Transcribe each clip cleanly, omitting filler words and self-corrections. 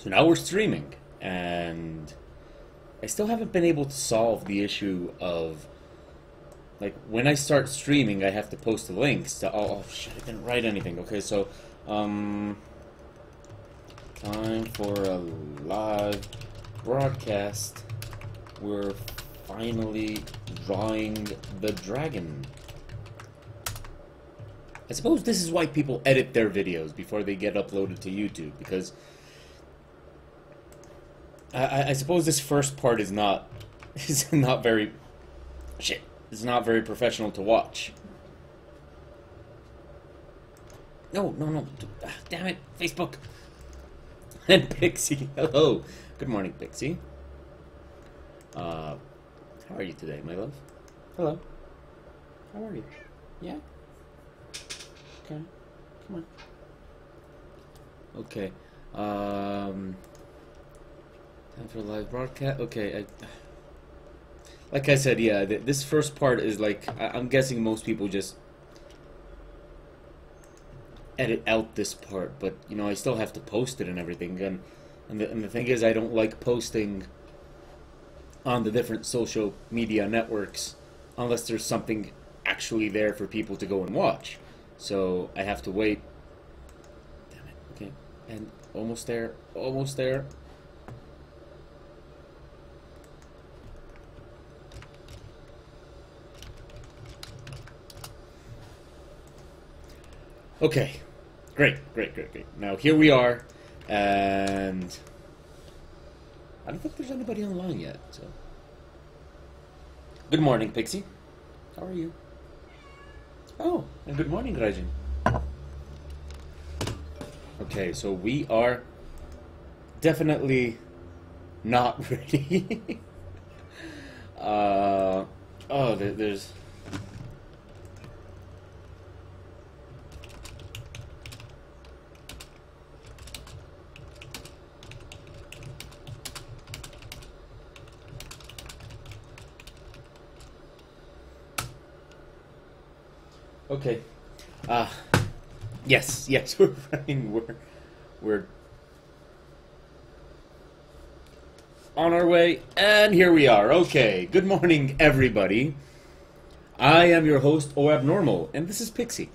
So now we're streaming, and I still haven't been able to solve the issue of, like, when I start streaming, I have to post the links to, oh shit, I didn't write anything. Okay, so, time for a live broadcast. We're finally drawing the dragon. I suppose this is why people edit their videos before they get uploaded to YouTube, because I suppose this first part is not very shit. It's not very professional to watch. No. Damn it, Facebook. And Pixie. Hello. Good morning, Pixie. How are you today, my love? Hello. How are you? Yeah? Okay. Come on. Okay. Time for a live broadcast. Okay. Like I said, yeah, this first part is like, I'm guessing most people just edit out this part, but, you know, I still have to post it and everything, and the thing is, I don't like posting on the different social media networks unless there's something actually there for people to go and watch. So I have to wait. Damn it. Okay. And almost there. Almost there. Okay. Great. Now here we are, and I don't think there's anybody online yet, so. Good morning, Pixie. How are you? Oh, and good morning, Rajin. Okay, so we are definitely not ready. There's... Okay. Yes, we're running. We're on our way, and here we are. Okay. Good morning, everybody. I am your host, Abnormal, and this is Pixie.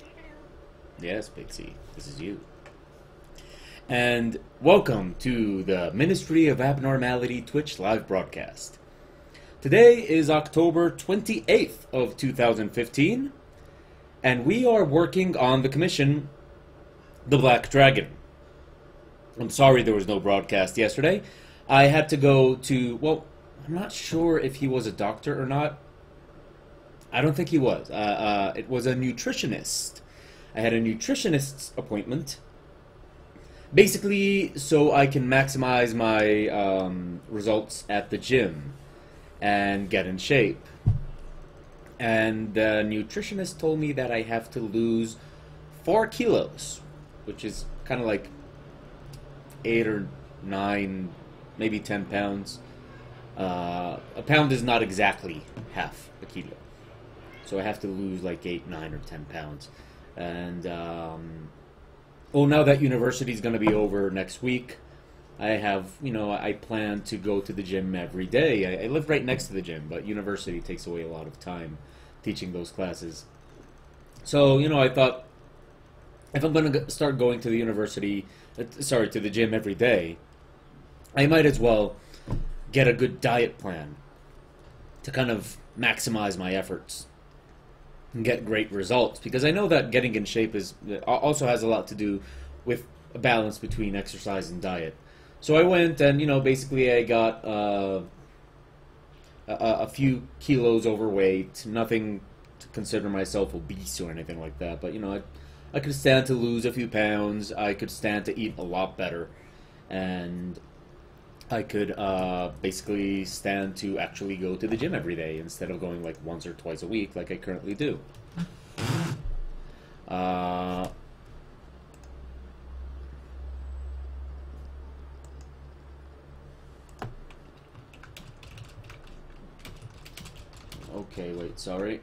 Yes, Pixie, this is you. And welcome to the Ministry of Abnormality Twitch live broadcast. Today is October 28th of 2015. And we are working on the commission, The Black Dragon. I'm sorry there was no broadcast yesterday. I had to go to, well, I'm not sure if he was a doctor or not. I don't think he was. It was a nutritionist. I had a nutritionist's appointment. Basically, so I can maximize my results at the gym and get in shape. And the nutritionist told me that I have to lose 4 kilos, which is kind of like 8 or 9, maybe 10 pounds. A pound is not exactly half a kilo. So I have to lose like 8, 9, or 10 pounds. And, well, now that university is going to be over next week, I have, you know, I plan to go to the gym every day. I live right next to the gym, but university takes away a lot of time teaching those classes. So, you know, I thought, if I'm going to start going to the to the gym every day, I might as well get a good diet plan to kind of maximize my efforts and get great results. Because I know that getting in shape also has a lot to do with a balance between exercise and diet. So I went and, you know, basically I got a few kilos overweight, nothing to consider myself obese or anything like that, but, you know, I could stand to lose a few pounds, I could stand to eat a lot better, and I could basically stand to actually go to the gym every day instead of going like once or twice a week like I currently do. Okay, wait, sorry.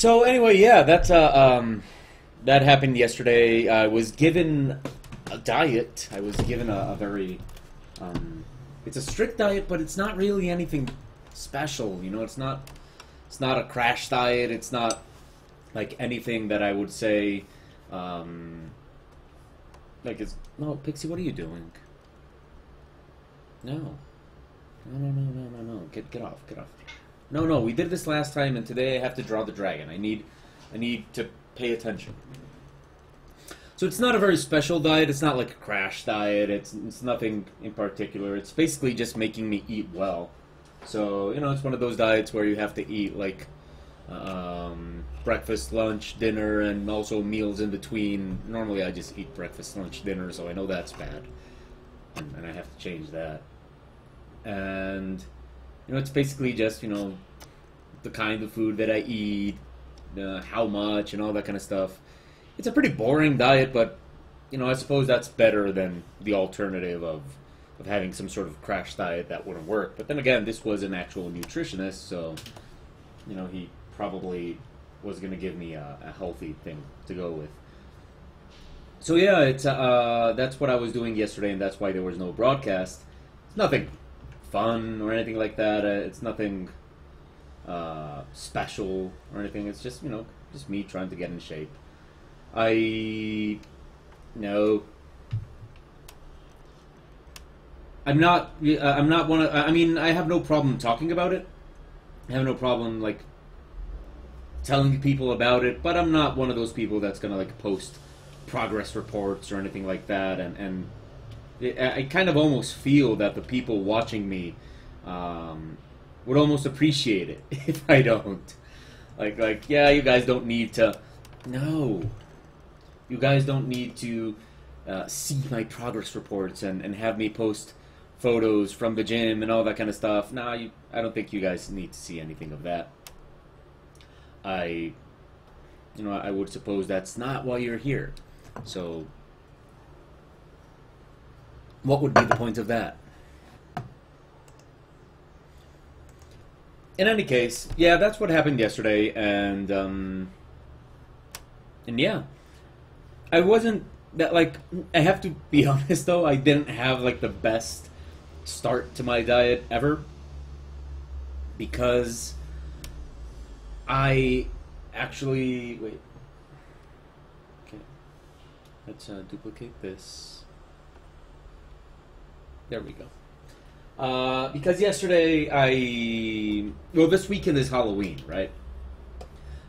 So anyway, yeah, that happened yesterday. I was given a diet. I was given a very it's a strict diet, but it's not really anything special. You know, it's not a crash diet. It's not like anything that I would say like it's no, Pixie. What are you doing? No. No. Get off. Get off. No. We did this last time, and today I have to draw the dragon. I need to pay attention. So it's not a very special diet. It's not like a crash diet. It's nothing in particular. It's basically just making me eat well. So you know, it's one of those diets where you have to eat like breakfast, lunch, dinner, and also meals in between. Normally, I just eat breakfast, lunch, dinner, so I know that's bad, and I have to change that. And you know, it's basically just, you know, the kind of food that I eat, how much, and all that kind of stuff. It's a pretty boring diet, but you know, I suppose that's better than the alternative of having some sort of crash diet that wouldn't work. But then again, this was an actual nutritionist, so you know, he probably was going to give me a healthy thing to go with. So yeah, it's that's what I was doing yesterday, and that's why there was no broadcast. It's nothing fun or anything like that. It's nothing special or anything. It's just, you know, just me trying to get in shape. No. I'm not one of. I mean, I have no problem talking about it. I have no problem like telling people about it, but I'm not one of those people that's gonna like post progress reports or anything like that. And I kind of almost feel that the people watching me would almost appreciate it if I don't. Like, yeah, you guys don't need to. No, you guys don't need to see my progress reports and have me post photos from the gym and all that kind of stuff. Nah, I don't think you guys need to see anything of that. I would suppose that's not why you're here. So, what would be the point of that? In any case, yeah, that's what happened yesterday, and yeah, I wasn't that like. I have to be honest though, I didn't have like the best start to my diet ever, because I actually wait. Okay, let's duplicate this. There we go. Because yesterday this weekend is Halloween, right?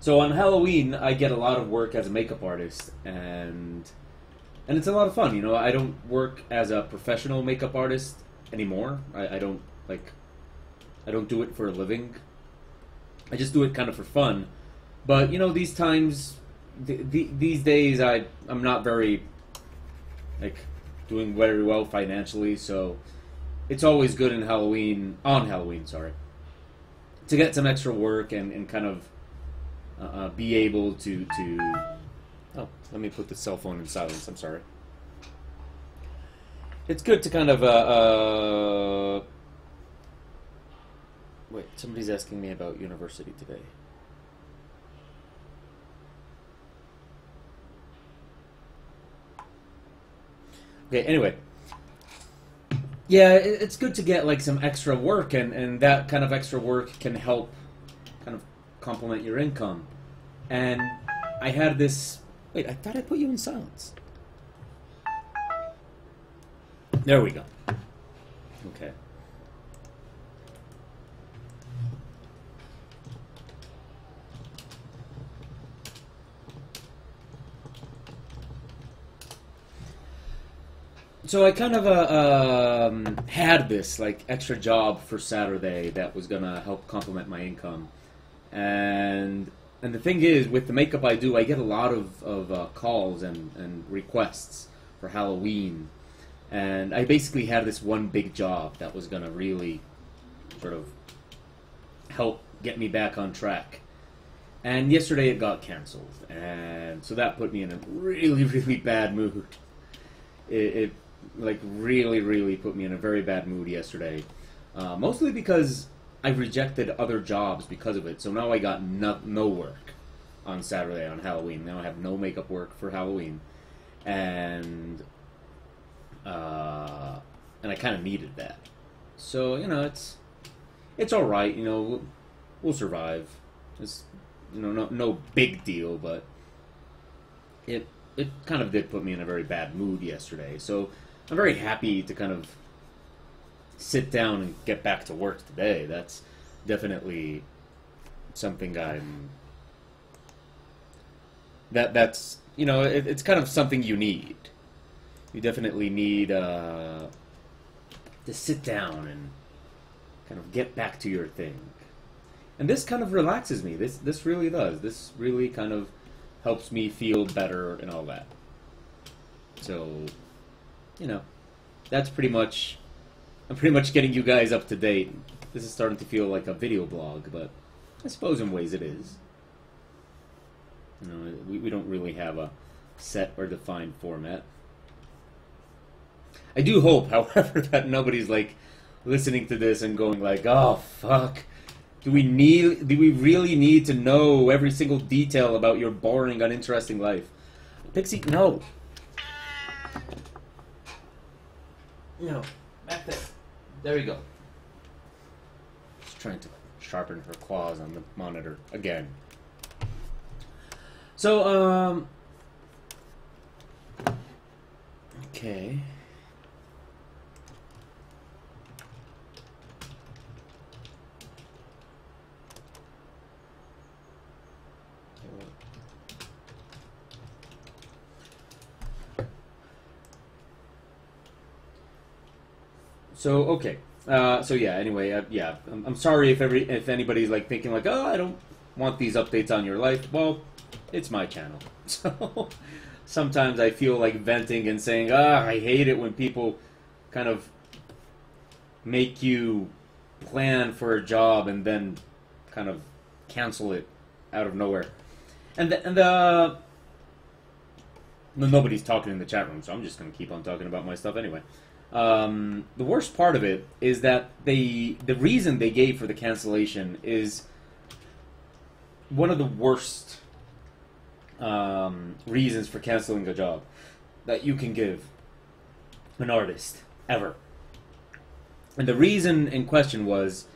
So on Halloween, I get a lot of work as a makeup artist, and it's a lot of fun. You know, I don't work as a professional makeup artist anymore. I don't do it for a living. I just do it kind of for fun. But you know, these times, these days, I'm not very like doing very well financially, so it's always good on Halloween, to get some extra work and kind of be able to. Oh, let me put the cell phone in silence. I'm sorry. It's good to kind of wait, somebody's asking me about university today. Okay, anyway. Yeah, it's good to get like some extra work, and that kind of extra work can help kind of complement your income. And I had this... Wait, I thought I put you in silence. There we go. Okay. So I kind of had this like extra job for Saturday that was gonna help complement my income, and the thing is, with the makeup I do, I get a lot of calls and requests for Halloween, and I basically had this one big job that was gonna really sort of help get me back on track. And yesterday it got canceled, and so that put me in a really, really bad mood. It like really put me in a very bad mood yesterday, mostly because I rejected other jobs because of it. So now I got no work. on Saturday on Halloween. Now I have no makeup work for Halloween, and I kind of needed that. So it's all right. We'll survive. It's no big deal, but it kind of did put me in a very bad mood yesterday. So I'm very happy to kind of sit down and get back to work today. That's definitely something that's it's kind of something you need. You definitely need to sit down and kind of get back to your thing. And this kind of relaxes me. This really does. This really kind of helps me feel better and all that. So, that's pretty much... I'm pretty much getting you guys up to date. This is starting to feel like a video blog, but I suppose in ways it is. We don't really have a set or defined format. I do hope, however, that nobody's listening to this and going like, "Oh fuck, do we really need to know every single detail about your boring, uninteresting life?" Pixie, no. No, back there. There we go. Just trying to sharpen her claws on the monitor again. So, okay. So okay, so yeah. Anyway, yeah. I'm sorry if anybody's thinking oh, I don't want these updates on your life. Well, it's my channel, so sometimes I feel like venting and saying, I hate it when people kind of make you plan for a job and then kind of cancel it out of nowhere. And nobody's talking in the chat room, so I'm just gonna keep on talking about my stuff anyway. The worst part of it is that the reason they gave for the cancellation is one of the worst reasons for canceling a job that you can give an artist ever. And the reason in question was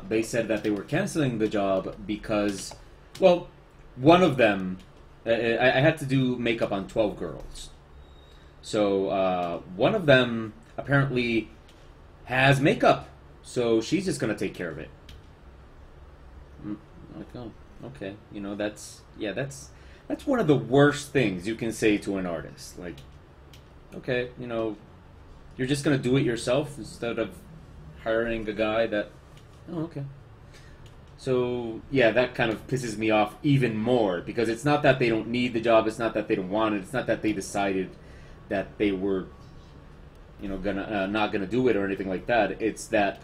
they said that they were canceling the job because, well, one of them, I had to do makeup on 12 girls. So one of them apparently has makeup, so she's just gonna take care of it. Like, oh, okay, that's one of the worst things you can say to an artist. Like, okay, you're just gonna do it yourself instead of hiring a guy that. Oh, okay. So yeah, that kind of pisses me off even more because it's not that they don't need the job, it's not that they don't want it, it's not that they decided that they were, gonna not gonna do it or anything like that. It's that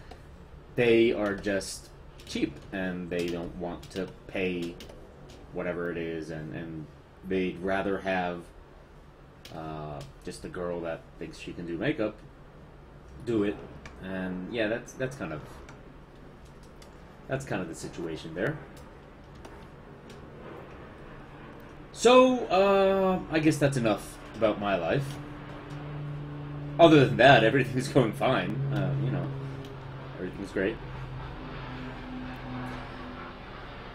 they are just cheap and they don't want to pay whatever it is, and they'd rather have just a girl that thinks she can do makeup do it. And yeah, that's kind of the situation there. So I guess that's enough about my life. Other than that, everything's going fine. Everything's great.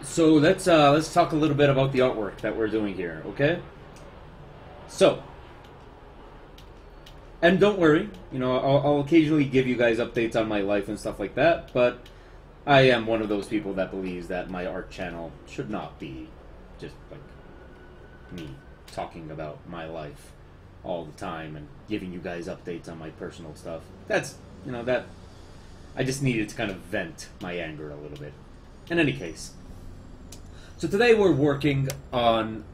So let's talk a little bit about the artwork that we're doing here, okay? So, and don't worry, I'll occasionally give you guys updates on my life and stuff like that, but I am one of those people that believes that my art channel should not be just like me talking about my life all the time and giving you guys updates on my personal stuff. That's, that I just needed to kind of vent my anger a little bit. In any case, so today we're working on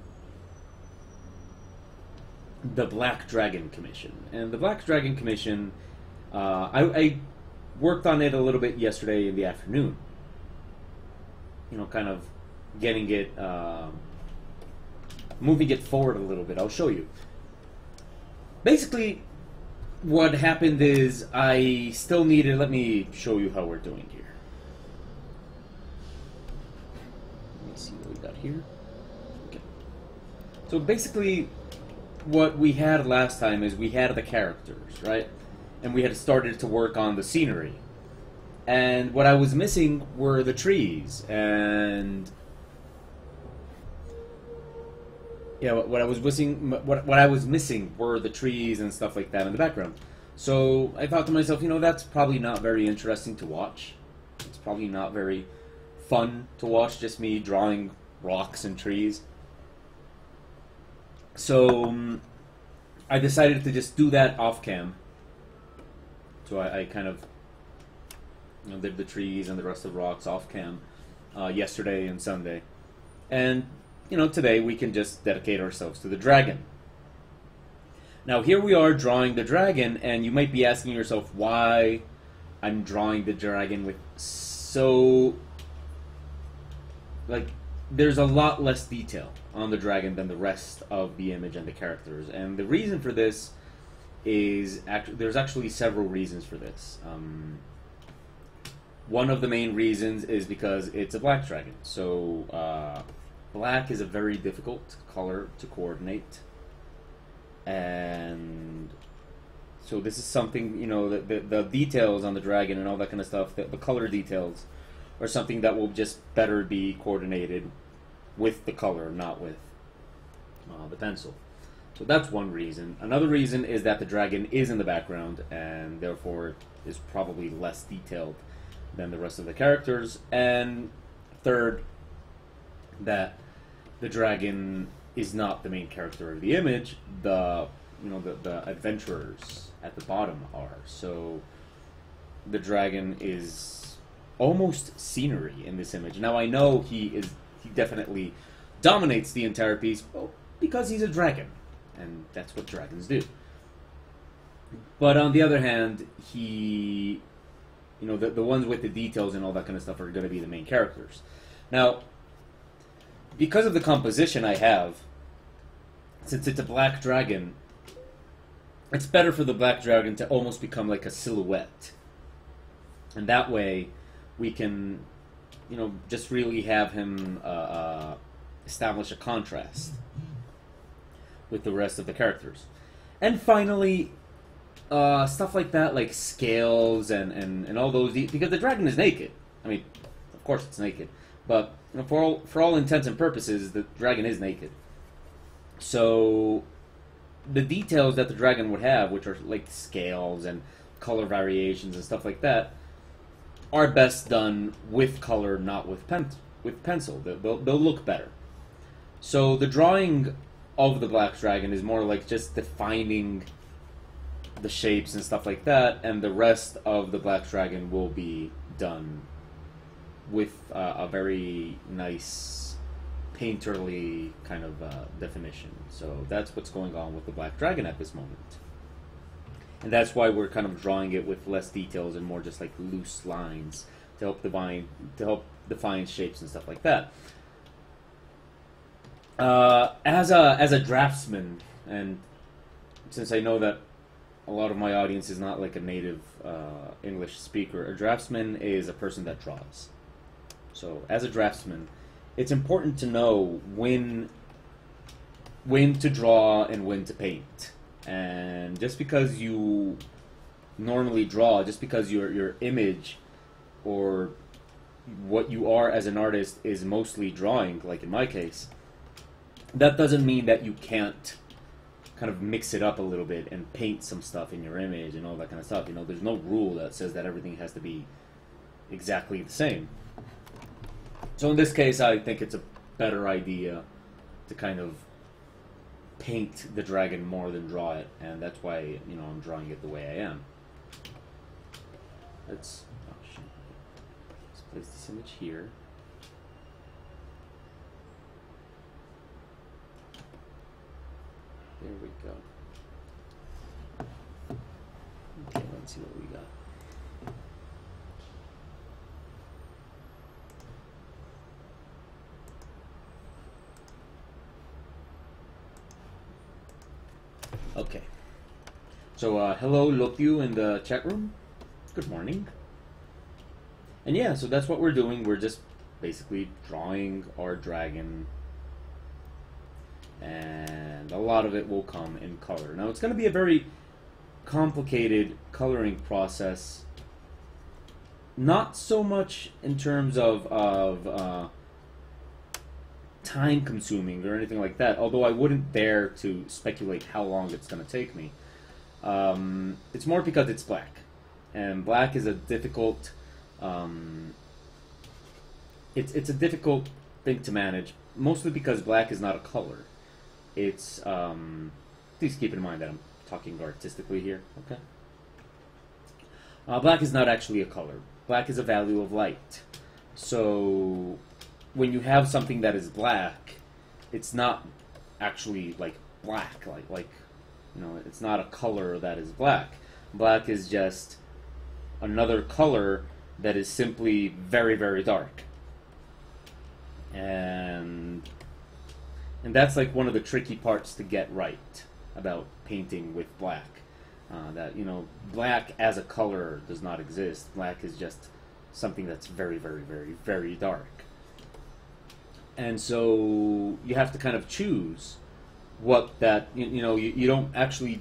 the Black Dragon Commission. And the Black Dragon Commission, I worked on it a little bit yesterday in the afternoon. Kind of getting it, moving it forward a little bit. I'll show you. Basically, what happened is I still needed... Let me show you how we're doing here. Let me see what we got here. So basically, what we had last time is we had the characters, right? And we had started to work on the scenery. And what I was missing were the trees. And yeah, what I was missing were the trees and stuff like that in the background. So I thought to myself, that's probably not very interesting to watch. It's probably not very fun to watch, just me drawing rocks and trees. So I decided to just do that off cam. So I kind of did the trees and the rest of the rocks off cam yesterday and Sunday. And, today we can just dedicate ourselves to the dragon. Now here we are drawing the dragon, and you might be asking yourself why I'm drawing the dragon with there's a lot less detail on the dragon than the rest of the image and the characters. And the reason for this is there's actually several reasons for this. One of the main reasons is because it's a black dragon. So black is a very difficult color to coordinate. And so this is something, the details on the dragon and all that kind of stuff, the color details are something that will just better be coordinated with the color, not with the pencil. So that's one reason. Another reason is that the dragon is in the background and therefore is probably less detailed than the rest of the characters. And third, that the dragon is not the main character of the image. The adventurers at the bottom are. So the dragon is almost scenery in this image. Now I know he definitely dominates the entire piece, well, because he's a dragon, and that's what dragons do. But on the other hand, the ones with the details and all that kind of stuff are going to be the main characters. Now, because of the composition I have, since it's a black dragon, it's better for the black dragon to almost become like a silhouette. And that way, we can, just really have him establish a contrast with the rest of the characters. And finally, stuff like that, like scales and all those, because the dragon is naked. I mean, of course it's naked, but for all intents and purposes, the dragon is naked. So the details that the dragon would have, which are like scales and color variations and stuff like that, are best done with color, not with pencil. They'll look better. So the drawing of the black dragon is more like just defining the shapes and stuff like that, and the rest of the black dragon will be done with a very nice painterly kind of definition. So that's what's going on with the black dragon at this moment. And that's why we're kind of drawing it with less details and more just like loose lines to help define shapes and stuff like that. As a draftsman, and since I know that a lot of my audience is not like a native English speaker, a draftsman is a person that draws. So as a draftsman, it's important to know when to draw and when to paint. And just because you normally draw, just because your image or what you are as an artist is mostly drawing, like in my case, that doesn't mean that you can't kind of mix it up a little bit and paint some stuff in your image and all that kind of stuff. There's no rule that says that everything has to be exactly the same. So in this case, I think it's a better idea to kind of paint the dragon more than draw it, and that's why I'm drawing it the way I am. Let's place this image here. There we go. Okay, let's see what we got. Okay. So, hello, Lokyu in the chat room. Good morning. And yeah, so that's what we're doing. We're just basically drawing our dragon and a lot of it will come in color. Now, it's going to be a very complicated coloring process, not so much in terms of time consuming or anything like that, although I wouldn't dare to speculate how long it's going to take me. It's more because it's black, and black is a difficult it's a difficult thing to manage, mostly because black is not a color. It's please keep in mind that I'm talking artistically here, okay? Black is not actually a color. Black is a value of light. So when you have something that is black, it's not actually like black, like you know, it's not a color that is black. Black is just another color that is simply very, very dark. And that's like one of the tricky parts to get right about painting with black. That, you know, black as a color does not exist. Black is just something that's very, very, very, very dark. And so you have to kind of choose what that, you know, you don't actually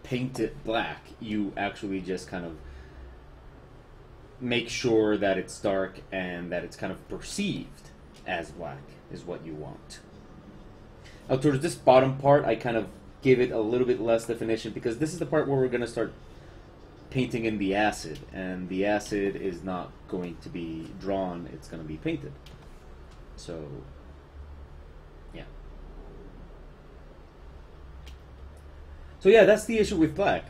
paint it black. You actually just kind of make sure that it's dark and that it's kind of perceived as black is what you want. Now, towards this bottom part, I kind of give it a little bit less definition because this is the part where we're going to start painting in the acid, and the acid is not going to be drawn, it's going to be painted. So, yeah. So yeah, that's the issue with black.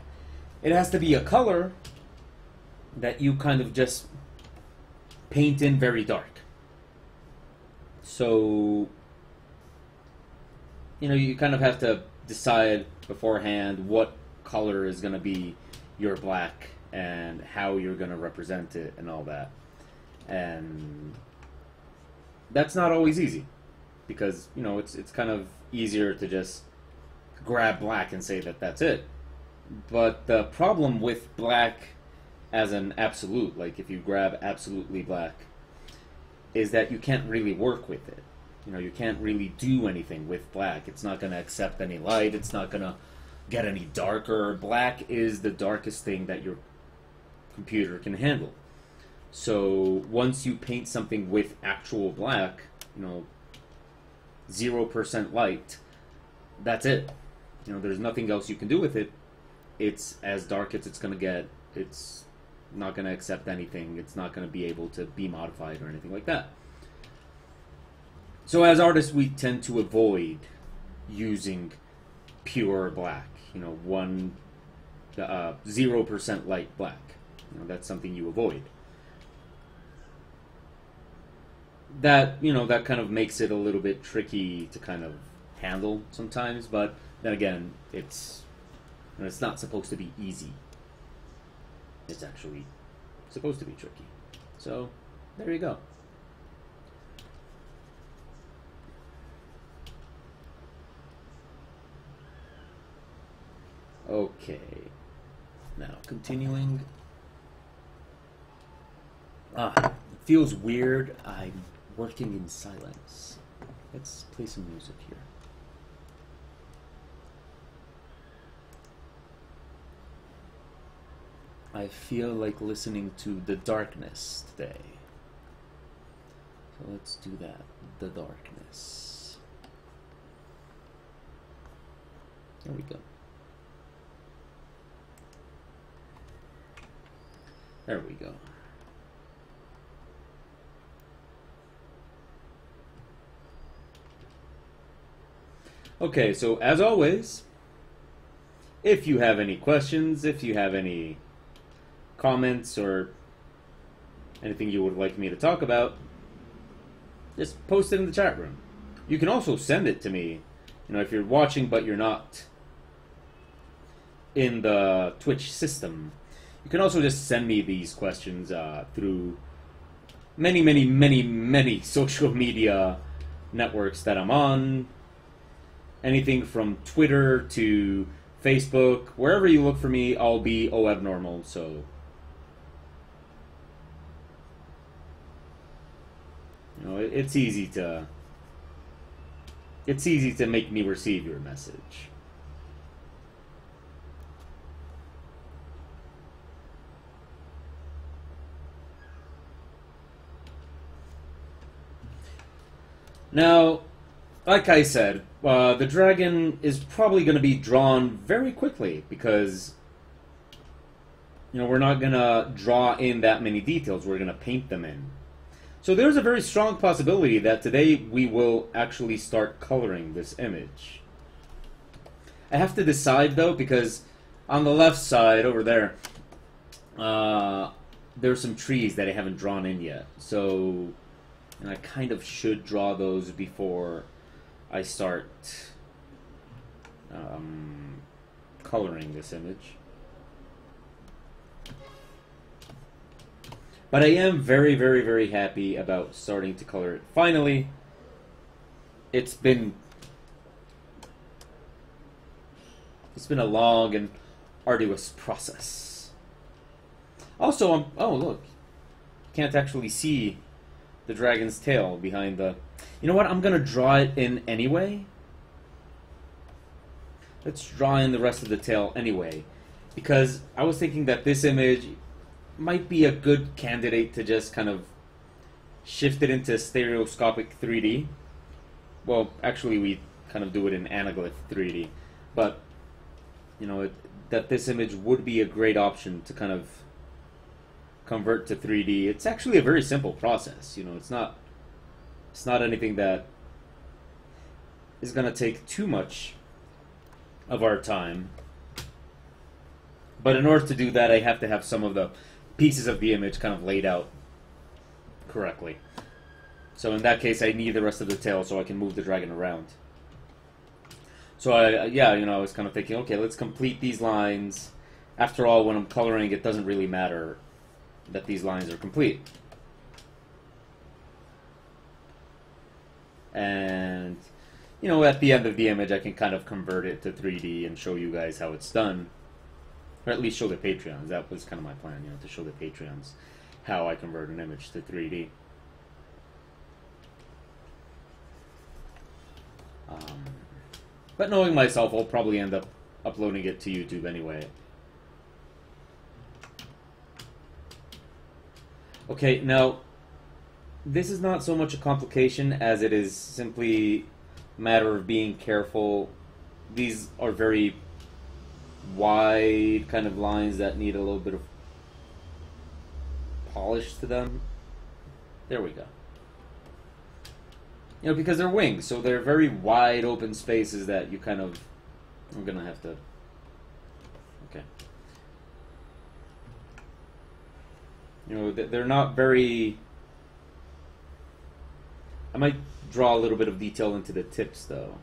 It has to be a color that you kind of just paint in very dark. So, you know, you kind of have to decide beforehand what color is going to be your black and how you're going to represent it and all that. And that's not always easy because, you know, it's kind of easier to just grab black and say that that's it. But the problem with black as an absolute, like if you grab absolutely black, is that you can't really work with it. You know, you can't really do anything with black. It's not going to accept any light. It's not going to get any darker. Black is the darkest thing that your computer can handle. So once you paint something with actual black, you know, 0% light, that's it. You know, there's nothing else you can do with it. It's as dark as it's going to get. It's not going to accept anything. It's not going to be able to be modified or anything like that. So as artists, we tend to avoid using pure black. You know, 0% light black. You know, that's something you avoid. That, you know, that kind of makes it a little bit tricky to kind of handle sometimes, but then again, it's not supposed to be easy. It's actually supposed to be tricky. So, there you go. Okay. Now, continuing. It feels weird. I'm working in silence. Let's play some music here. I feel like listening to The Darkness today. So let's do that. The Darkness. There we go. There we go. Okay, so as always, if you have any questions, if you have any comments or anything you would like me to talk about, just post it in the chat room. You can also send it to me. You know, if you're watching but you're not in the Twitch system, you can also just send me these questions through many social media networks that I'm on. Anything from Twitter to Facebook, wherever you look for me, I'll be Abnormal. So, you know, it's easy to it's easy to make me receive your message. Now, like I said, the dragon is probably going to be drawn very quickly because, we're not going to draw in that many details. We're going to paint them in. So there's a very strong possibility that today we will actually start coloring this image. I have to decide, though, because on the left side over there, there's some trees that I haven't drawn in yet. So... and I kind of should draw those before I start coloring this image. But I am very, very, very happy about starting to color it. Finally, it's been a long and arduous process. Also, oh look, can't actually see the dragon's tail behind the... You know what? I'm going to draw it in anyway. Let's draw in the rest of the tail anyway. Because I was thinking that this image might be a good candidate to just kind of shift it into stereoscopic 3D. Well, actually we kind of do it in anaglyph 3D. But, that this image would be a great option to kind of convert to 3D. It's actually a very simple process. It's not anything that is going to take too much of our time. But in order to do that, I have to have some of the pieces of the image kind of laid out correctly. So in that case, I need the rest of the tail so I can move the dragon around. So I was kind of thinking, okay, let's complete these lines. After all, when I'm coloring, it doesn't really matter that these lines are complete. And, at the end of the image, I can kind of convert it to 3D and show you guys how it's done. Or at least show the Patreons. That was kind of my plan, to show the Patreons how I convert an image to 3D. But knowing myself, I'll probably end up uploading it to YouTube anyway. Okay, now, this is not so much a complication as it is simply a matter of being careful. These are very wide kind of lines that need a little bit of polish to them. There we go. Because they're wings, so they're very wide open spaces that you kind of... I'm gonna have to... Okay. They're not very... I might draw a little bit of detail into the tips, though.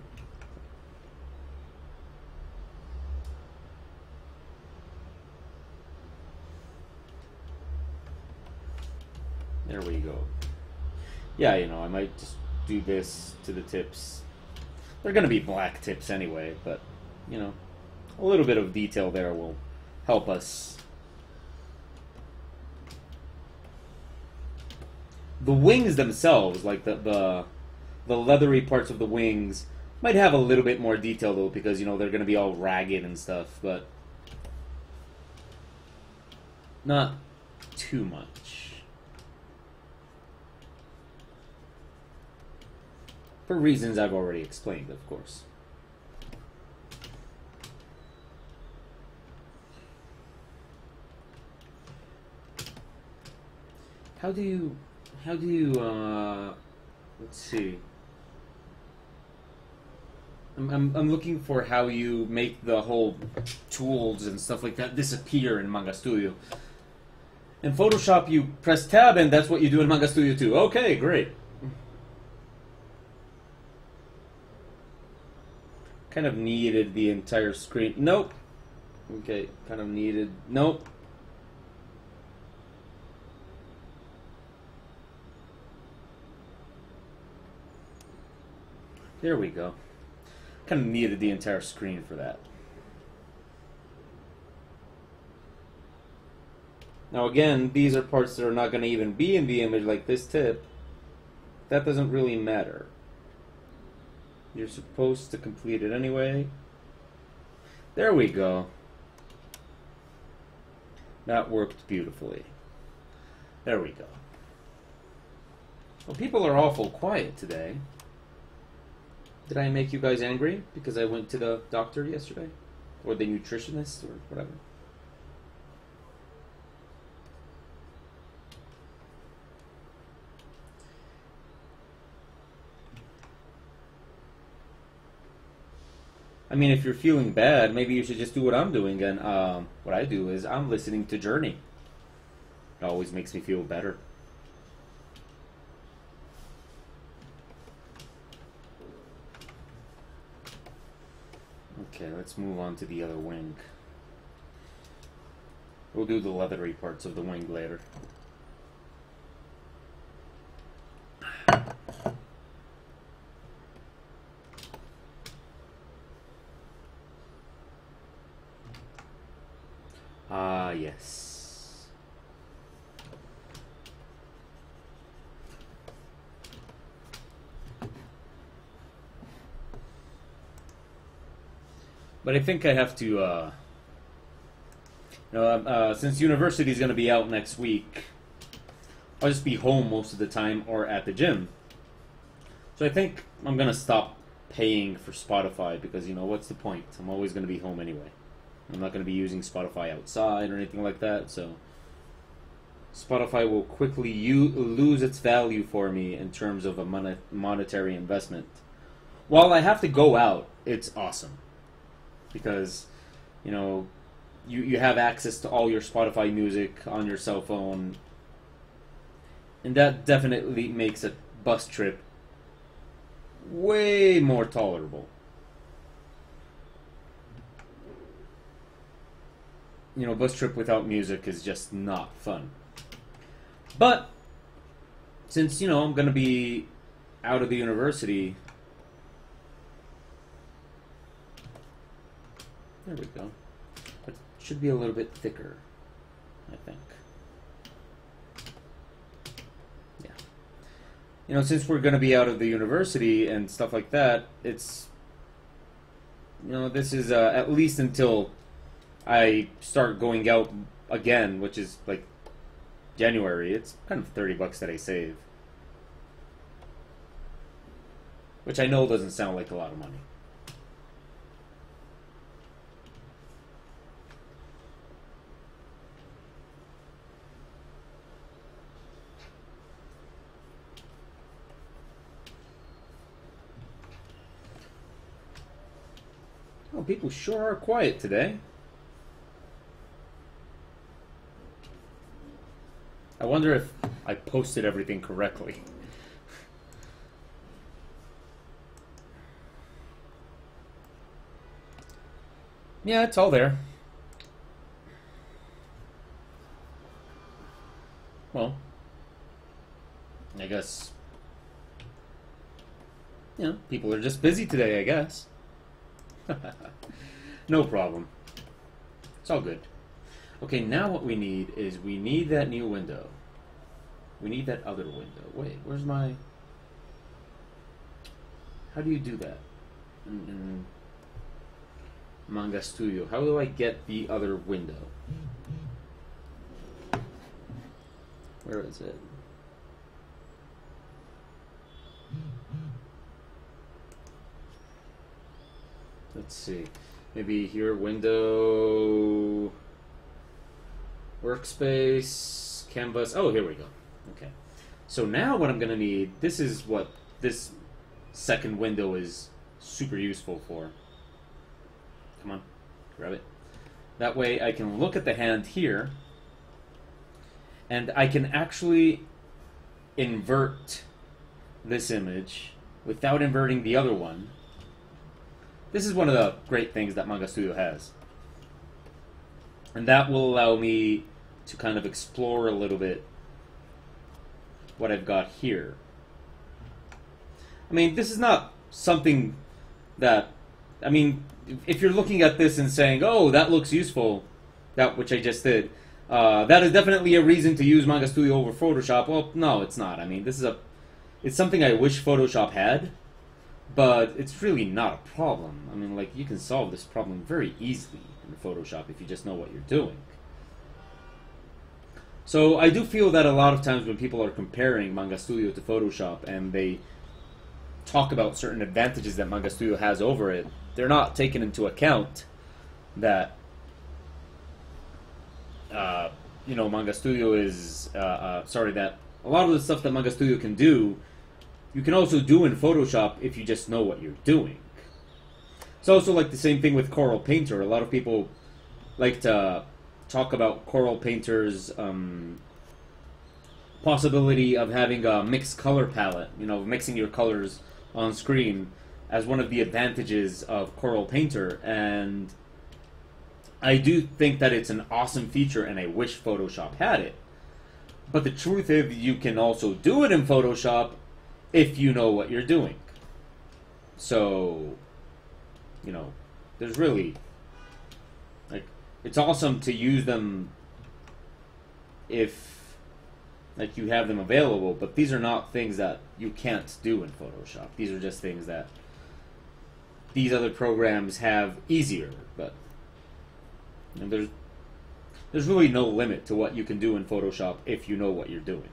There we go. Yeah, I might just do this to the tips. They're going to be black tips anyway, but, a little bit of detail there will help us. The wings themselves, like the leathery parts of the wings, might have a little bit more detail, though, because, they're going to be all ragged and stuff, but not too much. For reasons I've already explained, of course. How do you, let's see. I'm looking for how you make the whole tools and stuff like that disappear in Manga Studio. In Photoshop, you press tab and that's what you do in Manga Studio too. Okay, great. Kind of needed the entire screen. Nope. Okay, kind of needed. Nope. There we go. Kind of needed the entire screen for that. Now again, these are parts that are not going to even be in the image, like this tip. That doesn't really matter. You're supposed to complete it anyway. There we go. That worked beautifully. There we go. Well, people are awful quiet today. Did I make you guys angry because I went to the doctor yesterday? Or the nutritionist or whatever? I mean, if you're feeling bad, maybe you should just do what I'm doing. And what I do is I'm listening to Journey. It always makes me feel better. Okay, let's move on to the other wing. We'll do the leathery parts of the wing later. Ah, yes. But I think I have to, since university is going to be out next week, I'll just be home most of the time or at the gym. So I think I'm going to stop paying for Spotify because, what's the point? I'm always going to be home anyway. I'm not going to be using Spotify outside or anything like that, so Spotify will quickly lose its value for me in terms of a monetary investment. While I have to go out, it's awesome. Because, you have access to all your Spotify music on your cell phone. And that definitely makes a bus trip way more tolerable. Bus trip without music is just not fun. But, since, I'm going to be out of the university... There we go. It should be a little bit thicker, I think. Yeah. Since we're going to be out of the university and stuff like that, it's... this is at least until I start going out again, which is like January. It's kind of $30 that I save. Which I know doesn't sound like a lot of money. Oh, people sure are quiet today. I wonder if I posted everything correctly. Yeah, it's all there. Well, I guess, people are just busy today, I guess. No problem. It's all good. Okay, now what we need is we need that new window. We need that other window. Wait, where's my... How do you do that? In Manga Studio. How do I get the other window? Where is it? Let's see. Maybe here, window, workspace, canvas. Oh, here we go. Okay. So now what I'm going to need, this is what this second window is super useful for. Come on, grab it. That way I can look at the hand here, and I can actually invert this image without inverting the other one. This is one of the great things that Manga Studio has. And that will allow me to kind of explore a little bit what I've got here. I mean, this is not something that... I mean, if you're looking at this and saying, oh, that looks useful, that which I just did, that is definitely a reason to use Manga Studio over Photoshop. Well, no, it's not. I mean, this is it's something I wish Photoshop had, but it's really not a problem. I mean, like, you can solve this problem very easily in Photoshop if you just know what you're doing. So I do feel that a lot of times when people are comparing Manga Studio to Photoshop and they talk about certain advantages that Manga Studio has over it, they're not taking into account that Manga Studio is that a lot of the stuff that Manga Studio can do, you can also do in Photoshop if you just know what you're doing. It's also like the same thing with Coral Painter. A lot of people like to talk about Coral Painter's possibility of having a mixed color palette, mixing your colors on screen as one of the advantages of Coral Painter, and I do think that it's an awesome feature and I wish Photoshop had it. But the truth is, you can also do it in Photoshop if you know what you're doing. So, there's really, it's awesome to use them if, you have them available, but these are not things that you can't do in Photoshop. These are just things that these other programs have easier, but there's really no limit to what you can do in Photoshop if you know what you're doing.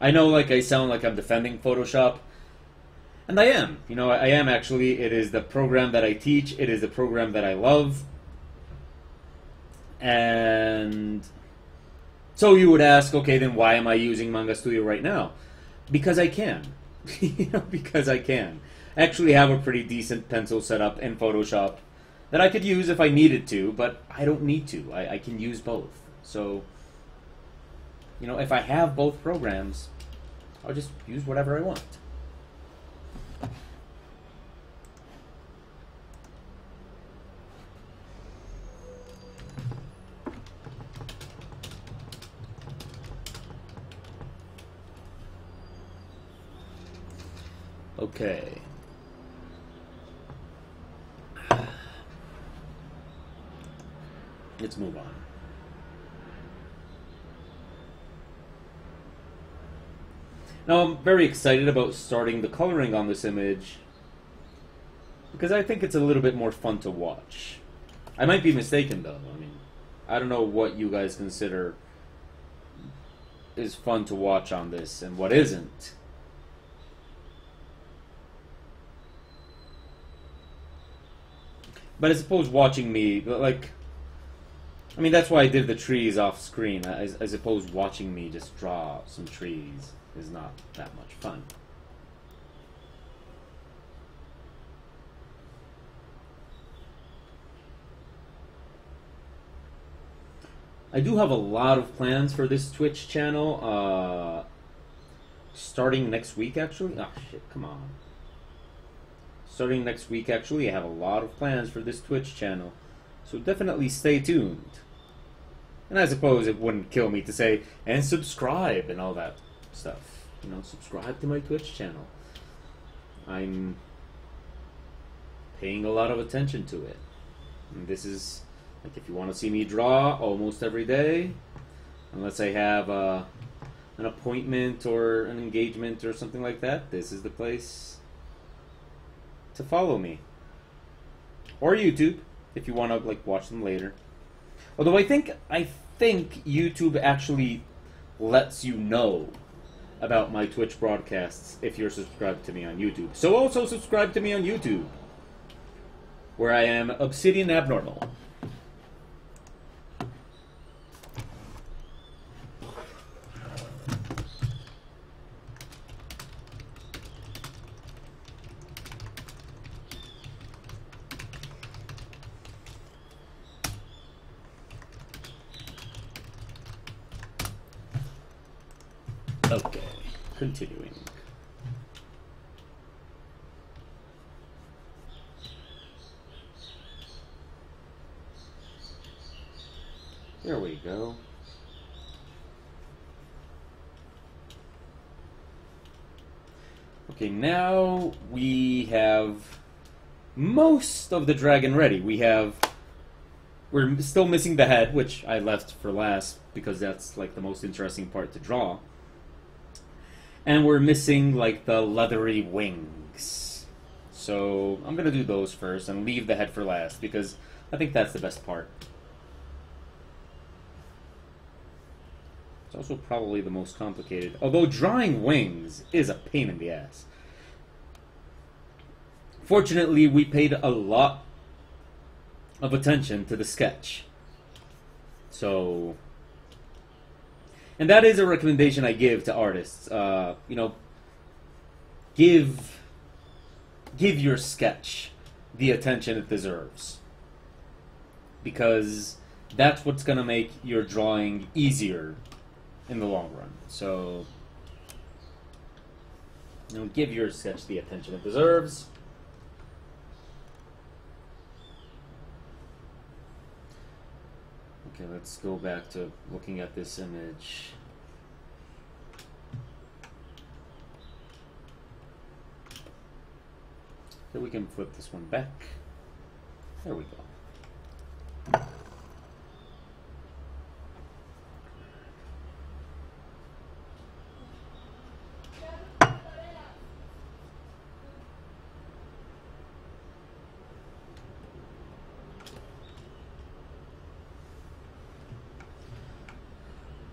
I know, I sound like I'm defending Photoshop, and I am. I am actually. It is the program that I teach. It is the program that I love. And so you would ask, okay, then why am I using Manga Studio right now? Because I can. Because I can. I actually have a pretty decent pencil set up in Photoshop that I could use if I needed to, but I don't need to. I can use both. So, if I have both programs, I'll just use whatever I want. Okay. Let's move on. Now, I'm very excited about starting the coloring on this image because I think it's a little bit more fun to watch. I might be mistaken, though. I mean, I don't know what you guys consider is fun to watch on this and what isn't. But I suppose watching me, that's why I did the trees off screen. I suppose watching me just draw some trees is not that much fun. I do have a lot of plans for this Twitch channel, starting next week, actually. Oh, shit, come on. Starting next week, actually, I have a lot of plans for this Twitch channel. So definitely stay tuned. And I suppose it wouldn't kill me to say, and subscribe and all that stuff. Subscribe to my Twitch channel. I'm paying a lot of attention to it. And this is, if you want to see me draw almost every day, unless I have an appointment or an engagement or something like that, this is the place to follow me. Or YouTube, if you want to watch them later. Although I think YouTube actually lets you know about my Twitch broadcasts if you're subscribed to me on YouTube. So also subscribe to me on YouTube, where I am Obsidian Abnormal. Okay, continuing. There we go. Okay, now we have most of the dragon ready. We're still missing the head, which I left for last because that's the most interesting part to draw. And we're missing, like, the leathery wings. So I'm going to do those first and leave the head for last, because I think that's the best part. It's also probably the most complicated. Although drawing wings is a pain in the ass. Fortunately, we paid a lot of attention to the sketch. So... And that is a recommendation I give to artists. You know, give your sketch the attention it deserves, because that's what's going to make your drawing easier in the long run. So, you know, give your sketch the attention it deserves. Okay, let's go back to looking at this image. So we can flip this one back. There we go.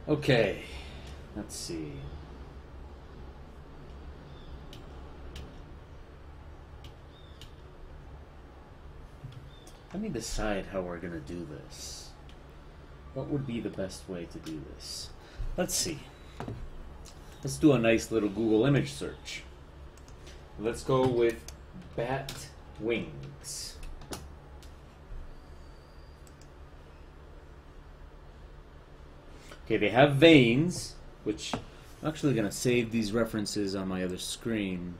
Okay, let's see. Let me decide how we're going to do this. What would be the best way to do this? Let's see. Let's do a nice little Google image search. Let's go with bat wings. Okay, they have veins, which I'm actually going to save these references on my other screen.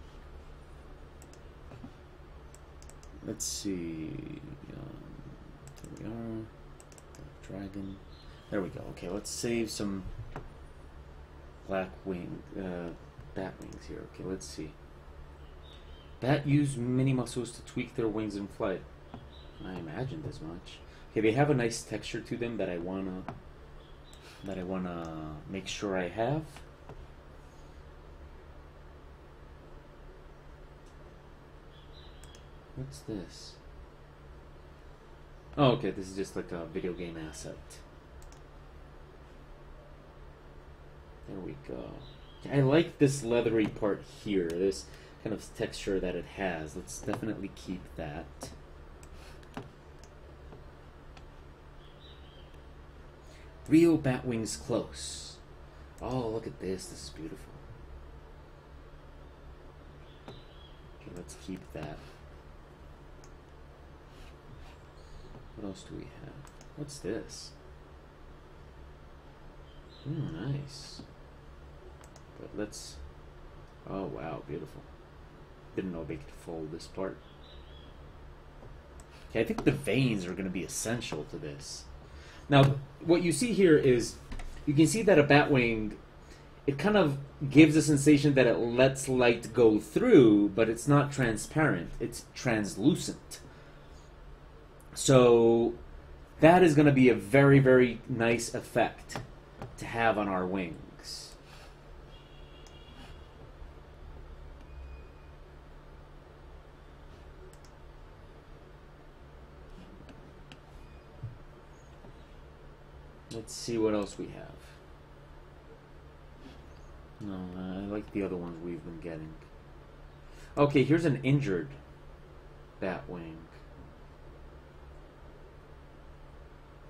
Let's see. There we are. Dragon. There we go. Okay, let's save some black wing, bat wings here. Okay, let's see. Bat use mini muscles to tweak their wings in flight. I imagined as much. Okay, they have a nice texture to them that I wanna make sure I have. What's this? Oh, okay, this is just like a video game asset. There we go. I like this leathery part here, this kind of texture that it has. Let's definitely keep that. Real bat wings close. Oh, look at this. This is beautiful. Okay, let's keep that. What else do we have? What's this? Nice. But let's... Oh, wow, beautiful. Didn't know they could fold this part. Okay, I think the veins are going to be essential to this. Now, what you see here is, you can see that a bat wing, it kind of gives a sensation that it lets light go through, but it's not transparent. It's translucent. So that is going to be a very, very nice effect to have on our wings. Let's see what else we have. No, I like the other ones we've been getting. Okay, here's an injured bat wing.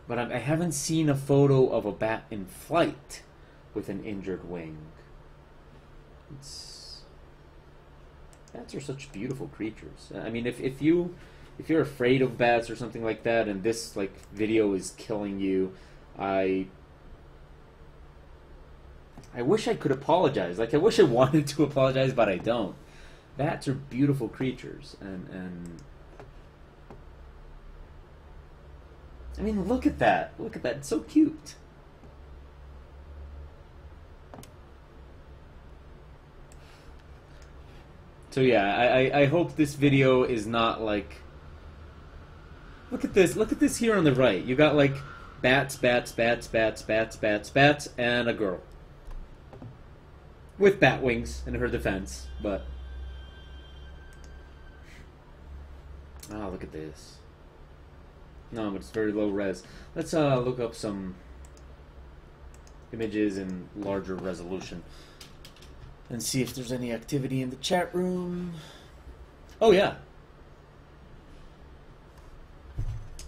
But I haven't seen a photo of a bat in flight with an injured wing. Bats are such beautiful creatures. I mean, if you're afraid of bats or something like that, and this like video is killing you, I wish I could apologize. Like, I wish I wanted to apologize, but I don't. Bats are beautiful creatures, and I mean, look at that. Look at that. It's so cute. So yeah, I hope this video is not like... Look at this. Look at this here on the right. You got like bats, bats, bats, bats, bats, bats, bats, and a girl. with bat wings in her defense, but... Oh, look at this. No, but it's very low res. Let's look up some images in larger resolution and see if there's any activity in the chat room. Oh, yeah.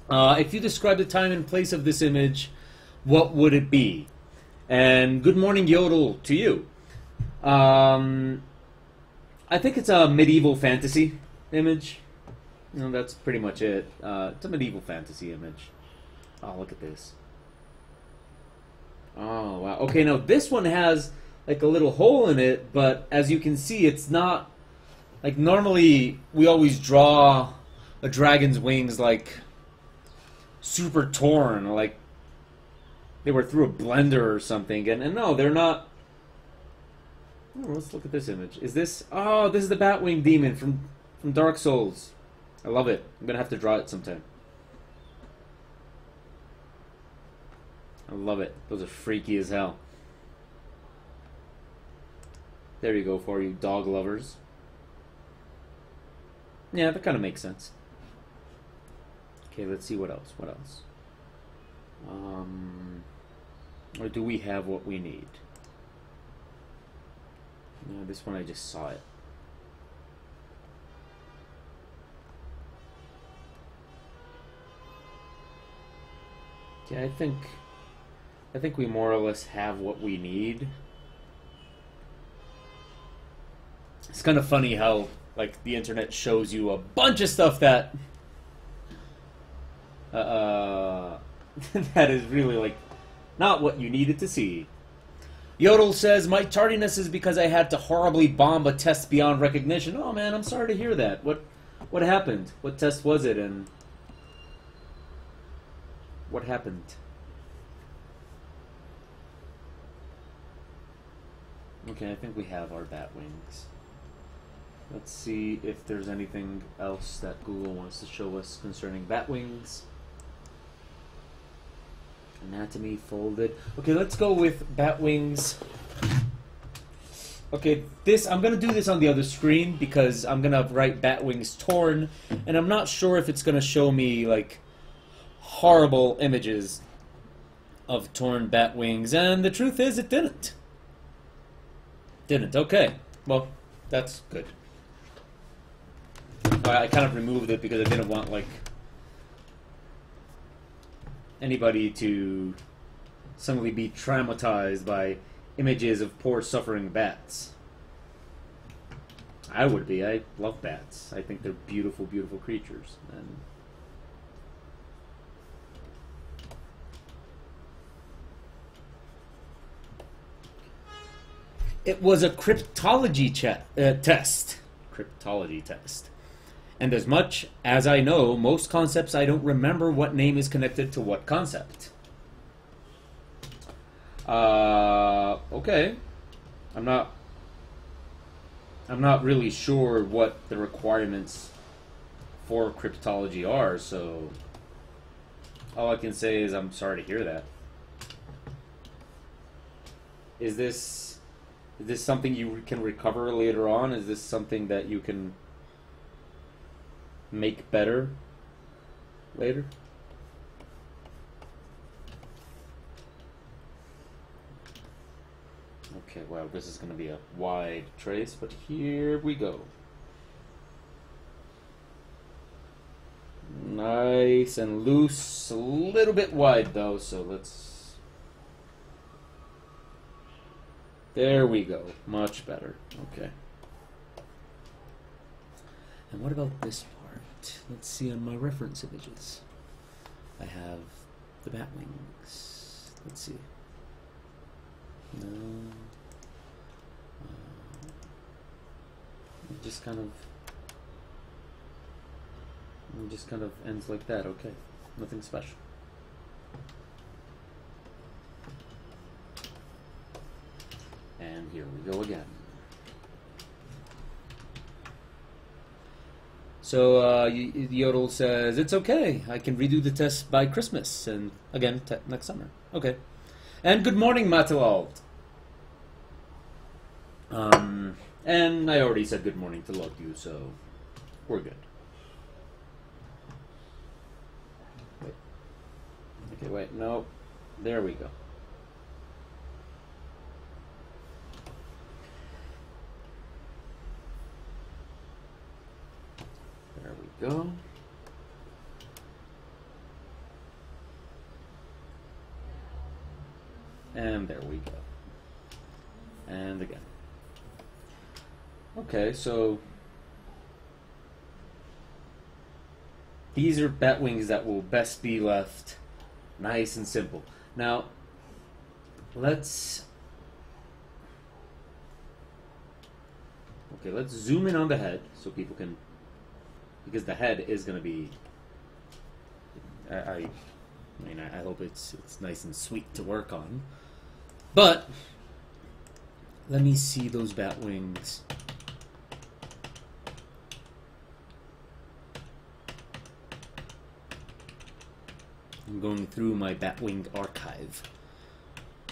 If you describe the time and place of this image, what would it be? And good morning, Yodel, to you. I think it's a medieval fantasy image. No, that's pretty much it. It's a medieval fantasy image. Oh, look at this. Oh, wow. Okay, now this one has like a little hole in it, but as you can see, it's not... Like, normally, we always draw a dragon's wings, like, super torn, like they were through a blender or something. And no, they're not... Oh, let's look at this image. Is this... Oh, this is the Batwing demon from Dark Souls. I love it. I'm going to have to draw it sometime. I love it. Those are freaky as hell. There you go for you dog lovers. Yeah, that kind of makes sense. Okay, let's see what else. What else? Or do we have what we need? No, this one I just saw it. Okay, I think we more or less have what we need. It's kind of funny how, like, the internet shows you a bunch of stuff that that is really, like, not what you needed to see. Yodel says, my tardiness is because I had to horribly bomb a test beyond recognition. Oh, man, I'm sorry to hear that. What happened? What test was it, and what happened? Okay, I think we have our bat wings. Let's see if there's anything else that Google wants to show us concerning bat wings. Anatomy folded. Okay, let's go with bat wings. Okay, I'm gonna do this on the other screen because I'm gonna write bat wings torn, and I'm not sure if it's gonna show me like horrible images of torn bat wings, and the truth is it didn't. Okay, well, that's good. I kind of removed it because I didn't want, like, anybody to suddenly be traumatized by images of poor suffering bats. I would be. I love bats. I think they're beautiful, beautiful creatures. And it was a cryptology test. Cryptology test. And as much as I know, most concepts I don't remember what name is connected to what concept. Okay. I'm not really sure what the requirements for cryptology are, so all I can say is I'm sorry to hear that. Is this something you can recover later on? Is this something that you can make better later? Okay, well, this is going to be a wide trace, but here we go. Nice and loose, a little bit wide though, so let's... There we go, much better. Okay. And what about this part? Let's see on my reference images. I have the bat wings. Let's see. No. It just kind of ends like that. Okay, nothing special. And here we go again. So Yodel says, it's okay. I can redo the test by Christmas. And again, next summer. Okay. And good morning, Matilald. And I already said good morning to Lotu, so we're good. Wait. Okay, wait, no. There we go. There we go. And there we go. And again. Okay, so these are bat wings that will best be left nice and simple. Now, let's zoom in on the head so people can, because the head is going to be, I hope it's nice and sweet to work on. But let me see those bat wings. I'm going through my Batwing archive,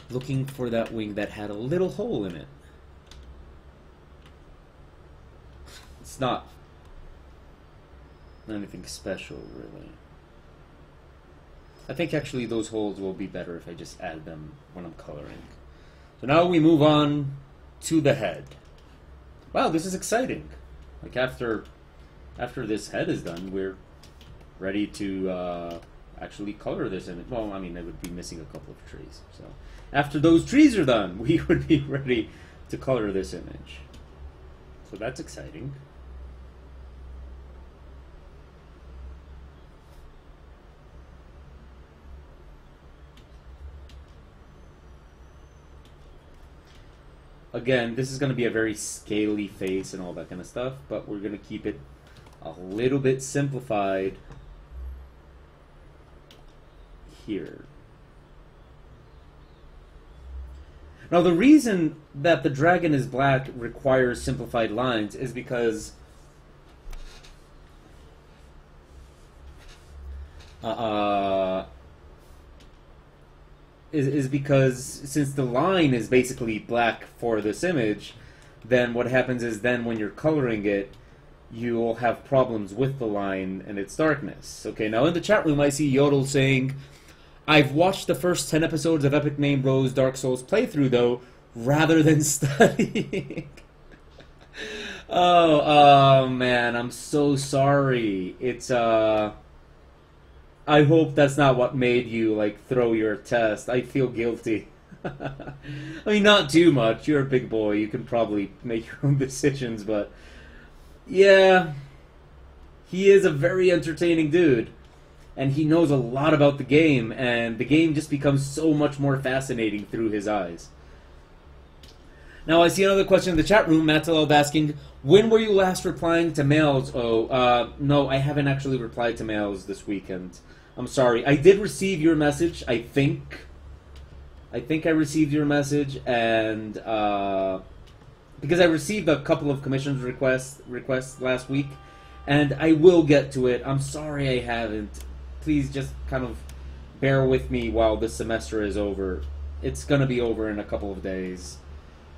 looking for that wing that had a little hole in it. It's not anything special, really. I think actually those holes will be better if I just add them when I'm coloring. So now we move on to the head. Wow, this is exciting. Like after this head is done, we're ready to actually color this image. Well, I mean, I would be missing a couple of trees. So after those trees are done, we would be ready to color this image. So that's exciting. Again, this is going to be a very scaly face and all that kind of stuff, but we're going to keep it a little bit simplified here. Now, the reason that the dragon is black requires simplified lines is because because since the line is basically black for this image, then what happens is then when you're coloring it, you'll have problems with the line and its darkness. Okay, now in the chat room I see Yodel saying, I've watched the first 10 episodes of Epic Name Bros Dark Souls playthrough though, rather than studying. Oh man, I'm so sorry. It's I hope that's not what made you, like, throw your test. I feel guilty. I mean, not too much. You're a big boy. You can probably make your own decisions, but yeah, he is a very entertaining dude. And he knows a lot about the game, and the game just becomes so much more fascinating through his eyes. Now, I see another question in the chat room. Matt Taleb asking, when were you last replying to mails? Oh, no, I haven't actually replied to mails this weekend. I'm sorry. I did receive your message, I think. I received your message, and because I received a couple of commissions requests last week, and I will get to it. I'm sorry I haven't. Please just kind of bear with me while this semester is over. It's going to be over in a couple of days,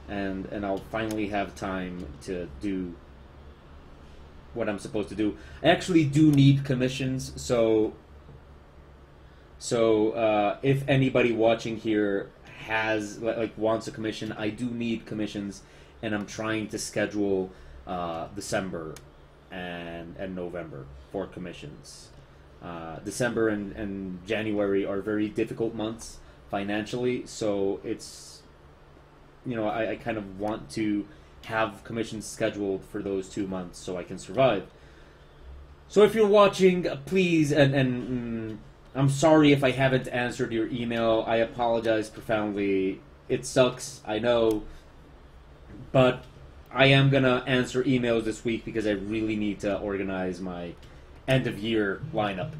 and I'll finally have time to do what I'm supposed to do. I actually do need commissions, so if anybody watching here has wants a commission, I do need commissions, and I'm trying to schedule December and November for commissions. December and January are very difficult months financially, so it's, you know, I kind of want to have commissions scheduled for those 2 months so I can survive. So if you're watching, please, and I'm sorry if I haven't answered your email. I apologize profoundly. It sucks, I know, but I am going to answer emails this week because I really need to organize my end-of-year lineup.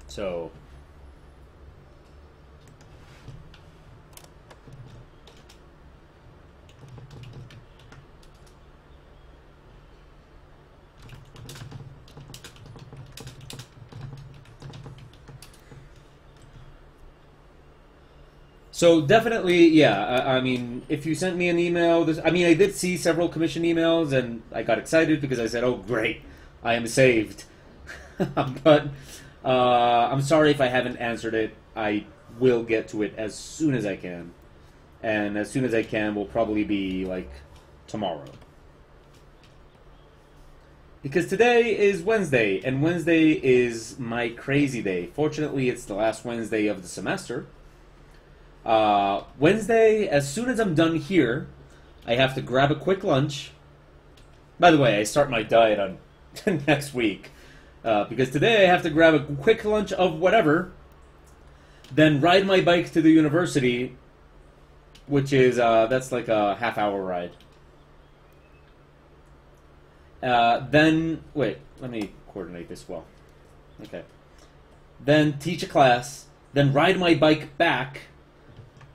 So So definitely, yeah. I mean, if you sent me an email, I mean, I did see several commission emails, and I got excited because I said, "Oh, great, I am saved." But I'm sorry if I haven't answered it. I will get to it as soon as I can, and as soon as I can will probably be like tomorrow. Because today is Wednesday, and Wednesday is my crazy day. Fortunately, it's the last Wednesday of the semester. Wednesday, as soon as I'm done here, I have to grab a quick lunch. By the way, I start my diet on next week. Because today I have to grab a quick lunch of whatever, then ride my bike to the university, which is, that's like a half-hour ride. Then, wait, let me coordinate this well. Okay. Then teach a class, then ride my bike back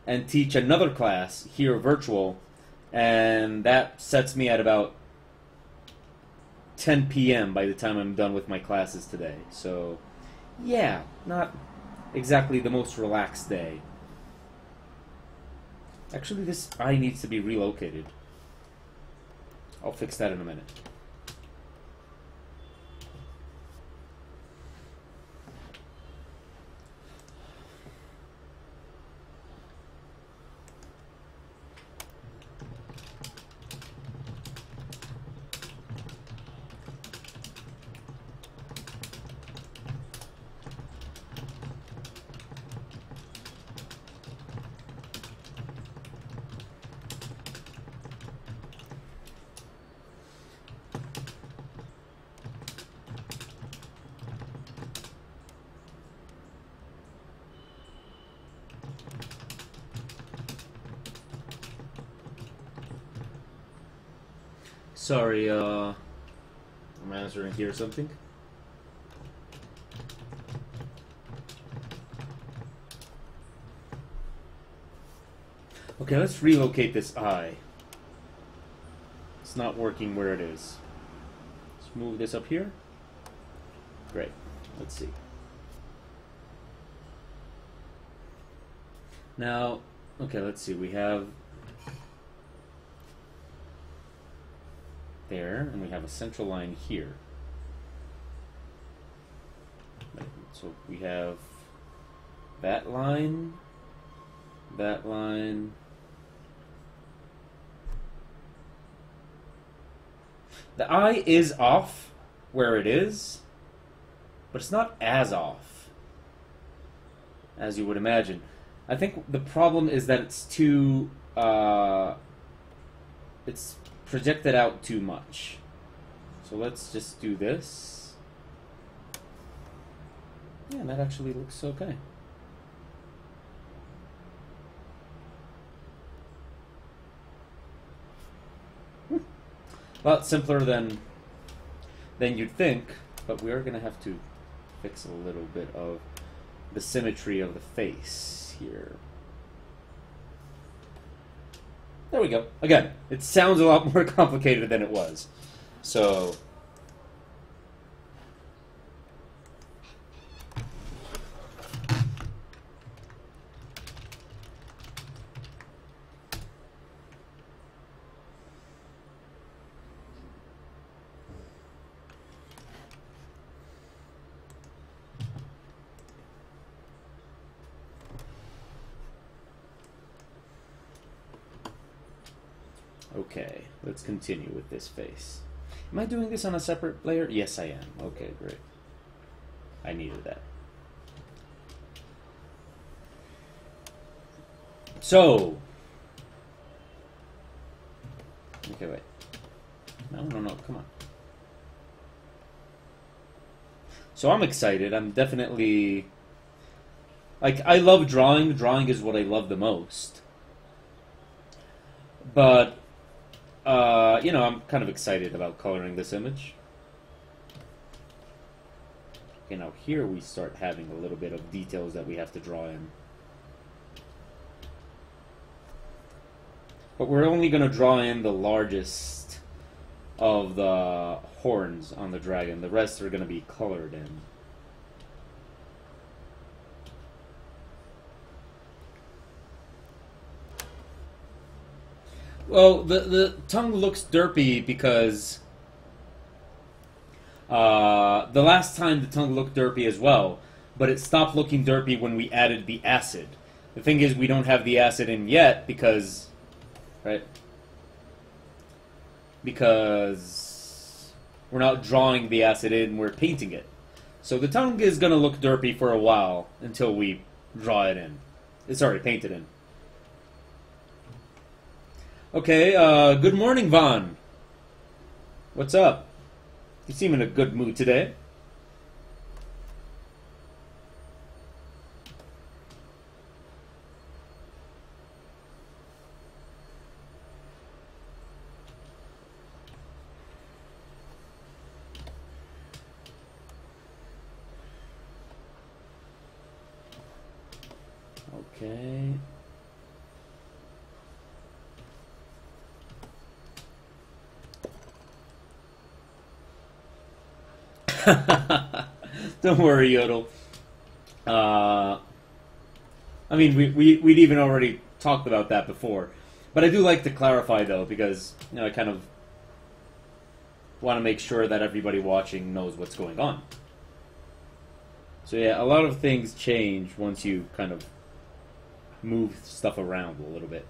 and teach another class here virtual, and that sets me at about 10 p.m. by the time I'm done with my classes today. So, yeah, not exactly the most relaxed day. Actually, this eye needs to be relocated. I'll fix that in a minute. Sorry, I'm answering here something. Okay, let's relocate this eye. It's not working where it is. Let's move this up here. Great. Let's see. Now, okay, let's see. We have there, and we have a central line here. So we have that line, that line. The eye is off where it is, but it's not as off as you would imagine. I think the problem is that it's too, it's projected out too much. So let's just do this. Yeah, that actually looks okay. A lot simpler than you'd think, but we are going to have to fix a little bit of the symmetry of the face here. There we go. Again, it sounds a lot more complicated than it was. So, okay, let's continue with this face. Am I doing this on a separate layer? Yes, I am. Okay, great. I needed that. So, okay, wait. No, come on. So I'm excited. I'm definitely, like, I love drawing. Drawing is what I love the most. But, you know, I'm kind of excited about coloring this image. Okay, now here we start having a little bit of details that we have to draw in. But we're only going to draw in the largest of the horns on the dragon. The rest are going to be colored in. Well, the tongue looks derpy because the last time the tongue looked derpy as well, but it stopped looking derpy when we added the acid. The thing is, we don't have the acid in yet because, right? Because we're not drawing the acid in, we're painting it. So the tongue is going to look derpy for a while until we draw it in. Sorry, paint it in. Okay, good morning, Vaughn. What's up? You seem in a good mood today. Okay. Don't worry, Yodel. I mean, we'd even already talked about that before. But I do like to clarify, though, because, you know, I kind of want to make sure that everybody watching knows what's going on. So, yeah, a lot of things change once you kind of move stuff around a little bit.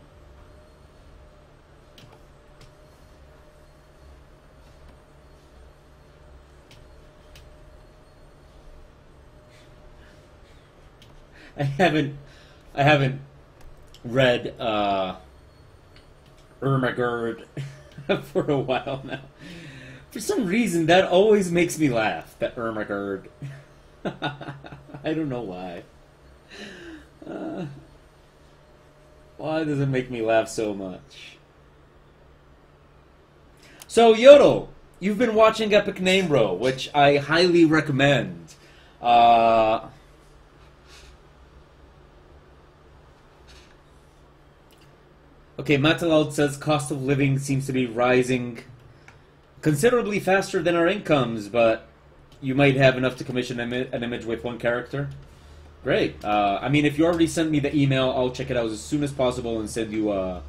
I haven't read Ermagerd for a while now. For some reason, that always makes me laugh. That Ermagerd. I don't know why. Why does it make me laugh so much? So, Yodel, you've been watching Epic Name Bro, which I highly recommend. Okay, Mataloud says cost of living seems to be rising considerably faster than our incomes, but you might have enough to commission an image with one character. Great. I mean, if you already sent me the email, I'll check it out as soon as possible and send you a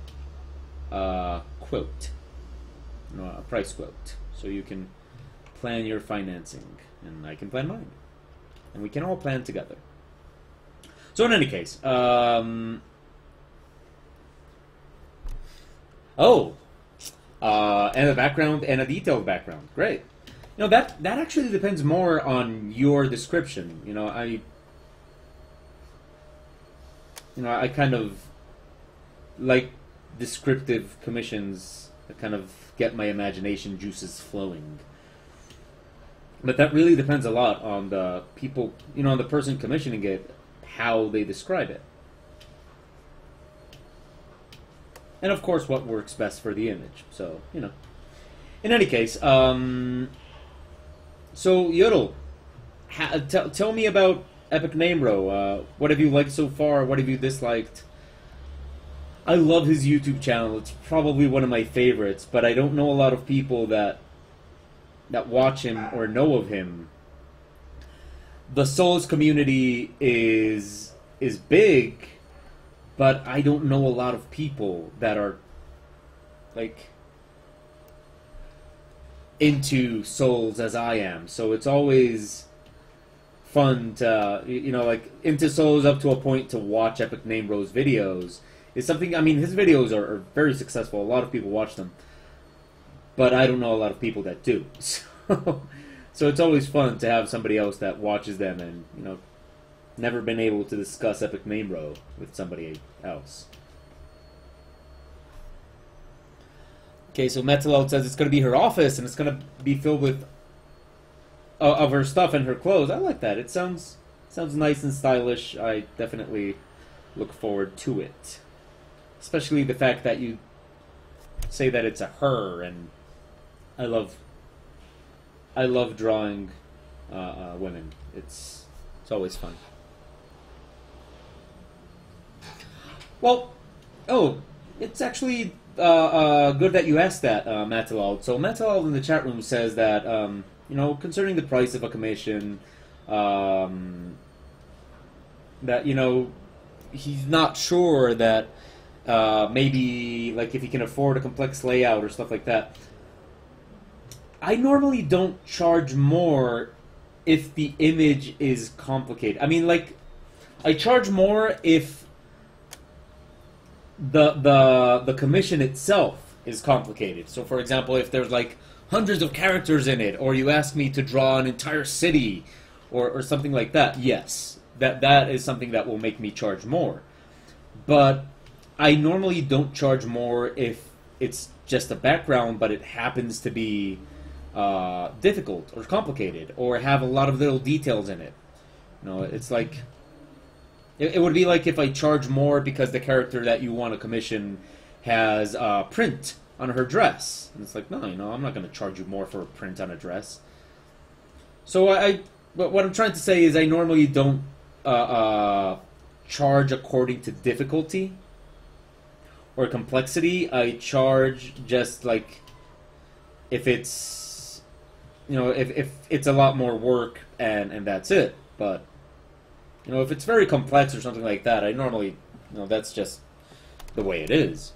quote. No, a price quote. So you can plan your financing, and I can plan mine. And we can all plan together. So in any case, and a background and a detailed background. Great. You know, that actually depends more on your description. I kind of like descriptive commissions that kind of get my imagination juices flowing. But that really depends a lot on the people, on the person commissioning it, how they describe it. And of course, what works best for the image. So, in any case, so Yodel, tell me about Epic Name Bro. What have you liked so far? What have you disliked? I love his YouTube channel. It's probably one of my favorites, but I don't know a lot of people that watch him or know of him. The Souls community is big, but I don't know a lot of people that are, like, into Souls as I am. So it's always fun to, like, into Souls up to a point to watch Epic Name Bro's videos. Is something, I mean, his videos are very successful. A lot of people watch them. But I don't know a lot of people that do. So it's always fun to have somebody else that watches them and, never been able to discuss Epic Name Bro with somebody else. Okay, so Metalode says it's going to be her office and it's going to be filled with of her stuff and her clothes. I like that. It sounds nice and stylish. I definitely look forward to it. Especially the fact that you say that it's a her, and I love drawing women. It's always fun. Well, it's actually good that you asked that, Matalal. So Matalal in the chat room says that, concerning the price of a commission, that, he's not sure that maybe like if you can afford a complex layout or stuff like that. I normally don't charge more if the image is complicated. I mean, like, I charge more if the commission itself is complicated. So, for example, if there's like hundreds of characters in it, or you ask me to draw an entire city, or something like that, yes, that is something that will make me charge more. But I normally don't charge more if it's just a background, but it happens to be difficult or complicated, or have a lot of little details in it. You know, it's like it would be like if I charge more because the character that you want to commission has print on her dress, and it's like, no, you know, I'm not going to charge you more for a print on a dress. So but what I'm trying to say is I normally don't charge according to difficulty or complexity. I charge just like if it's, you know, if it's a lot more work and that's it. But, you know, if it's very complex or something like that, I normally, you know, that's just the way it is.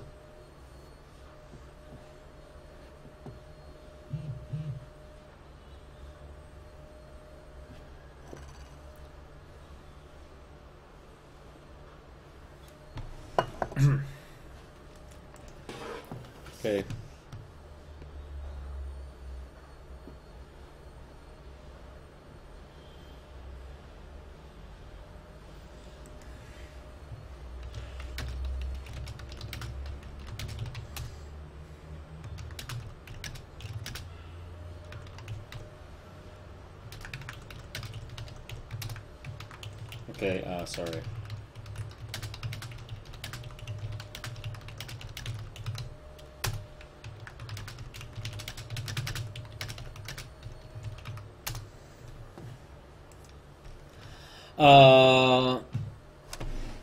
Okay. Okay, sorry.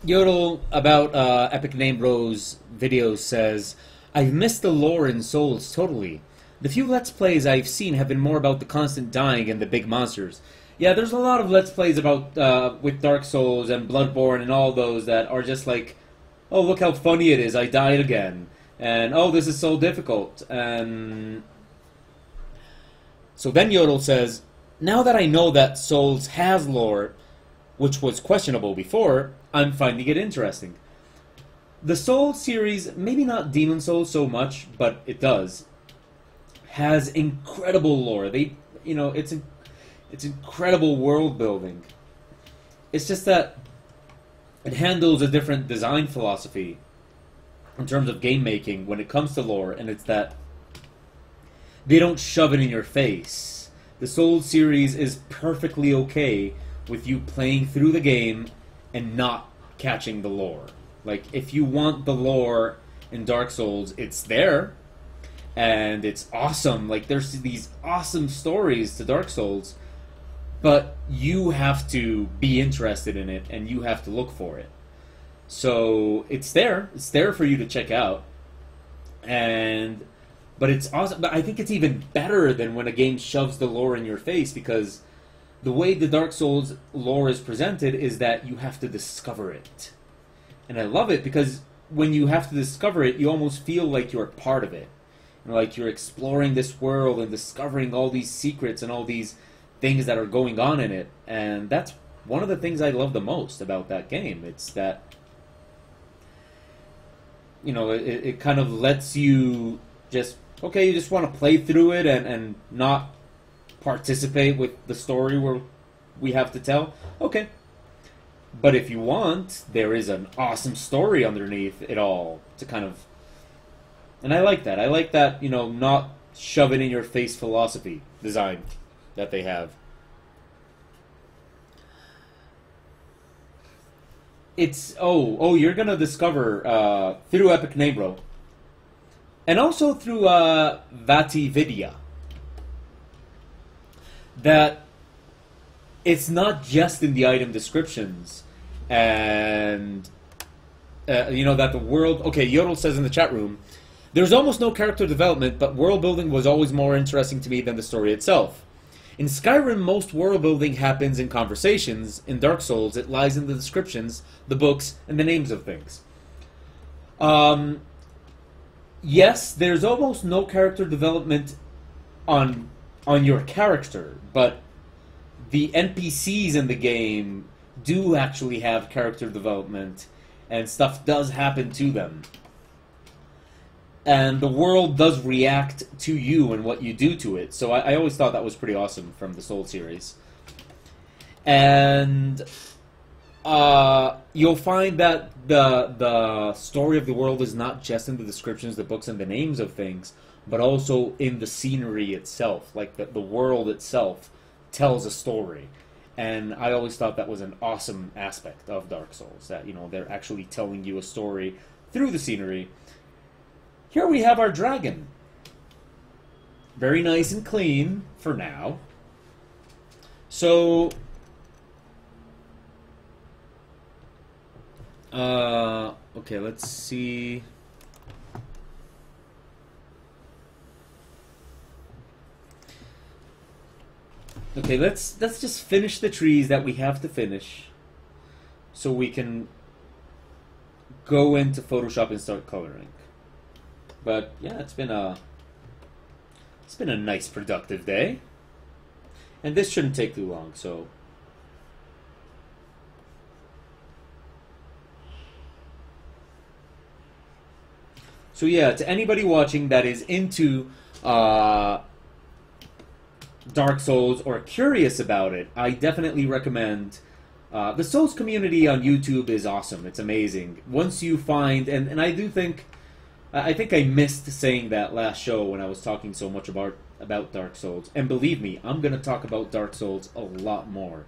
Yodel about Epic Name Bros videos says, I've missed the lore in Souls totally. The few Let's Plays I've seen have been more about the constant dying and the big monsters. Yeah, there's a lot of Let's Plays about with Dark Souls and Bloodborne and all those that are just like, oh, look how funny it is, I died again. And, oh, this is so difficult. And so then Yodel says, now that I know that Souls has lore, which was questionable before, I'm finding it interesting. The Souls series, maybe not Demon Souls so much, but it does, has incredible lore. They, you know, it's incredible world building. It's just that it handles a different design philosophy in terms of game making when it comes to lore, and it's that they don't shove it in your face. The Souls series is perfectly okay with you playing through the game and not catching the lore. Like, if you want the lore in Dark Souls, it's there, and it's awesome. Like, there's these awesome stories to Dark Souls, but you have to be interested in it, and you have to look for it. So, it's there. It's there for you to check out. But it's awesome. But I think it's even better than when a game shoves the lore in your face, because the way the Dark Souls lore is presented is that you have to discover it. And I love it because when you have to discover it, you almost feel like you're part of it. You know, like you're exploring this world and discovering all these secrets and all these things that are going on in it. And that's one of the things I love the most about that game. It's that, you know, it kind of lets you just, okay, you just want to play through it and not participate with the story where we have to tell. Okay. But if you want, there is an awesome story underneath it all to kind of... And I like that. I like that, you know, not shove it in your face philosophy design that they have. It's, you're gonna discover through Epic Name Bro, and also through Vatividia, that it's not just in the item descriptions, and you know, that the world... Okay, Yodel says in the chat room, there's almost no character development, but world building was always more interesting to me than the story itself. In Skyrim, most world building happens in conversations. In Dark Souls, it lies in the descriptions, the books, and the names of things. Um, yes, there's almost no character development on your character, but the NPCs in the game do actually have character development, and stuff does happen to them. And the world does react to you and what you do to it. So I always thought that was pretty awesome from the Soul series. And you'll find that the story of the world is not just in the descriptions, the books, and the names of things, but also in the scenery itself. Like the world itself tells a story. And I always thought that was an awesome aspect of Dark Souls, that, you know, they're actually telling you a story through the scenery. Here we have our dragon. Very nice and clean for now. So, okay, let's see. Okay, let's just finish the trees that we have to finish, so we can go into Photoshop and start coloring. But yeah, it's been a nice productive day, and this shouldn't take too long. So yeah, to anybody watching that is into Dark Souls or curious about it, I definitely recommend. The Souls community on YouTube is awesome. It's amazing. Once you find, and I do think, I think I missed saying that last show when I was talking so much about Dark Souls. And believe me, I'm going to talk about Dark Souls a lot more.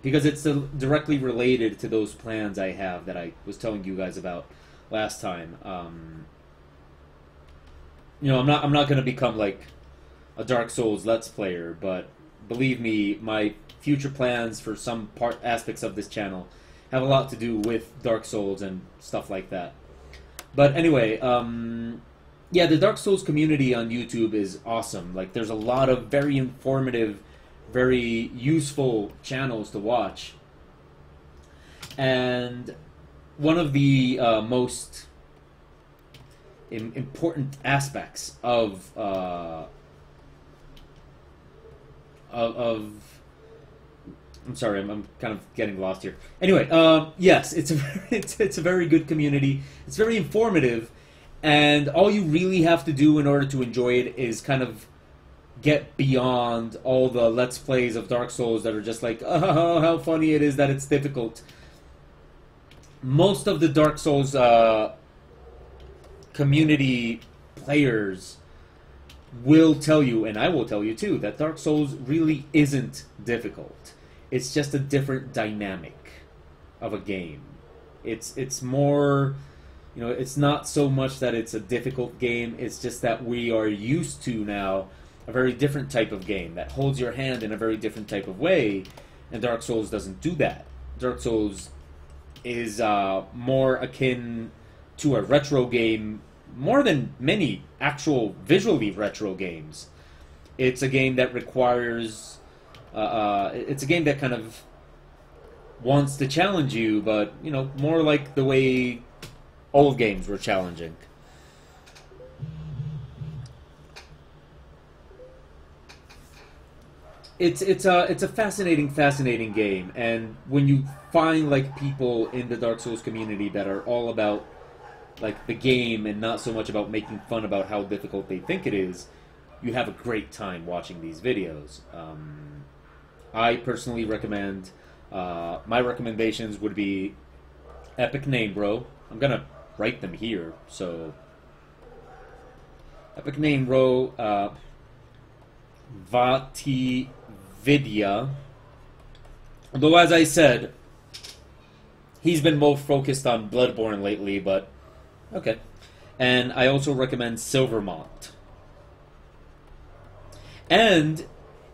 Because it's directly related to those plans I have that I was telling you guys about last time. You know, I'm not going to become like a Dark Souls Let's Player, but believe me, my future plans for some aspects of this channel have a lot to do with Dark Souls and stuff like that. But anyway, yeah, the Dark Souls community on YouTube is awesome. Like, there's a lot of very informative, very useful channels to watch. And one of the most important aspects of I'm sorry, I'm kind of getting lost here. Anyway, yes, it's a very good community. It's very informative, and all you really have to do in order to enjoy it is kind of get beyond all the Let's Plays of Dark Souls that are just like, oh, how funny it is that it's difficult. Most of the Dark Souls community players will tell you, and I will tell you too, that Dark Souls really isn't difficult. It's just a different dynamic of a game. It's more, you know, it's not so much that it's a difficult game, it's just that we are used to now a very different type of game that holds your hand in a very different type of way, and Dark Souls doesn't do that. Dark Souls is more akin to a retro game, more than many actual visually retro games. It's a game that requires... it's a game that kind of wants to challenge you, but, you know, more like the way old games were challenging. It's a fascinating game, and when you find like people in the Dark Souls community that are all about like the game and not so much about making fun about how difficult they think it is, you have a great time watching these videos. I personally recommend, my recommendations would be Epic Name Bro. I'm going to write them here. So, Epic Name Bro, Vati Vidya. Although, as I said, he's been more focused on Bloodborne lately, but okay. And I also recommend Silvermont. And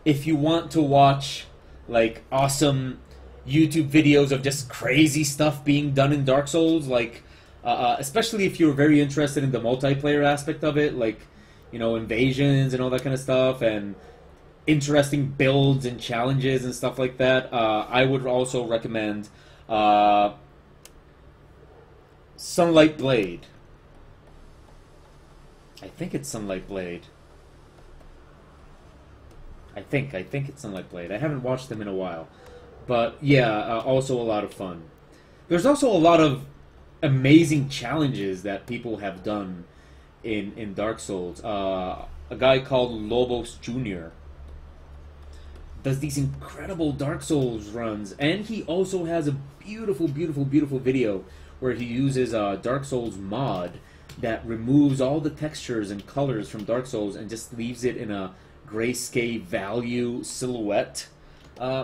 if you want to watch like awesome YouTube videos of just crazy stuff being done in Dark Souls, like especially if you're very interested in the multiplayer aspect of it, like, you know, invasions and all that kind of stuff, and interesting builds and challenges and stuff like that, I would also recommend Sunlight Blade. I think it's Sunlight Blade. I think it's Sunlight Blade. I haven't watched them in a while. But yeah, also a lot of fun. There's also a lot of amazing challenges that people have done in Dark Souls. A guy called Lobos Jr. does these incredible Dark Souls runs, and he also has a beautiful, beautiful, beautiful video where he uses a Dark Souls mod that removes all the textures and colors from Dark Souls and just leaves it in a grayscale value silhouette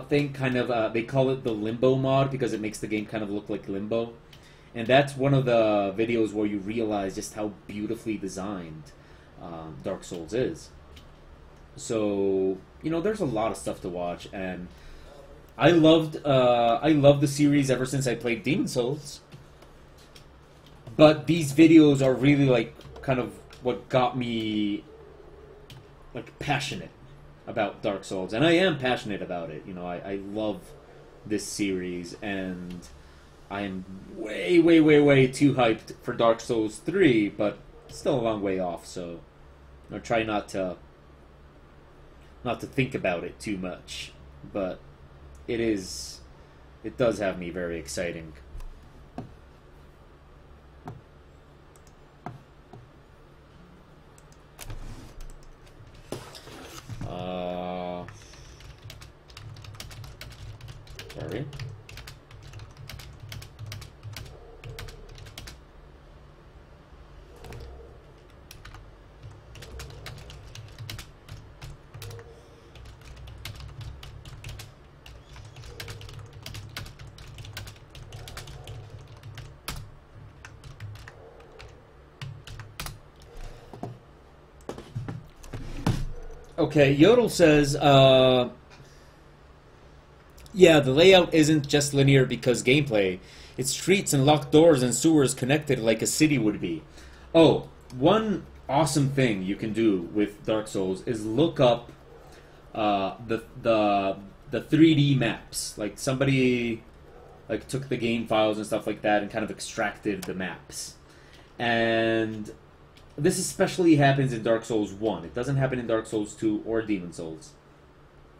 thing. Kind of, they call it the Limbo mod because it makes the game kind of look like Limbo. And that's one of the videos where you realize just how beautifully designed Dark Souls is. So, you know, there's a lot of stuff to watch, and I loved the series ever since I played Demon Souls. But these videos are really like kind of what got me like passionate about Dark Souls, and I am passionate about it. You know, I love this series, and I am way, way, way, way too hyped for Dark Souls 3, but still a long way off. So I'll try not to think about it too much, but it does have me very exciting. Sorry. Okay, Yodel says, yeah, the layout isn't just linear because gameplay. It's streets and locked doors and sewers connected like a city would be. Oh, one awesome thing you can do with Dark Souls is look up the 3D maps. Like somebody like took the game files and stuff like that and kind of extracted the maps. And this especially happens in Dark Souls 1. It doesn't happen in Dark Souls 2 or Demon Souls.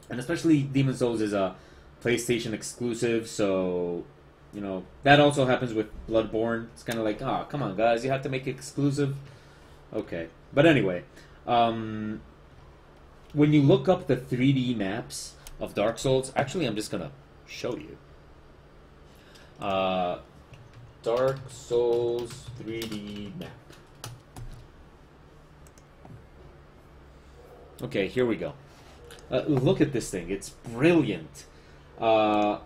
And especially Demon Souls is a PlayStation exclusive, so, you know, that also happens with Bloodborne. It's kind of like, ah, come on, guys, you have to make it exclusive? Okay. But anyway, when you look up the 3D maps of Dark Souls, actually, I'm just going to show you. Dark Souls 3D map. Okay, here we go. Look at this thing. It's brilliant. Like,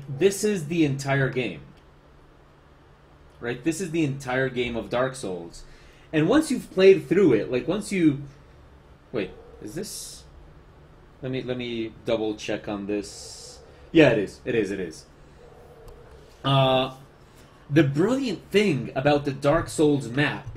this is the entire game. Right? This is the entire game of Dark Souls. And once you've played through it, like, once you... Wait, is this... Let me double check on this. Yeah, it is. It is. The brilliant thing about the Dark Souls map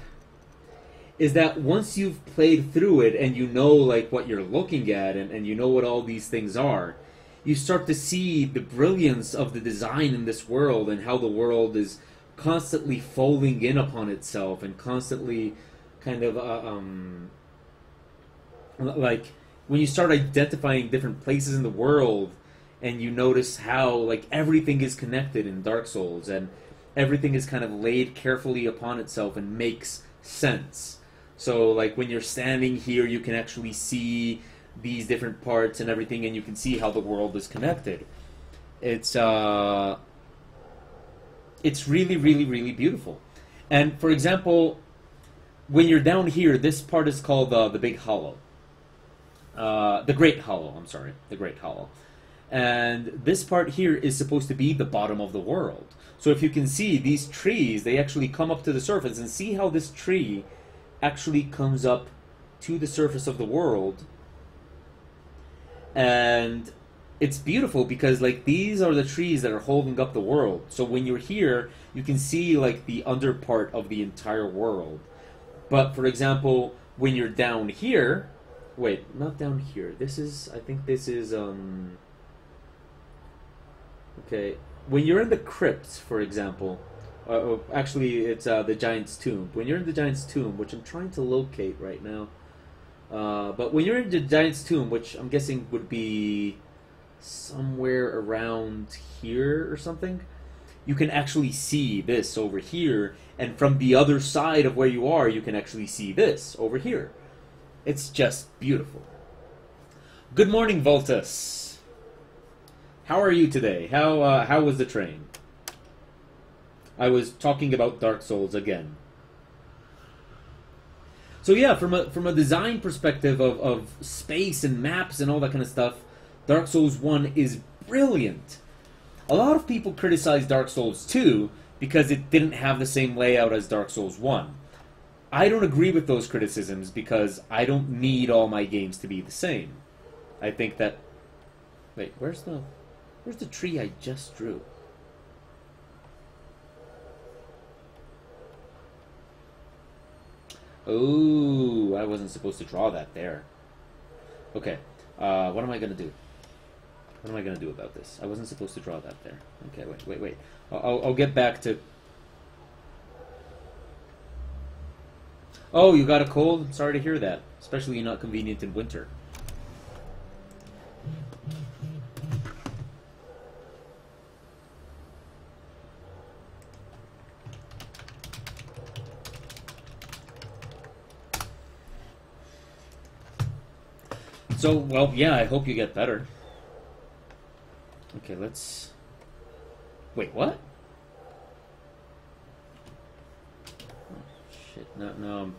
is that once you've played through it and you know like what you're looking at and you know what all these things are, you start to see the brilliance of the design in this world and how the world is constantly folding in upon itself and constantly kind of like when you start identifying different places in the world and you notice how like everything is connected in Dark Souls and everything is kind of laid carefully upon itself and makes sense. So, like, when you're standing here, you can actually see these different parts and everything, and you can see how the world is connected. It's really, really, really beautiful. And, for example, when you're down here, this part is called the Big Hollow. The Great Hollow, I'm sorry. The Great Hollow. And this part here is supposed to be the bottom of the world. So if you can see, these trees, they actually come up to the surface, and see how this tree actually comes up to the surface of the world. And it's beautiful because like these are the trees that are holding up the world. So when you're here, you can see like the under part of the entire world. But for example, when you're down here, wait, not down here. This is, I think this is okay. when you're in the crypt, for example, actually it's the Giant's Tomb. When you're in the Giant's Tomb, which I'm trying to locate right now, but when you're in the Giant's Tomb, which I'm guessing would be somewhere around here or something, you can actually see this over here, and from the other side of where you are, you can actually see this over here. It's just beautiful. Good morning, Voltus. How are you today? How was the train? I was talking about Dark Souls again. So yeah, from a design perspective of space and maps and all that kind of stuff, Dark Souls 1 is brilliant. A lot of people criticize Dark Souls 2 because it didn't have the same layout as Dark Souls 1. I don't agree with those criticisms because I don't need all my games to be the same. I think that... Wait, where's the tree I just drew? Oh, I wasn't supposed to draw that there. Okay, what am I going to do? What am I going to do about this? I wasn't supposed to draw that there. Okay, wait. I'll get back to... Oh, you got a cold? I'm sorry to hear that. Especially not convenient in winter. So, well, yeah, I hope you get better. Okay, let's... Wait, what? Oh, shit. Now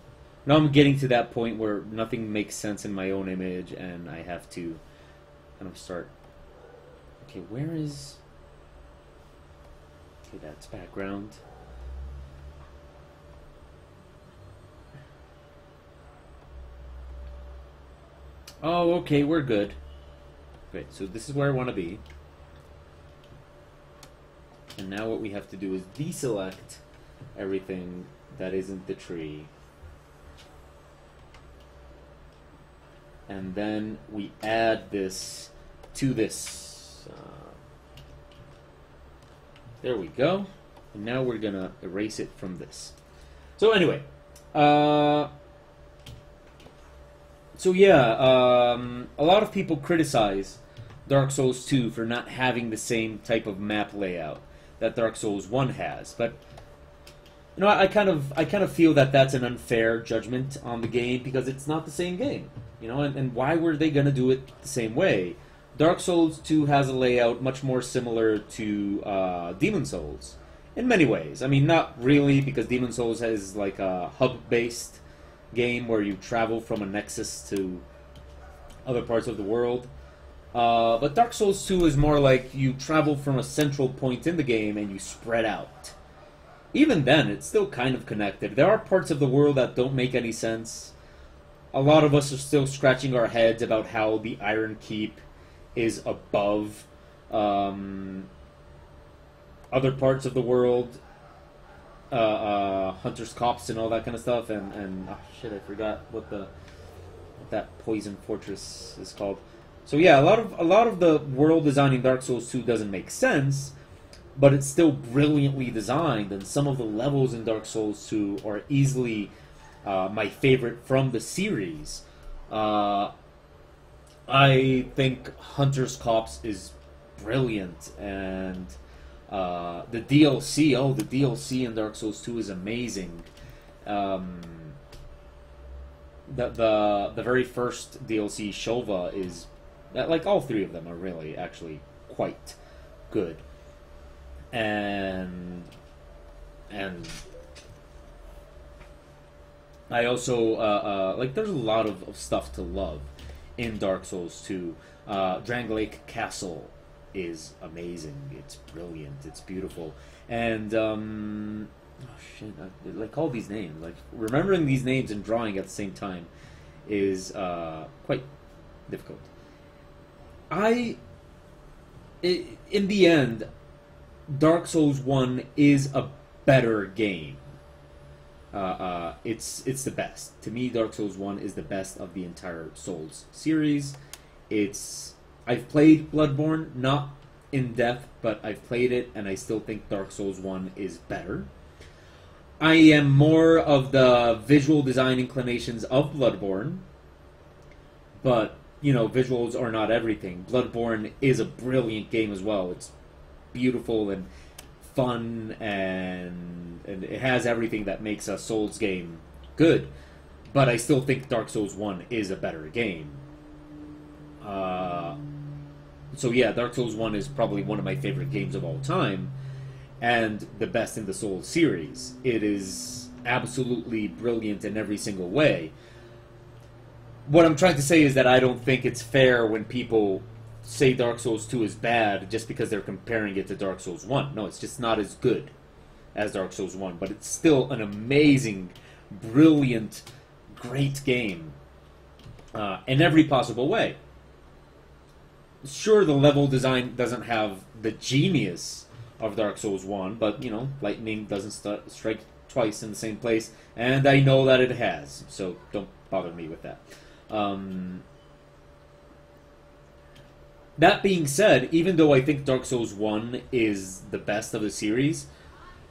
I'm getting to that point where nothing makes sense in my own image, and I have to kind of start... Okay, where is... Okay, that's background. Oh, okay, we're good. Great, so this is where I want to be. And now what we have to do is deselect everything that isn't the tree. And then we add this to this. There we go. And now we're going to erase it from this. So anyway, so yeah, a lot of people criticize Dark Souls 2 for not having the same type of map layout that Dark Souls 1 has, but you know, I kind of feel that that's an unfair judgment on the game because it's not the same game, you know, and why were they gonna do it the same way? Dark Souls 2 has a layout much more similar to Demon Souls in many ways. I mean, not really, because Demon Souls has like a hub-based game where you travel from a nexus to other parts of the world. But Dark Souls 2 is more like you travel from a central point in the game and you spread out. Even then, it's still kind of connected. There are parts of the world that don't make any sense. A lot of us are still scratching our heads about how the Iron Keep is above other parts of the world. Hunter's Copse and all that kind of stuff, and oh shit, I forgot what that poison fortress is called. So yeah, a lot of the world design in Dark Souls 2 doesn't make sense, but it's still brilliantly designed, and some of the levels in Dark Souls 2 are easily my favorite from the series. I think Hunter's Copse is brilliant, and the DLC, the DLC in Dark Souls 2 is amazing. The very first DLC, Shova, is like all three of them are really actually quite good, and I also like there's a lot of stuff to love in Dark Souls 2. Drangleic Castle is amazing. It's brilliant. It's beautiful. And oh shit, like all these names, like remembering these names and drawing at the same time is quite difficult. In the end, Dark Souls 1 is a better game. It's the best. To me, Dark Souls 1 is the best of the entire Souls series. I've played Bloodborne, not in depth, but I've played it, and I still think Dark Souls 1 is better. I am more of the visual design inclinations of Bloodborne, but, you know, visuals are not everything. Bloodborne is a brilliant game as well. It's beautiful and fun, and it has everything that makes a Souls game good. But I still think Dark Souls 1 is a better game. So yeah, Dark Souls 1 is probably one of my favorite games of all time, and the best in the Souls series. It is absolutely brilliant in every single way. What I'm trying to say is that I don't think it's fair when people say Dark Souls 2 is bad just because they're comparing it to Dark Souls 1. No, it's just not as good as Dark Souls 1, but it's still an amazing, brilliant, great game in every possible way. Sure, the level design doesn't have the genius of Dark Souls 1, but, you know, lightning doesn't strike twice in the same place, and I know that it has, so don't bother me with that. That being said, even though I think Dark Souls 1 is the best of the series,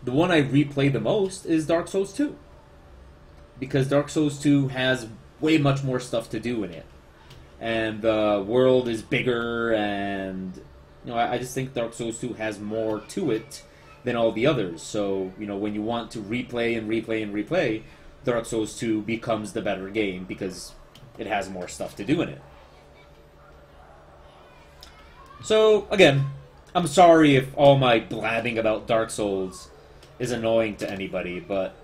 the one I replay the most is Dark Souls 2. Because Dark Souls 2 has way much more stuff to do in it. And the world is bigger, and you know, I just think Dark Souls 2 has more to it than all the others. So, you know, when you want to replay and replay and replay, Dark Souls 2 becomes the better game because it has more stuff to do in it. So, again, I'm sorry if all my blabbing about Dark Souls is annoying to anybody, but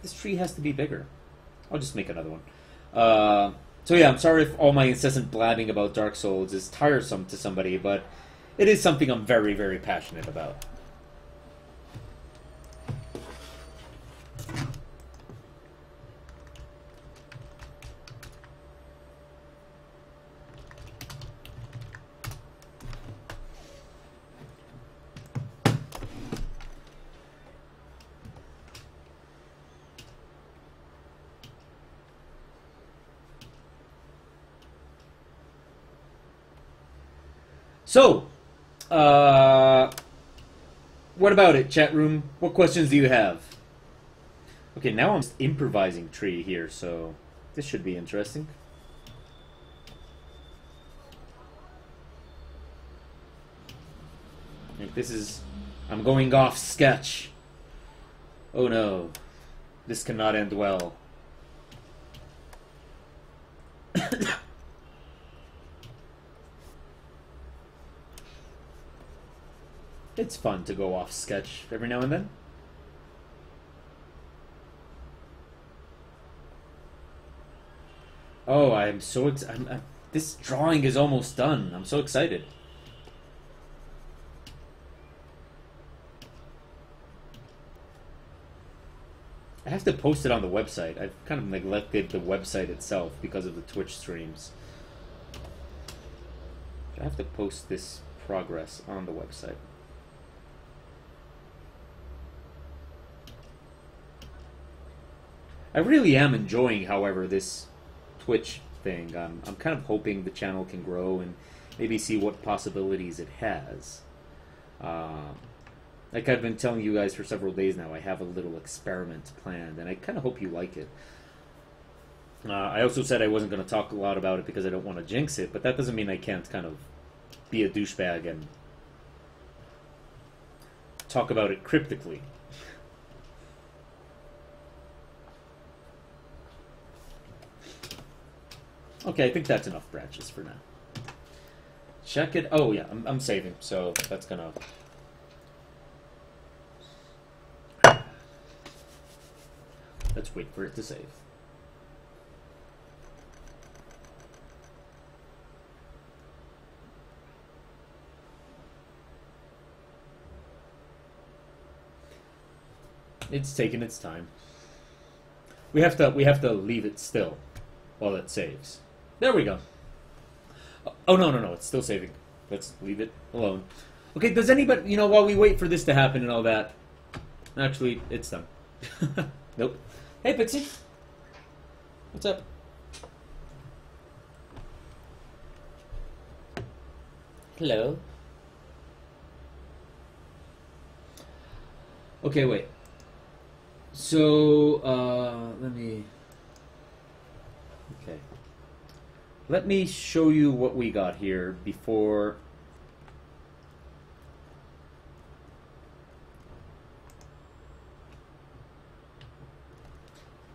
this tree has to be bigger. I'll just make another one. So yeah, I'm sorry if all my incessant blabbing about Dark Souls is tiresome to somebody, but it is something I'm very, very passionate about. So, what about it, chat room? What questions do you have? Okay, now I'm improvising tree here, so this should be interesting. Like this is... I'm going off sketch. Oh no. This cannot end well. It's fun to go off sketch every now and then. Oh, I'm so excited. This drawing is almost done. I'm so excited. I have to post it on the website. I've kind of neglected the website itself because of the Twitch streams. I have to post this progress on the website. I really am enjoying, however, this Twitch thing. I'm kind of hoping the channel can grow and maybe see what possibilities it has. Like I've been telling you guys for several days now, I have a little experiment planned, and I kind of hope you like it. I also said I wasn't going to talk a lot about it because I don't want to jinx it, but that doesn't mean I can't kind of be a douchebag and talk about it cryptically. Okay, I think that's enough branches for now. Check it. Oh yeah, I'm saving, so that's gonna... Let's wait for it to save. It's taking its time. We have to leave it still while it saves. There we go. Oh no, it's still saving. Let's leave it alone. Okay, does anybody, you know, while we wait for this to happen and all that, actually, it's done. Nope. Hey, Pixie. What's up? Hello. Okay, wait. So, let me... Okay. Let me show you what we got here before...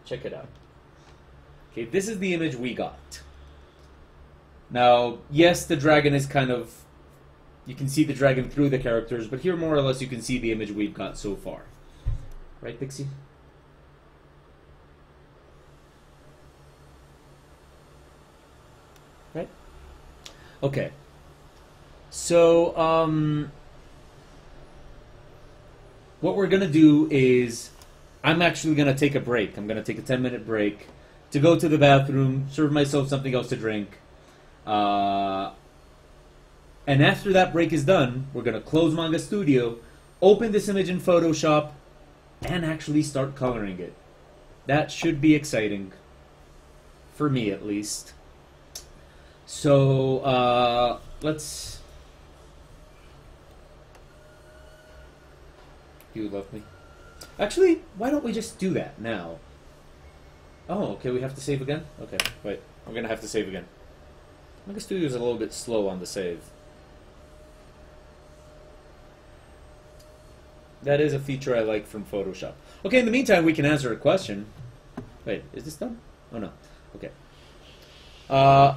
Check it out. Okay, this is the image we got. Now, yes, the dragon is kind of... You can see the dragon through the characters, but here more or less you can see the image we've got so far. Right, Pixie? Right? Okay. So, what we're going to do is... I'm actually going to take a break. I'm going to take a 10-minute break to go to the bathroom, serve myself something else to drink. And after that break is done, we're going to close Manga Studio, open this image in Photoshop, and actually start coloring it. That should be exciting. For me, at least. So, let's... You love me. Actually, why don't we just do that now? Oh, okay, we have to save again? Okay, wait. We're going to have to save again. Manga Studio is a little bit slow on the save. That is a feature I like from Photoshop. Okay, in the meantime, we can answer a question. Wait, is this done? Oh, no. Okay. A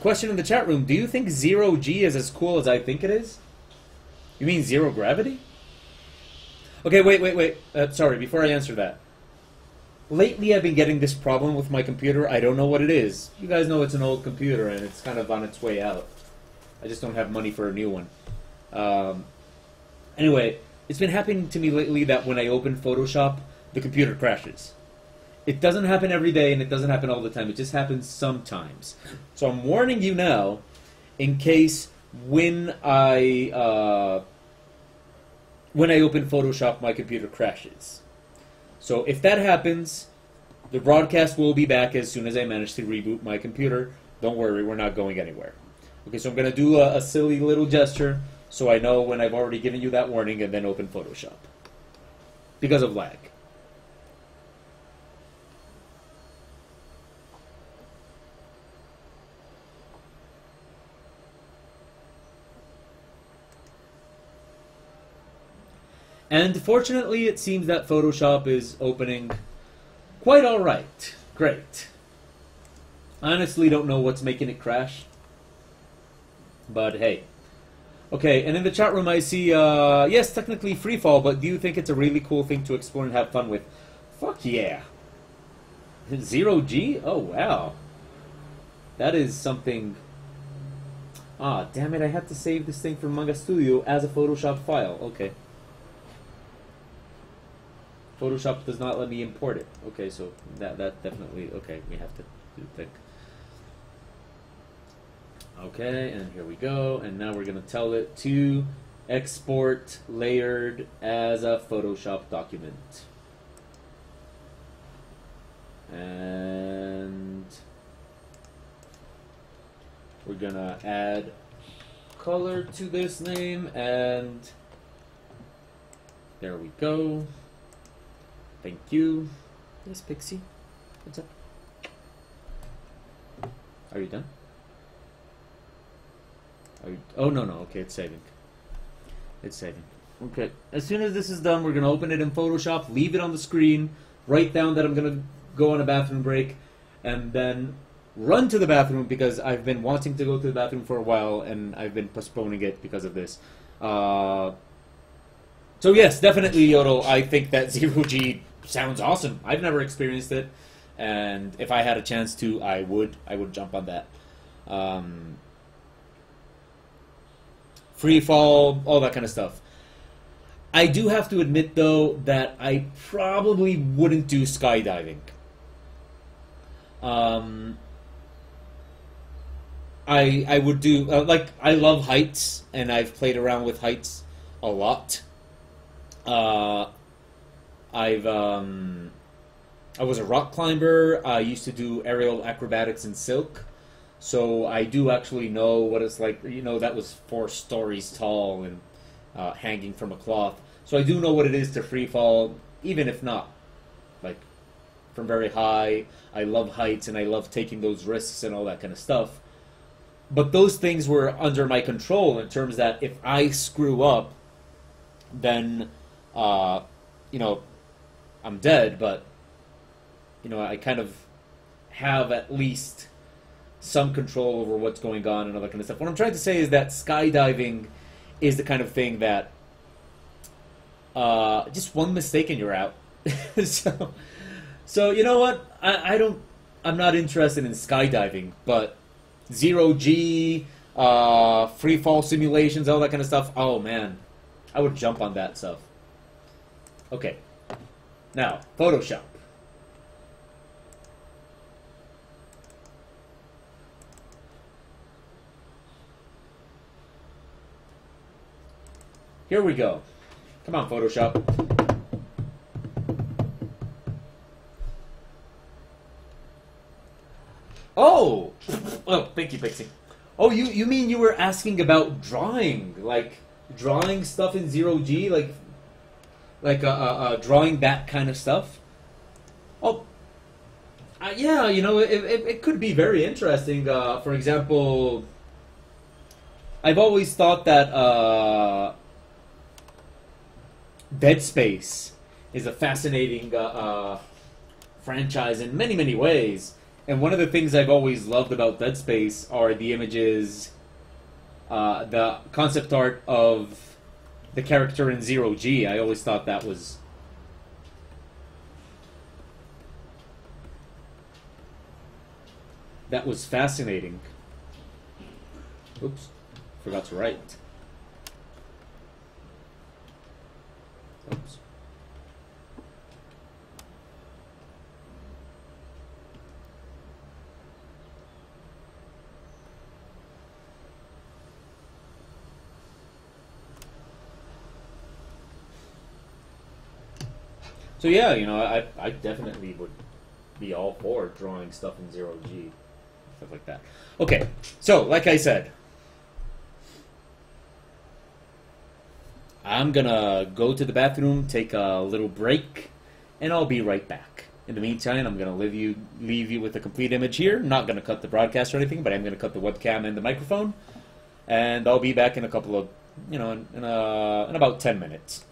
question in the chat room. Do you think 0G is as cool as I think it is? You mean zero gravity? Okay, wait. Sorry, before I answer that. Lately, I've been getting this problem with my computer. I don't know what it is. You guys know it's an old computer, and it's kind of on its way out. I just don't have money for a new one. Anyway, it's been happening to me lately that when I open Photoshop, the computer crashes. It doesn't happen every day, and it doesn't happen all the time. It just happens sometimes. So I'm warning you now, in case when I open Photoshop, my computer crashes. So if that happens, the broadcast will be back as soon as I manage to reboot my computer. Don't worry, we're not going anywhere. Okay, so I'm going to do a silly little gesture so I know when I've already given you that warning and then open Photoshop. Because of lag. And fortunately, it seems that Photoshop is opening quite alright. Great. I honestly don't know what's making it crash. But hey. Okay, and in the chat room I see, yes, technically freefall, but do you think it's a really cool thing to explore and have fun with? Fuck yeah. 0G? Oh, wow. That is something... Ah, damn it, I have to save this thing from Manga Studio as a Photoshop file. Okay. Photoshop does not let me import it. Okay, so that definitely... Okay, we have to think. Okay, and here we go. And now we're going to tell it to export layered as a Photoshop document. And we're going to add color to this name, and there we go. Thank you. Yes, Pixie. What's up? Are you done? Oh, no. Okay, it's saving. It's saving. Okay. As soon as this is done, we're going to open it in Photoshop, leave it on the screen, write down that I'm going to go on a bathroom break, and then run to the bathroom because I've been wanting to go to the bathroom for a while, and I've been postponing it because of this. So yes, definitely, Yodel, I think that 0G sounds awesome. I've never experienced it, and if I had a chance to, I would jump on that. Free fall, all that kind of stuff. I do have to admit, though, that I probably wouldn't do skydiving. I would do, like, I love heights, and I've played around with heights a lot. I was a rock climber. I used to do aerial acrobatics in silk. So I do actually know what it's like. That was 4 stories tall and hanging from a cloth. So I do know what it is to free fall, even if not like from very high. I love heights and I love taking those risks and all that kind of stuff. But those things were under my control in terms that if I screw up, then uh, you know I'm dead. But I kind of have at least some control over what's going on and all that kind of stuff. What I'm trying to say is that skydiving is the kind of thing that just one mistake and you're out. so, so you know what? I don't. I'm not interested in skydiving, but zero G, free fall simulations, all that kind of stuff. Oh man, I would jump on that stuff. Okay, now Photoshop. Here we go. Come on, Photoshop. Oh! Oh, thank you, Pixie. Oh, you mean you were asking about drawing, like drawing stuff in zero G, like drawing that kind of stuff? Oh, yeah, it could be very interesting. For example, I've always thought that Dead Space is a fascinating franchise in many, many ways. And one of the things I've always loved about Dead Space are the images, the concept art of the character in Zero G. I always thought that was fascinating. Oops, forgot to write. Oops. So yeah, I definitely would be all for drawing stuff in zero G, stuff like that. Okay, so like I said, I'm gonna go to the bathroom, take a little break, and I'll be right back. In the meantime, I'm gonna leave you with a complete image here. Not gonna cut the broadcast or anything, but I'm gonna cut the webcam and the microphone, and I'll be back in a couple of, in about 10 minutes.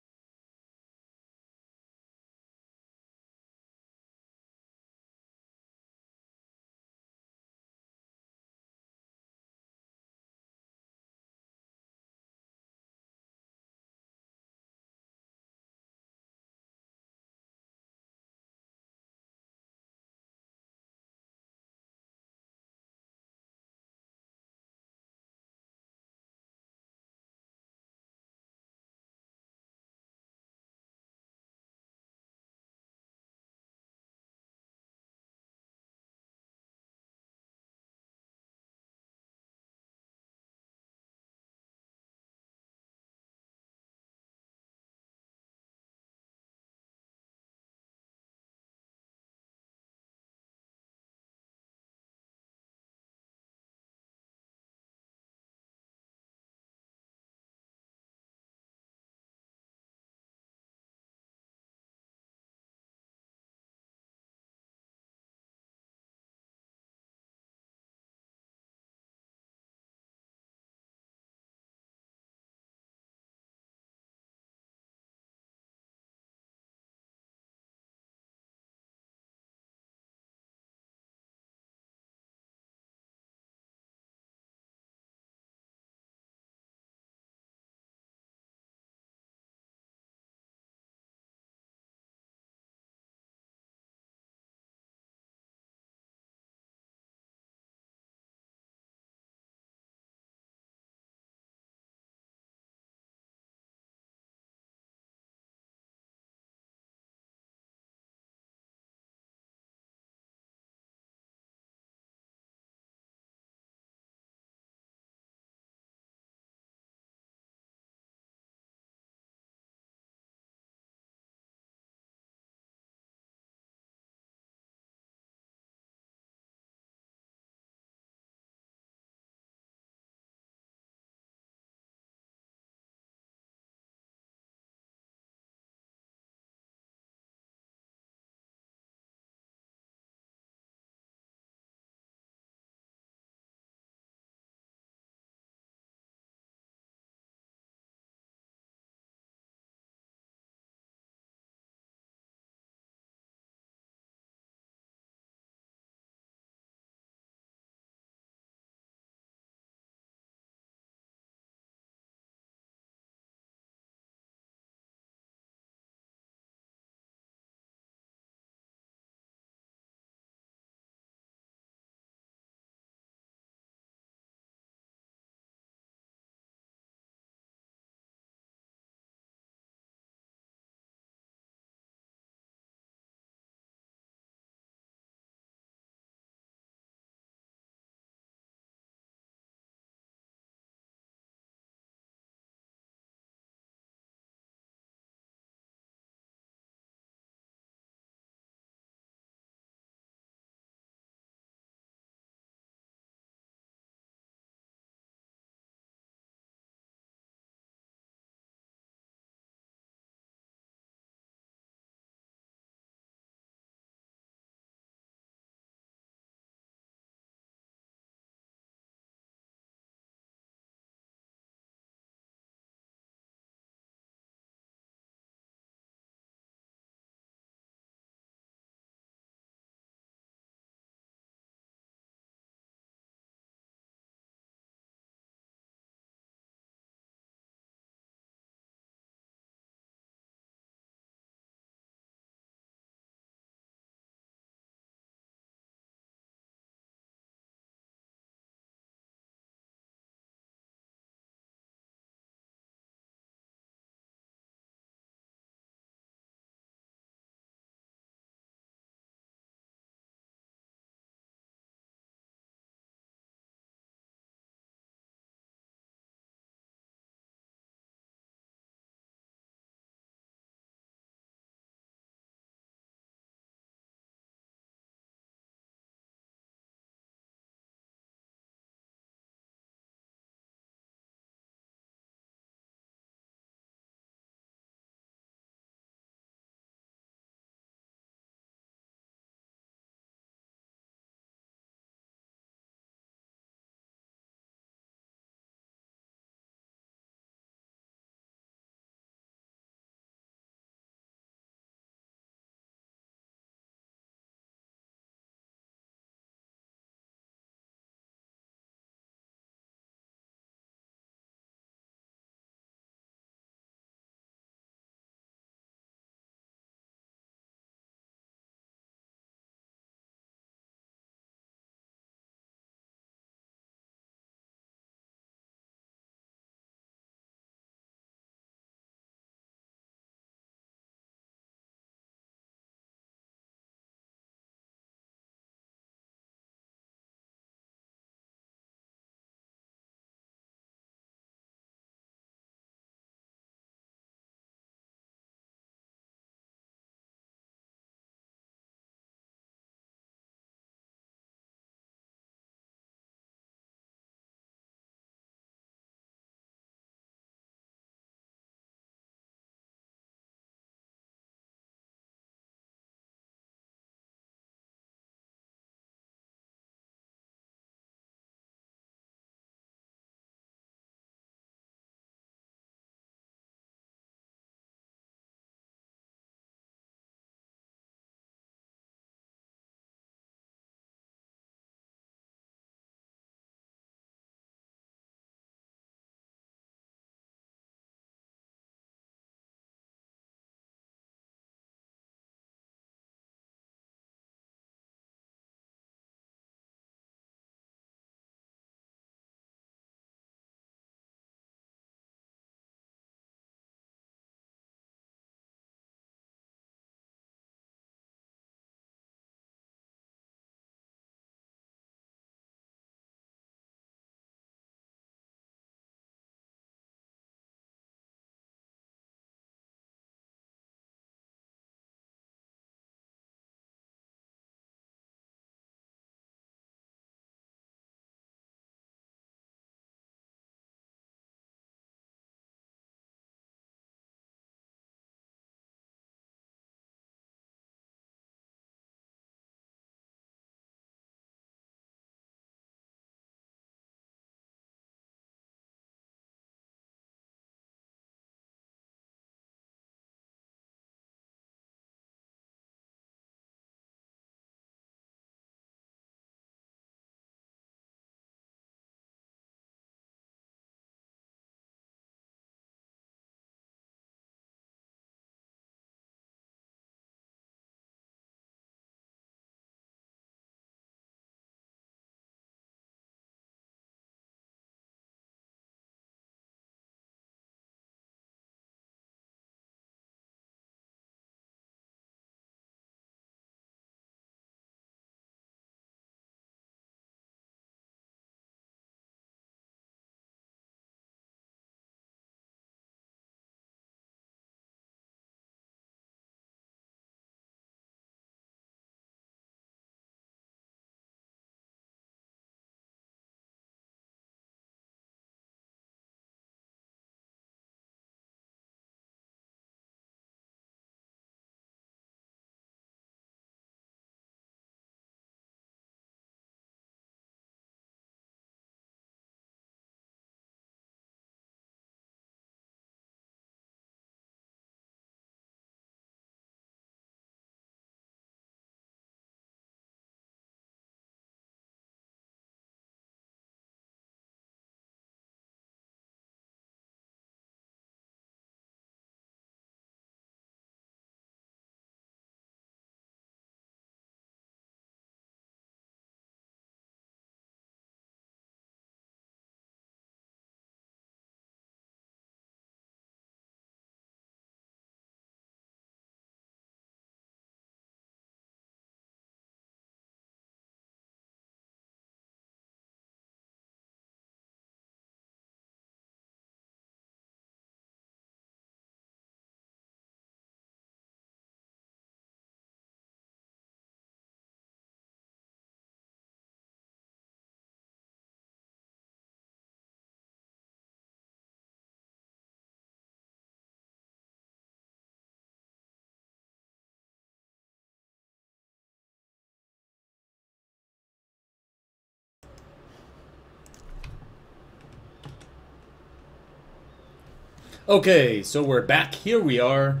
Okay, so we're back. Here we are.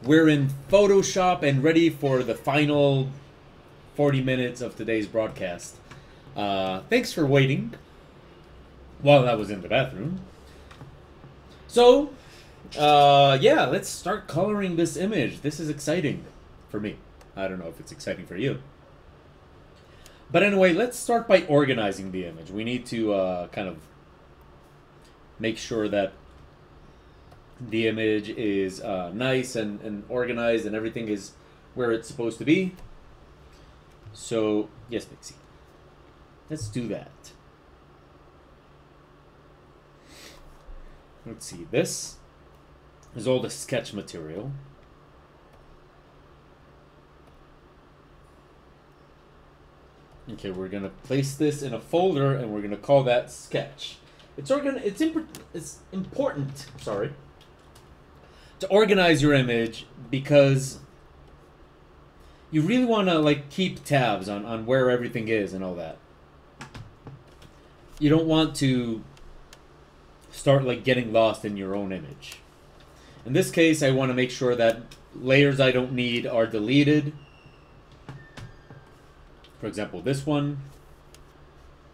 We're in Photoshop and ready for the final 40 minutes of today's broadcast. Thanks for waiting while I was in the bathroom. So, yeah, let's start coloring this image. This is exciting for me. I don't know if it's exciting for you. But anyway, let's start by organizing the image. We need to kind of make sure that the image is nice and organized and everything is where it's supposed to be. So, yes, Pixie. Let's do that. Let's see. This is all the sketch material. Okay, we're gonna place this in a folder and we're gonna call that sketch. It's important, sorry, to organize your image because you really want to like keep tabs on where everything is and all that. You don't want to start like getting lost in your own image. In this case, I want to make sure that layers I don't need are deleted. For example, this one,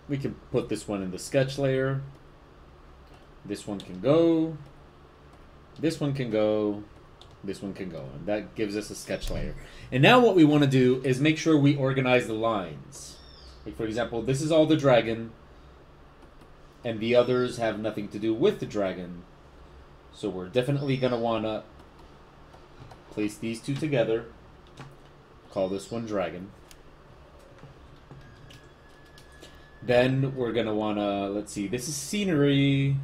we can put this one in the sketch layer. This one can go. This one can go. This one can go. And that gives us a sketch layer. And now what we want to do is make sure we organize the lines. Like for example, this is all the dragon. And the others have nothing to do with the dragon. So we're definitely going to want to place these two together. Call this one dragon. Then we're going to want to, let's see, this is scenery.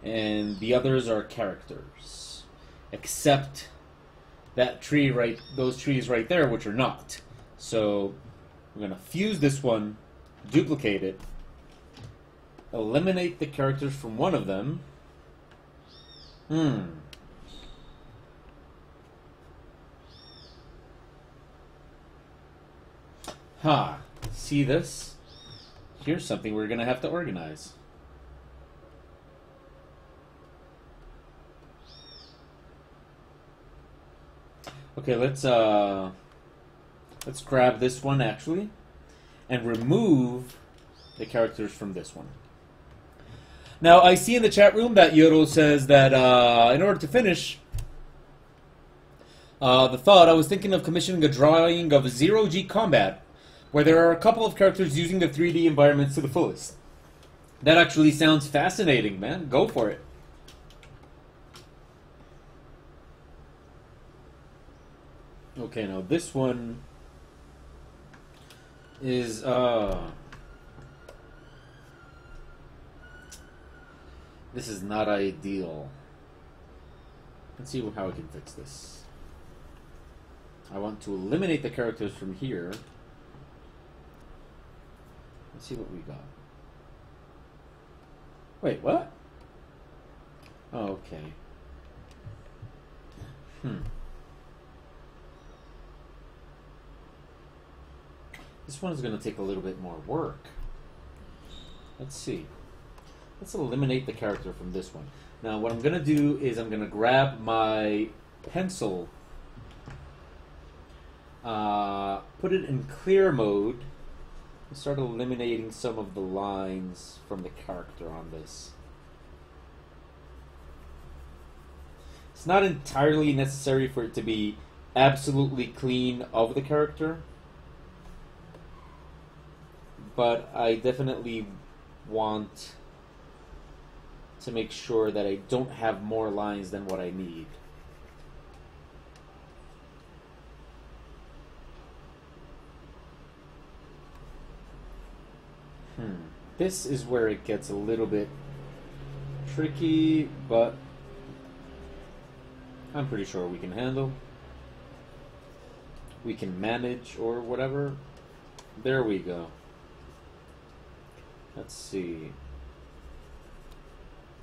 And the others are characters. Except that tree right, those trees right there, which are not. So we're going to fuse this one, duplicate it, eliminate the characters from one of them. See this? Here's something we're going to have to organize. Okay, let's grab this one actually and remove the characters from this one. Now, I see in the chat room that Yoro says that in order to finish the thought, I was thinking of commissioning a drawing of Zero-G Combat, where there are a couple of characters using the 3D environments to the fullest. That actually sounds fascinating, man. Go for it. Okay, now this one is this is not ideal. Let's see how I can fix this. I want to eliminate the characters from here. Let's see what we got. Wait, what? Oh, okay. This one is going to take a little bit more work. Let's see. Let's eliminate the character from this one. Now, what I'm going to do is I'm going to grab my pencil, put it in clear mode, and start eliminating some of the lines from the character on this. It's not entirely necessary for it to be absolutely clean of the character, but I definitely want to make sure that I don't have more lines than what I need. This is where it gets a little bit tricky, but I'm pretty sure we can handle. We can manage or whatever. There we go. Let's see.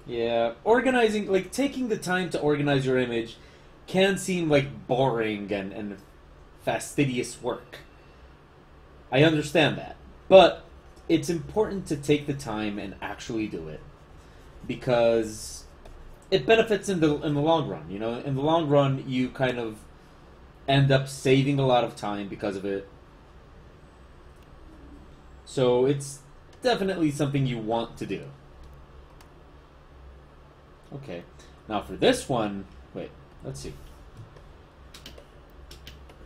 Yeah, organizing, like taking the time to organize your image can seem like boring and fastidious work. I understand that. But it's important to take the time and actually do it. Because it benefits in the long run. You know, in the long run, you kind of end up saving a lot of time because of it. So it's definitely something you want to do. Okay, now for this one, wait, let's see.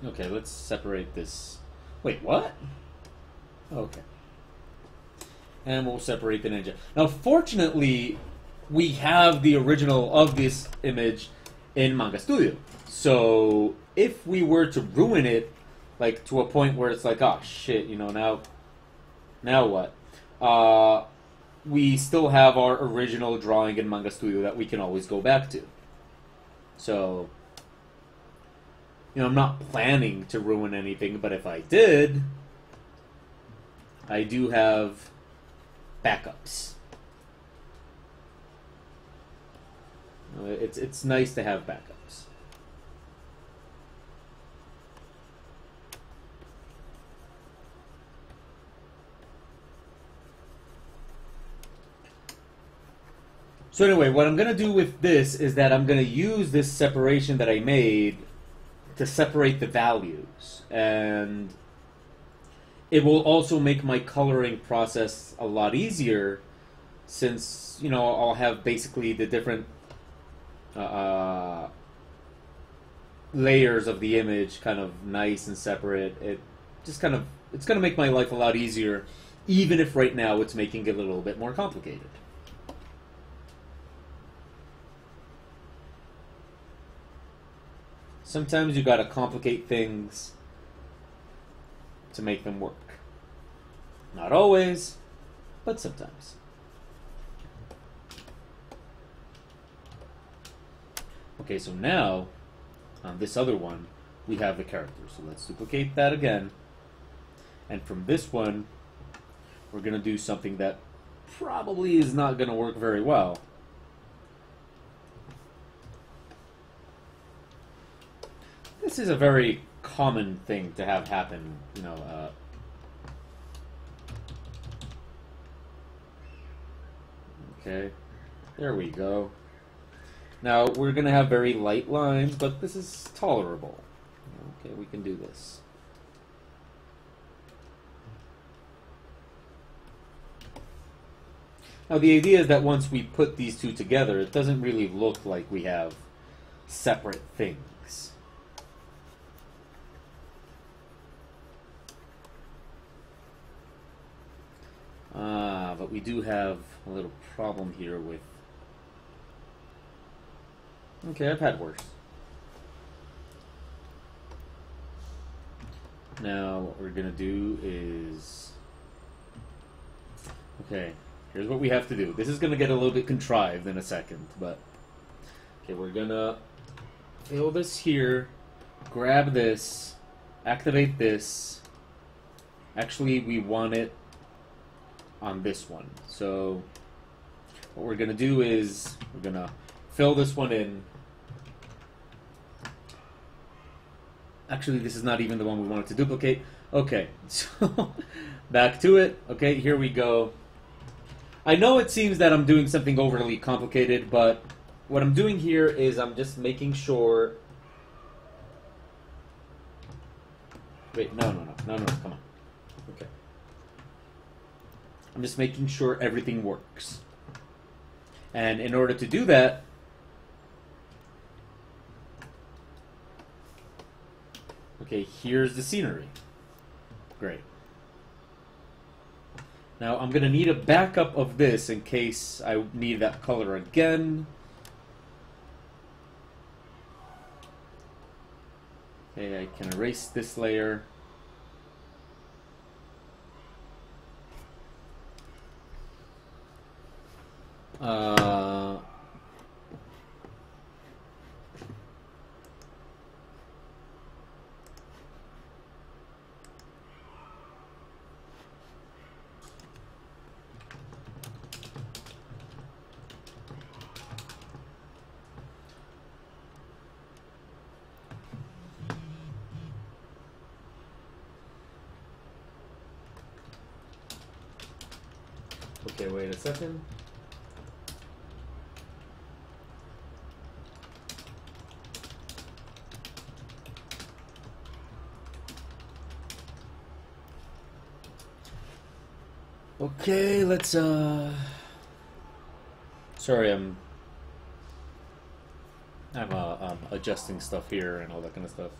Okay, let's separate this. Wait, what? Okay. And we'll separate the ninja. Now, fortunately, we have the original of this image in Manga Studio. So, if we were to ruin it, like, to a point where it's like, oh, shit, you know, now what? We still have our original drawing in Manga Studio that we can always go back to. So, you know, I'm not planning to ruin anything, but if I did, I do have backups. It's nice to have backups. So anyway, what I'm going to do with this is that I'm going to use this separation that I made to separate the values. And it will also make my coloring process a lot easier since, you know, I'll have basically the different layers of the image kind of nice and separate. It's going to make my life a lot easier, even if right now it's making it a little bit more complicated. Sometimes you gotta complicate things to make them work. Not always, but sometimes. Okay, so now, on this other one, we have the character. So let's duplicate that again. And from this one, we're gonna do something that probably is not gonna work very well. This is a very common thing to have happen, you know. Okay, there we go. Now, we're going to have very light lines, but this is tolerable. Okay, we can do this. Now, the idea is that once we put these two together, it doesn't really look like we have separate things. But we do have a little problem here with... Okay, I've had worse. Now, what we're going to do is... Okay, here's what we have to do. This is going to get a little bit contrived in a second, but... Okay, we're going to fill this here, grab this, activate this. Actually, we want it on this one. So what we're going to do is we're going to fill this one in. Actually, this is not even the one we wanted to duplicate. Okay, so back to it. Okay, here we go. I know it seems that I'm doing something overly complicated, but what I'm doing here is I'm just making sure... Wait, no, come on. Okay. I'm just making sure everything works. And in order to do that, okay, here's the scenery. Great. Now I'm going to need a backup of this in case I need that color again. Okay, I can erase this layer. Okay, wait a second. Okay, let's sorry, I'm adjusting stuff here and all that kind of stuff.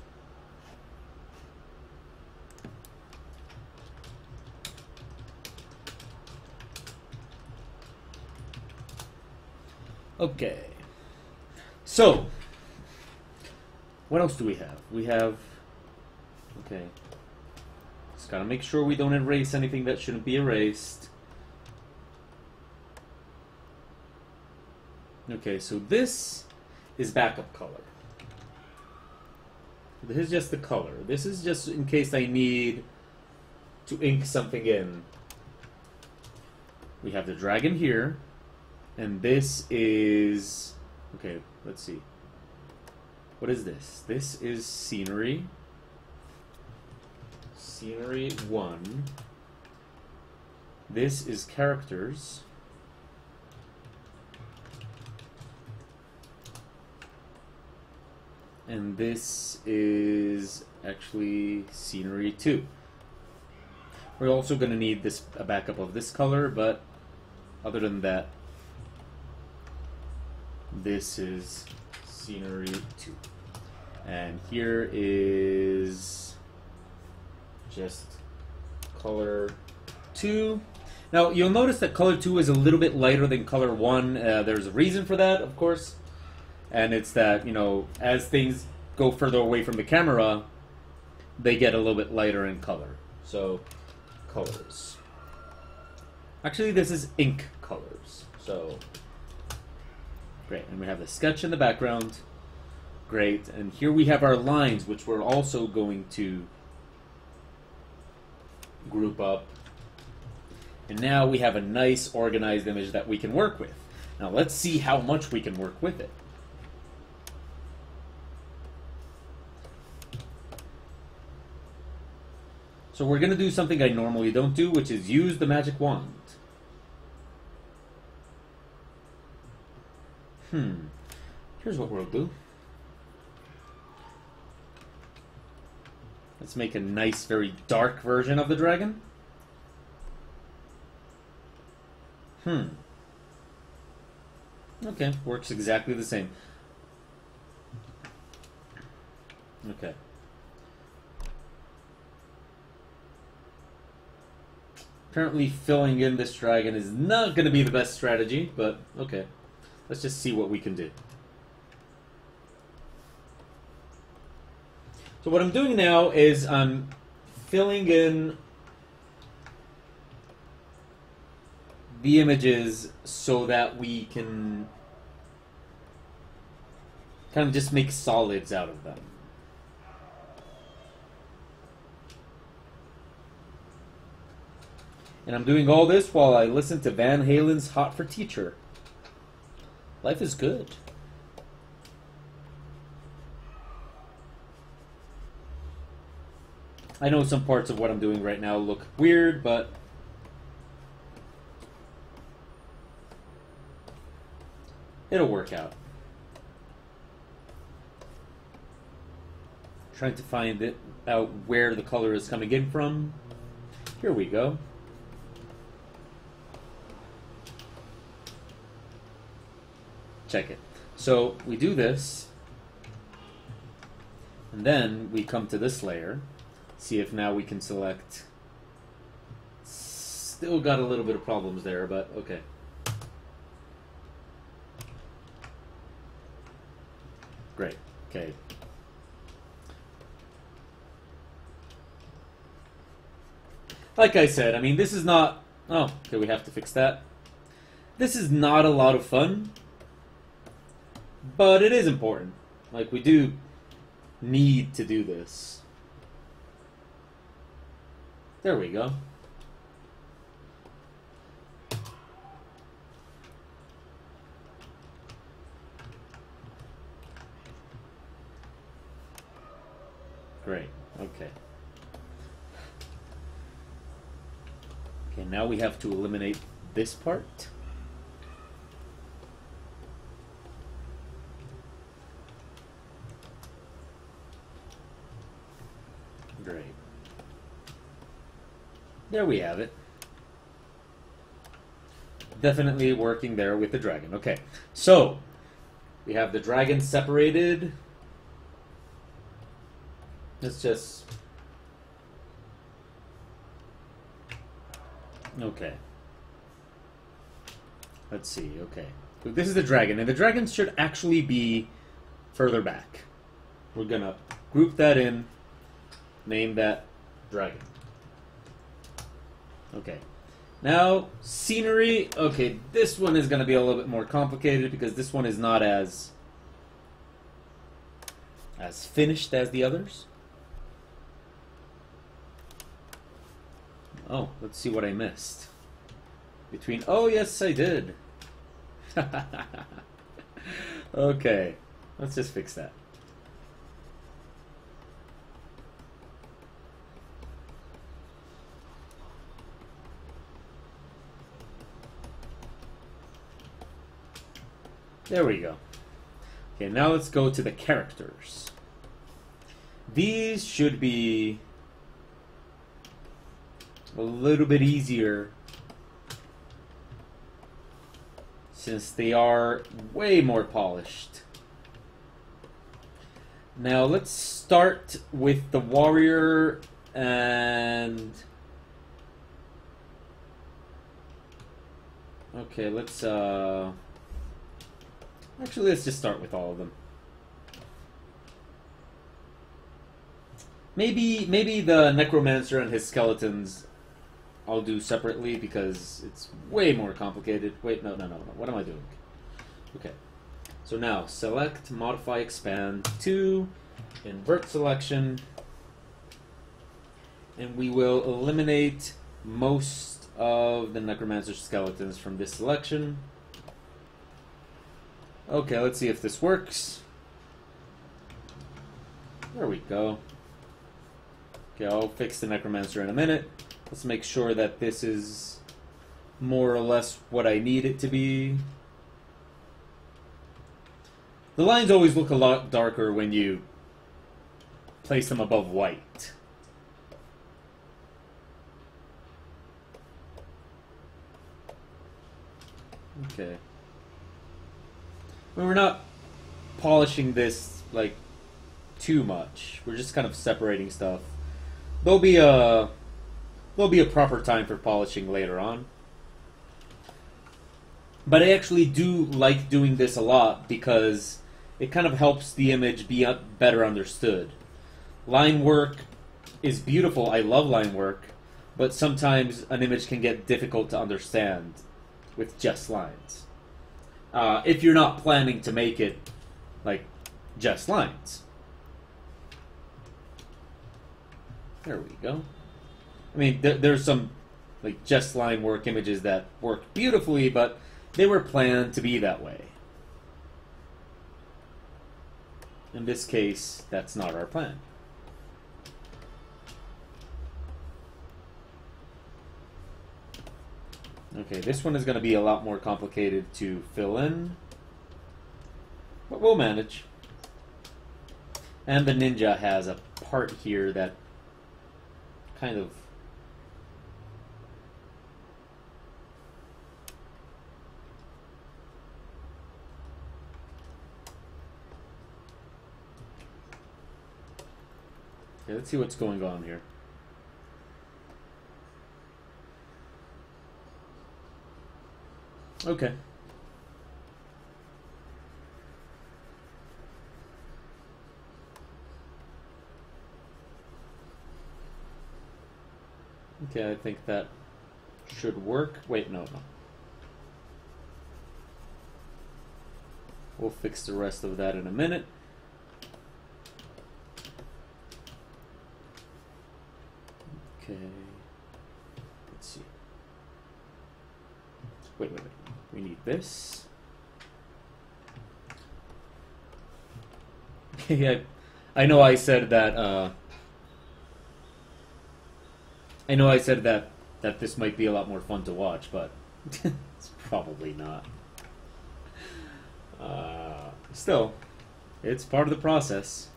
Okay. So, what else do we have? We have, okay. Just gotta make sure we don't erase anything that shouldn't be erased. Okay, so this is backup color. This is just the color. This is just in case I need to ink something in. We have the dragon here, and this is, okay, let's see. What is this? This is scenery. Scenery 1. This is characters. And this is actually scenery 2. We're also going to need this a backup of this color, but other than that, this is scenery 2. And here is just color 2. Now, you'll notice that color 2 is a little bit lighter than color 1. There's a reason for that, of course. And it's that, you know, as things go further away from the camera, they get a little bit lighter in color. So, colors. Actually, this is ink colors. So, great. And we have the sketch in the background. Great. And here we have our lines, which we're also going to group up. And now we have a nice organized image that we can work with. Now, let's see how much we can work with it. So we're going to do something I normally don't do, which is use the magic wand. Here's what we'll do. Let's make a nice, very dark version of the dragon. Okay, works exactly the same. Okay. Apparently filling in this dragon is not going to be the best strategy, but okay. Let's just see what we can do. So what I'm doing now is I'm filling in the images so that we can kind of just make solids out of them. And I'm doing all this while I listen to Van Halen's Hot for Teacher. Life is good. I know some parts of what I'm doing right now look weird, but it'll work out. Trying to find it out where the color is coming in from. Here we go. Check it. So we do this, and then we come to this layer. See if now we can select. Still got a little bit of problems there, but okay. Great. Okay. Like I said, I mean, this is not... Oh, okay, we have to fix that. This is not a lot of fun, but it is important. Like, we do need to do this. There we go. Great. Okay. Okay, now we have to eliminate this part. Great. There we have it. Definitely working there with the dragon. Okay, so we have the dragon separated. Let's just... Okay. Let's see, okay. So this is the dragon, and the dragon should actually be further back. We're gonna group that in, name that dragon. Okay. Now, scenery. Okay, this one is gonna be a little bit more complicated because this one is not as finished as the others. Oh, let's see what I missed. Between... Oh, yes, I did. Okay, let's just fix that. There we go. Okay, now let's go to the characters. These should be a little bit easier since they are way more polished. Now let's start with the warrior and... Okay, let's actually, let's just start with all of them. Maybe the necromancer and his skeletons I'll do separately because it's way more complicated. Wait, no. What am I doing? Okay. So now, select, modify, expand to invert selection. And we will eliminate most of the necromancer skeletons from this selection. Okay, let's see if this works. There we go. Okay, I'll fix the necromancer in a minute. Let's make sure that this is more or less what I need it to be. The lines always look a lot darker when you place them above white. Okay. We're not polishing this like too much. We're just kind of separating stuff. There'll be a proper time for polishing later on. But I actually do like doing this a lot because it kind of helps the image be better understood. Line work is beautiful. I love line work, but sometimes an image can get difficult to understand with just lines. If you're not planning to make it like just lines. There we go. I mean, there's some like just line work images that work beautifully, but they were planned to be that way. In this case, that's not our plan. Okay, this one is going to be a lot more complicated to fill in, but we'll manage. And the ninja has a part here that kind of... Okay, let's see what's going on here. Okay. Okay, I think that should work. Wait, no. We'll fix the rest of that in a minute. Okay. Let's see. Wait. We need this. Yeah, I know I said that. I know I said that this might be a lot more fun to watch, but it's probably not. Still, it's part of the process.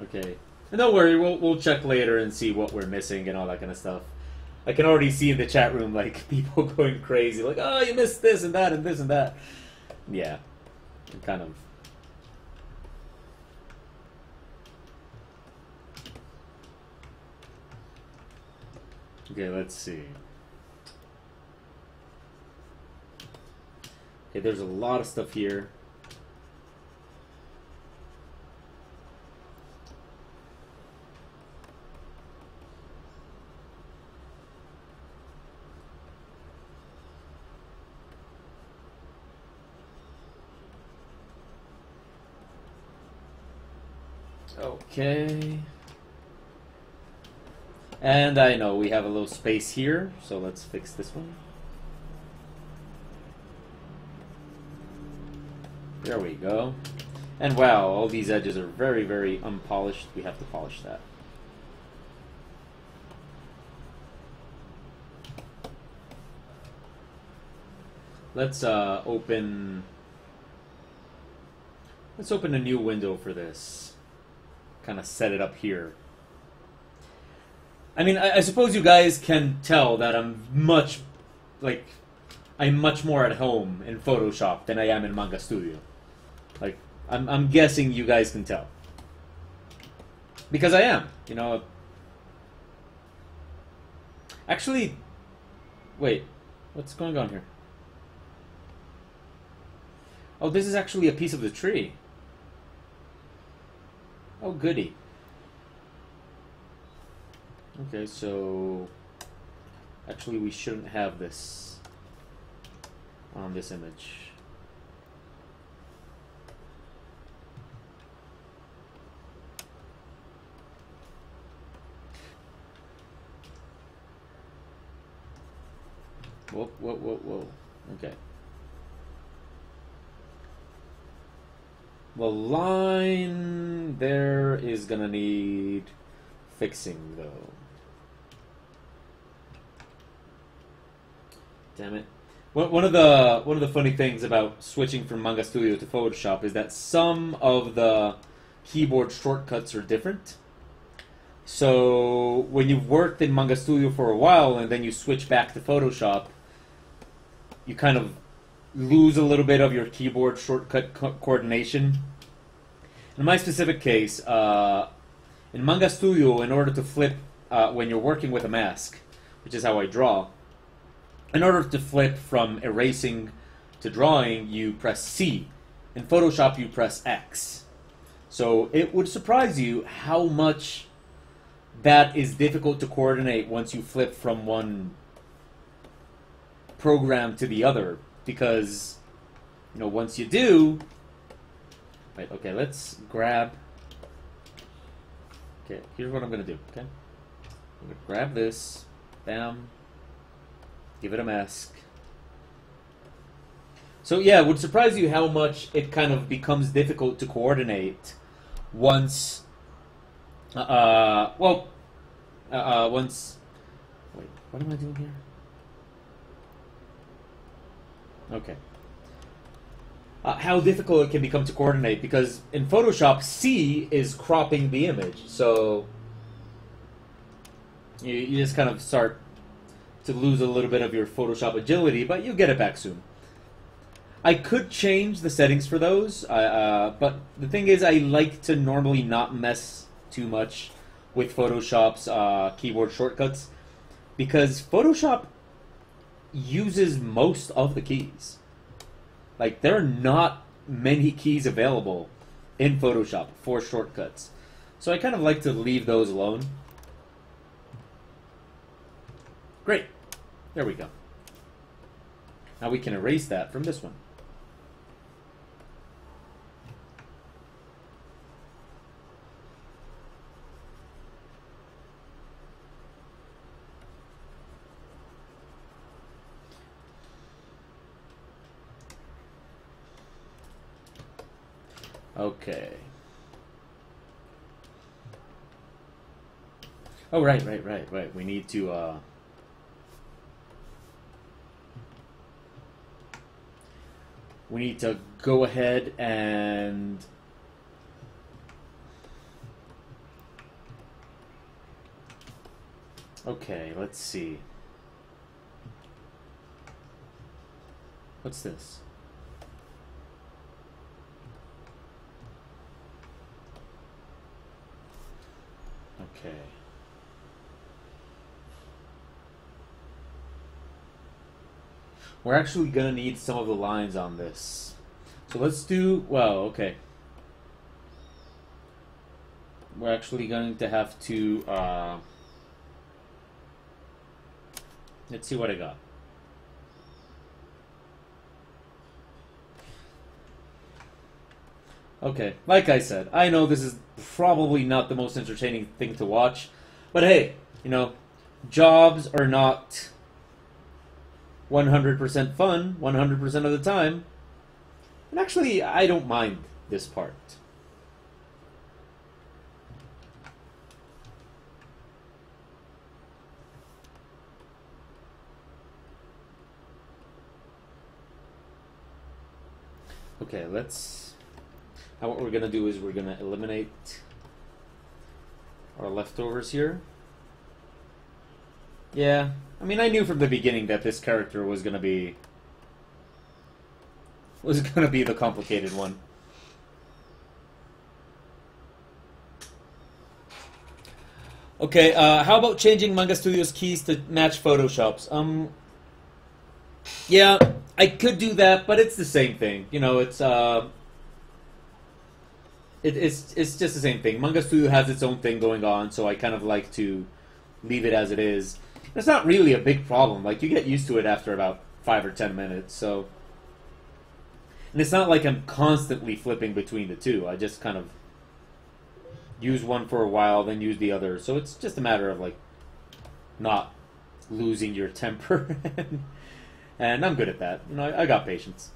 Okay, and don't worry, we'll check later and see what we're missing and all that kind of stuff. I can already see in the chat room, like, people going crazy. Like, oh, you missed this and that and this and that. Yeah. Kind of. Okay, let's see. Okay, there's a lot of stuff here. Okay. And I know we have a little space here, so let's fix this one. There we go. And wow, all these edges are very, very unpolished. We have to polish that. Let's open a new window for this. Kind of set it up here. I mean, I suppose you guys can tell that I'm much more at home in Photoshop than I am in Manga Studio. Like, I'm guessing you guys can tell. Because I am, you know. Actually, wait, what's going on here? Oh, this is actually a piece of the tree. Oh, goody. Okay, so actually we shouldn't have this on this image. Whoa, whoa, whoa, whoa. Okay. The line there is gonna need fixing though. Damn it. One of the funny things about switching from Manga Studio to Photoshop is that some of the keyboard shortcuts are different. So when you've worked in Manga Studio for a while and then you switch back to Photoshop, you kind of lose a little bit of your keyboard shortcut coordination. In my specific case, in Manga Studio, in order to flip when you're working with a mask, which is how I draw, in order to flip from erasing to drawing, you press C. In Photoshop, you press X. So it would surprise you how much that is difficult to coordinate once you flip from one program to the other. Because, you know, once you do... Right, okay, let's grab... Okay, here's what I'm going to do, okay? I'm going to grab this, bam, give it a mask. So yeah, it would surprise you how much it kind of becomes difficult to coordinate once... once... Wait, what am I doing here? Okay. How difficult it can become to coordinate, because in Photoshop, C is cropping the image, so you just kind of start to lose a little bit of your Photoshop agility, but you'll get it back soon. I could change the settings for those, but the thing is I like to normally not mess too much with Photoshop's keyboard shortcuts, because Photoshop uses most of the keys. Like, there are not many keys available in Photoshop for shortcuts. So I kind of like to leave those alone. Great. There we go. Now we can erase that from this one. Okay. Oh, right. We need to, we need to go ahead and... Okay, let's see. What's this? Okay. We're actually gonna need some of the lines on this. So let's do, well, okay. We're actually going to have to, let's see what I got. Okay, like I said, I know this is probably not the most entertaining thing to watch, but hey, you know, jobs are not 100% fun 100% of the time. And actually, I don't mind this part. Okay, let's... Now what we're going to do is we're going to eliminate our leftovers here. Yeah, I mean, I knew from the beginning that this character was going to be the complicated one. Okay, how about changing Manga Studios keys to match Photoshop's? Yeah, I could do that, but it's the same thing. You know, it's just the same thing. Manga Studio has its own thing going on, so I kind of like to leave it as it is. It's not really a big problem. Like, you get used to it after about 5 or 10 minutes, so... And it's not like I'm constantly flipping between the two. I just kind of use one for a while, then use the other. So it's just a matter of, like, not losing your temper. And I'm good at that. You know, I got patience.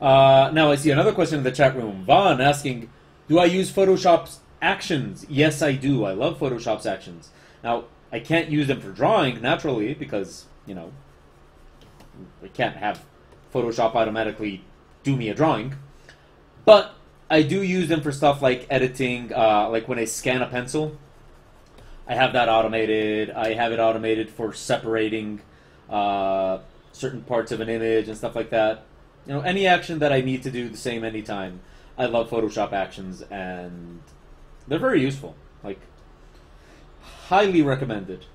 Now I see another question in the chat room. Vaughn asking, do I use Photoshop's actions? Yes, I do. I love Photoshop's actions. Now, I can't use them for drawing, naturally, because, you know, I can't have Photoshop automatically do me a drawing. But I do use them for stuff like editing, like when I scan a pencil. I have that automated. I have it automated for separating certain parts of an image and stuff like that. You know, any action that I need to do the same anytime, I love Photoshop actions, and they're very useful. Like, highly recommended.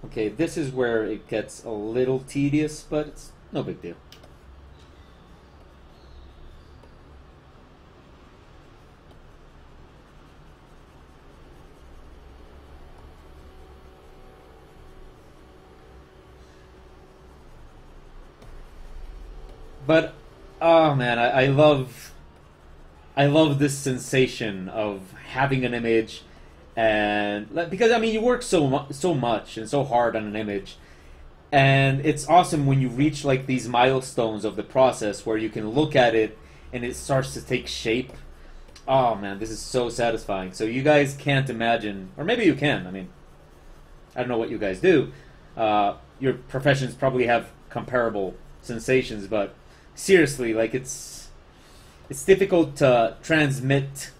Okay, this is where it gets a little tedious, but it's no big deal. But, oh man, I love this sensation of having an image, and because I mean you work so much and so hard on an image, and it's awesome when you reach like these milestones of the process where you can look at it and it starts to take shape. Oh man, this is so satisfying. So you guys can't imagine, or maybe you can. I mean, I don't know what you guys do. Your professions probably have comparable sensations, but seriously, like it's difficult to transmit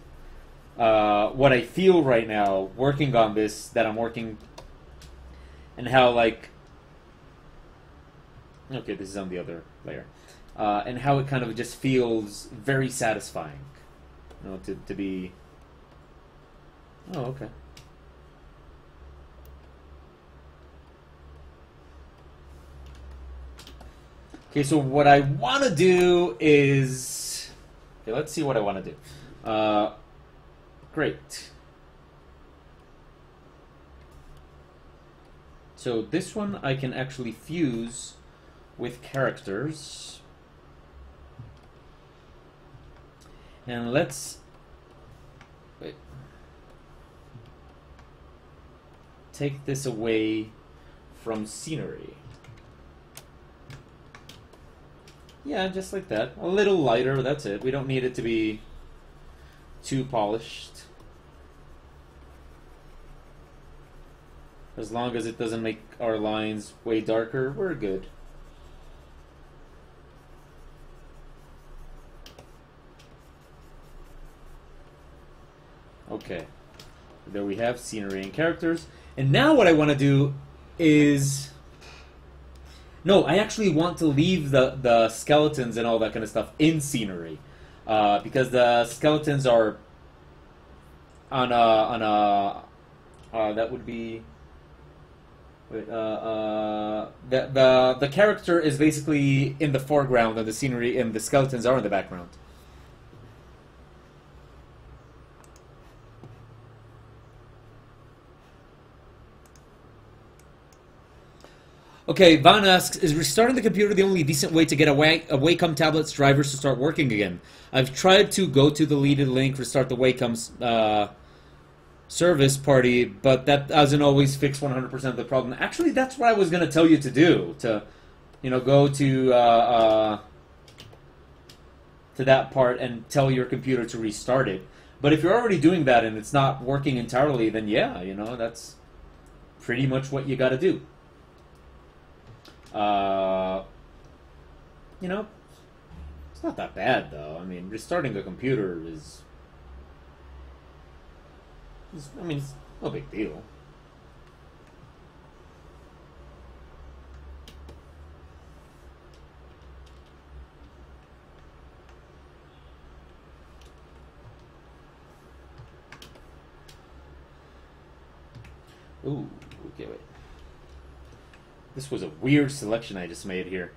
what I feel right now working on this, that I'm working, and how, like, okay, this is on the other layer, and how it kind of just feels very satisfying, you know, to be, oh, okay. Okay, so what I want to do is... Okay, let's see what I want to do. Great. So this one I can actually fuse with characters. And let's... Wait. Take this away from scenery. Yeah, just like that. A little lighter, that's it. We don't need it to be too polished. As long as it doesn't make our lines way darker, we're good. Okay. There we have scenery and characters. And now what I want to do is... No, I actually want to leave the skeletons and all that kind of stuff in scenery. Because the skeletons are that would be... Wait, the character is basically in the foreground and the scenery and the skeletons are in the background. Okay, Van asks, is restarting the computer the only decent way to get a Wacom tablet's drivers to start working again? I've tried to go to the deleted link, restart the Wacom's service party, but that doesn't always fix 100% of the problem. Actually, that's what I was going to tell you to do. To, you know, go to that part and tell your computer to restart it. But if you're already doing that and it's not working entirely, then yeah, you know, that's pretty much what you got to do. You know, it's not that bad, though. I mean, restarting a computer is I mean, it's no big deal. Ooh, okay, wait. This was a weird selection I just made here.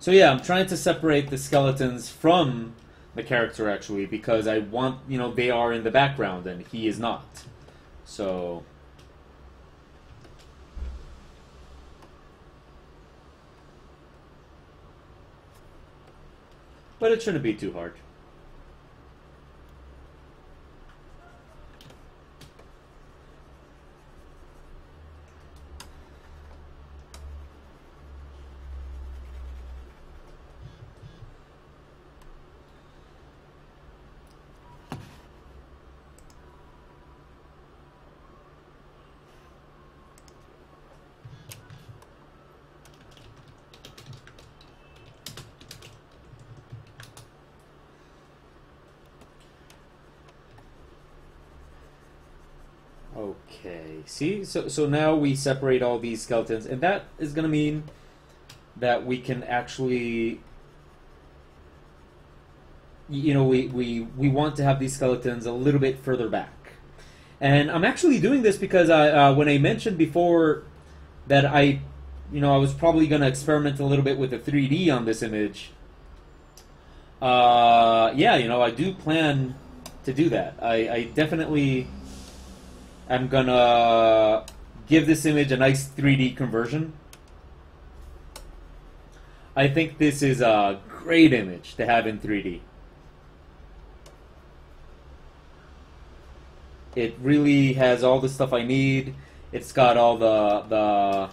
So yeah, I'm trying to separate the skeletons from the character, actually, because I want, you know, they are in the background and he is not. So... But it shouldn't be too hard. Okay, see? So now we separate all these skeletons, and that is going to mean that we can actually... You know, we want to have these skeletons a little bit further back. And I'm actually doing this because when I mentioned before that I was probably going to experiment a little bit with the 3D on this image, yeah, you know, I do plan to do that. I definitely... I'm gonna give this image a nice 3D conversion. I think this is a great image to have in 3D. It really has all the stuff I need. It's got all the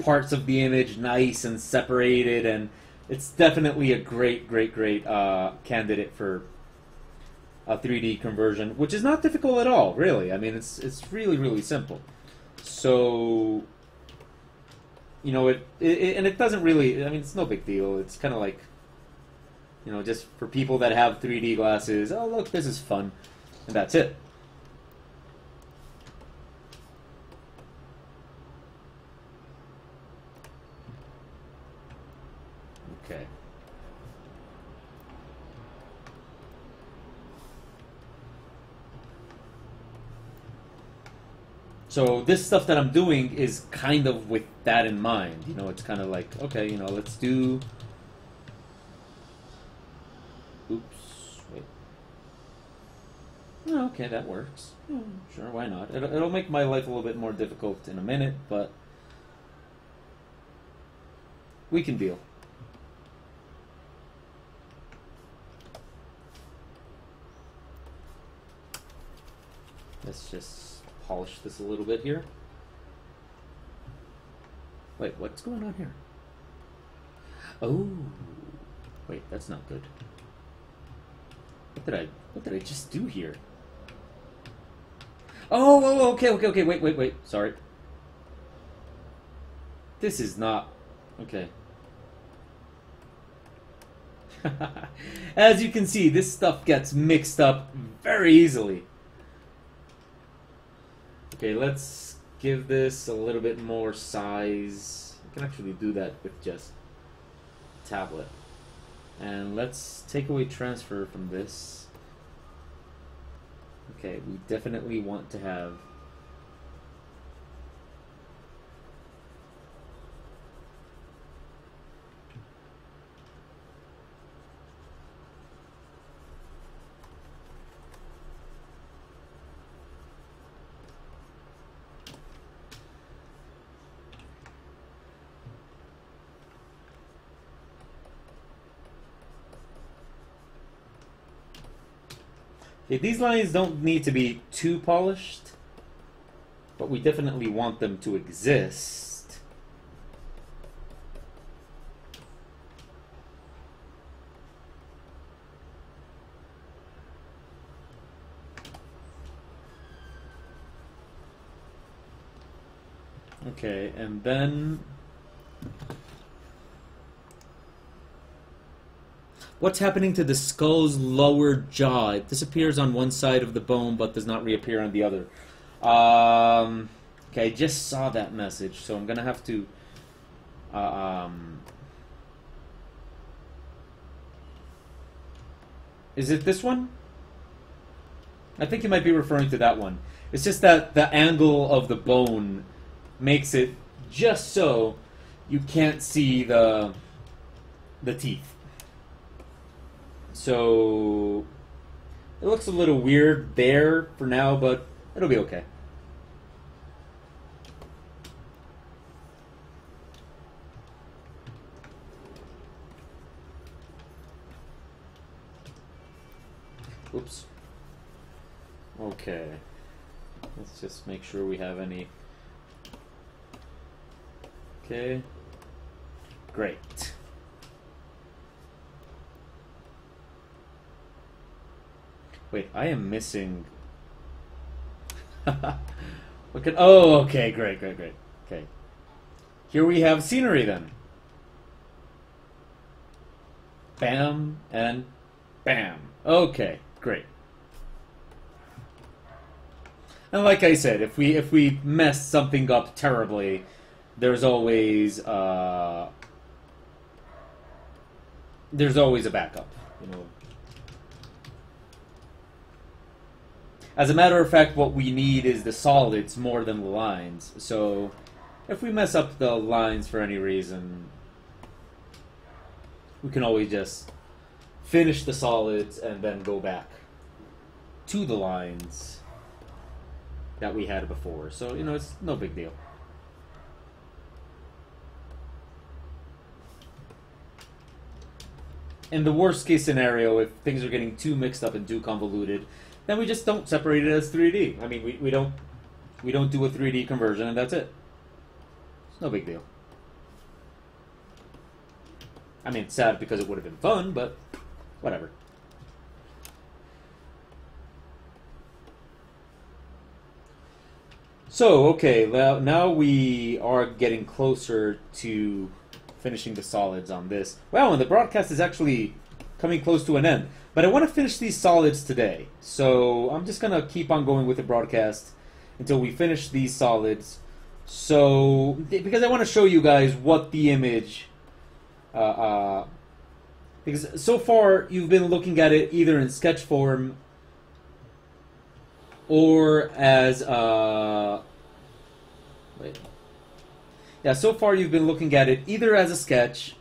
parts of the image nice and separated, and it's definitely a great candidate for a 3D conversion, which is not difficult at all, really. I mean, it's really simple. So, you know, and it doesn't really, I mean, it's no big deal. It's kind of like, you know, just for people that have 3D glasses, oh, look, this is fun, and that's it. Okay. So this stuff that I'm doing is kind of with that in mind. You know, it's kind of like, okay, you know, let's do... Oops, wait. Oh, okay, that works. Yeah, sure, why not? It'll make my life a little bit more difficult in a minute, but we can deal. Let's just polish this a little bit here. Wait, what's going on here? Oh, wait, that's not good. What did I just do here? Okay. Wait. Sorry. This is not... Okay. As you can see, this stuff gets mixed up very easily. Okay, let's give this a little bit more size. I can actually do that with just tablet. And let's take away transfer from this. Okay, we definitely want to have... Okay, these lines don't need to be too polished, but we definitely want them to exist. Okay, and then... What's happening to the skull's lower jaw? It disappears on one side of the bone, but does not reappear on the other. Okay, I just saw that message, so I'm gonna have to... Is it this one? I think you might be referring to that one. It's just that the angle of the bone makes it just so you can't see the teeth. So it looks a little weird there for now, but it'll be okay. Oops. Okay. Let's just make sure we have any. Okay. Great. Wait, I am missing... Oh, okay, great. Okay. Here we have scenery then. Bam and bam. Okay, great. And like I said, if we mess something up terribly, there's always a backup, you know. As a matter of fact, what we need is the solids more than the lines. So, if we mess up the lines for any reason, we can always just finish the solids and then go back to the lines that we had before. So, you know, it's no big deal. In the worst case scenario, if things are getting too mixed up and too convoluted, then we just don't separate it as 3D. I mean, we don't do a 3D conversion, and that's it. It's no big deal. I mean, it's sad because it would have been fun, but whatever. So, okay, now we are getting closer to finishing the solids on this. Wow, and the broadcast is actually coming close to an end. But I want to finish these solids today. So I'm just going to keep on going with the broadcast until we finish these solids. So, because I want to show you guys what the image... because so far you've been looking at it either in sketch form or as... wait. Yeah, so far you've been looking at it either as a sketch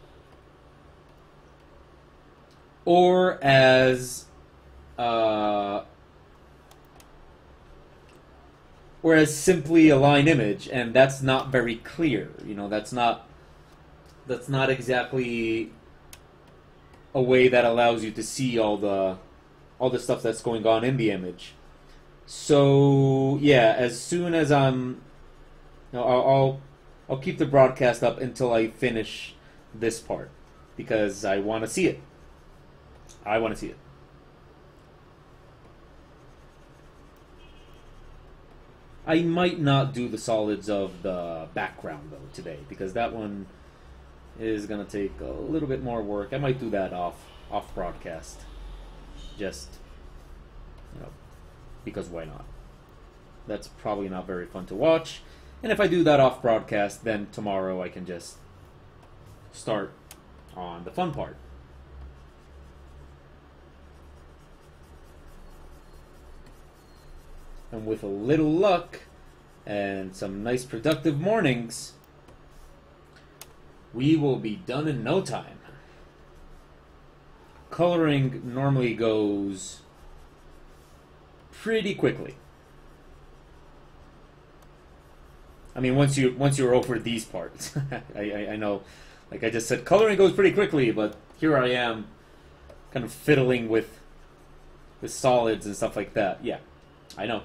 or as simply a line image, and that's not very clear. You know, that's not exactly a way that allows you to see all the stuff that's going on in the image. So yeah, as soon as I'll keep the broadcast up until I finish this part because I want to see it. I want to see it. I might not do the solids of the background though today, because that one is gonna take a little bit more work. I might do that off broadcast, just because why not? That's probably not very fun to watch. And if I do that off broadcast, then tomorrow I can just start on the fun part. And with a little luck and some nice productive mornings, we will be done in no time. Coloring normally goes pretty quickly. I mean, once you're over these parts. I know, like I just said, coloring goes pretty quickly, but here I am kind of fiddling with solids and stuff like that. Yeah, I know.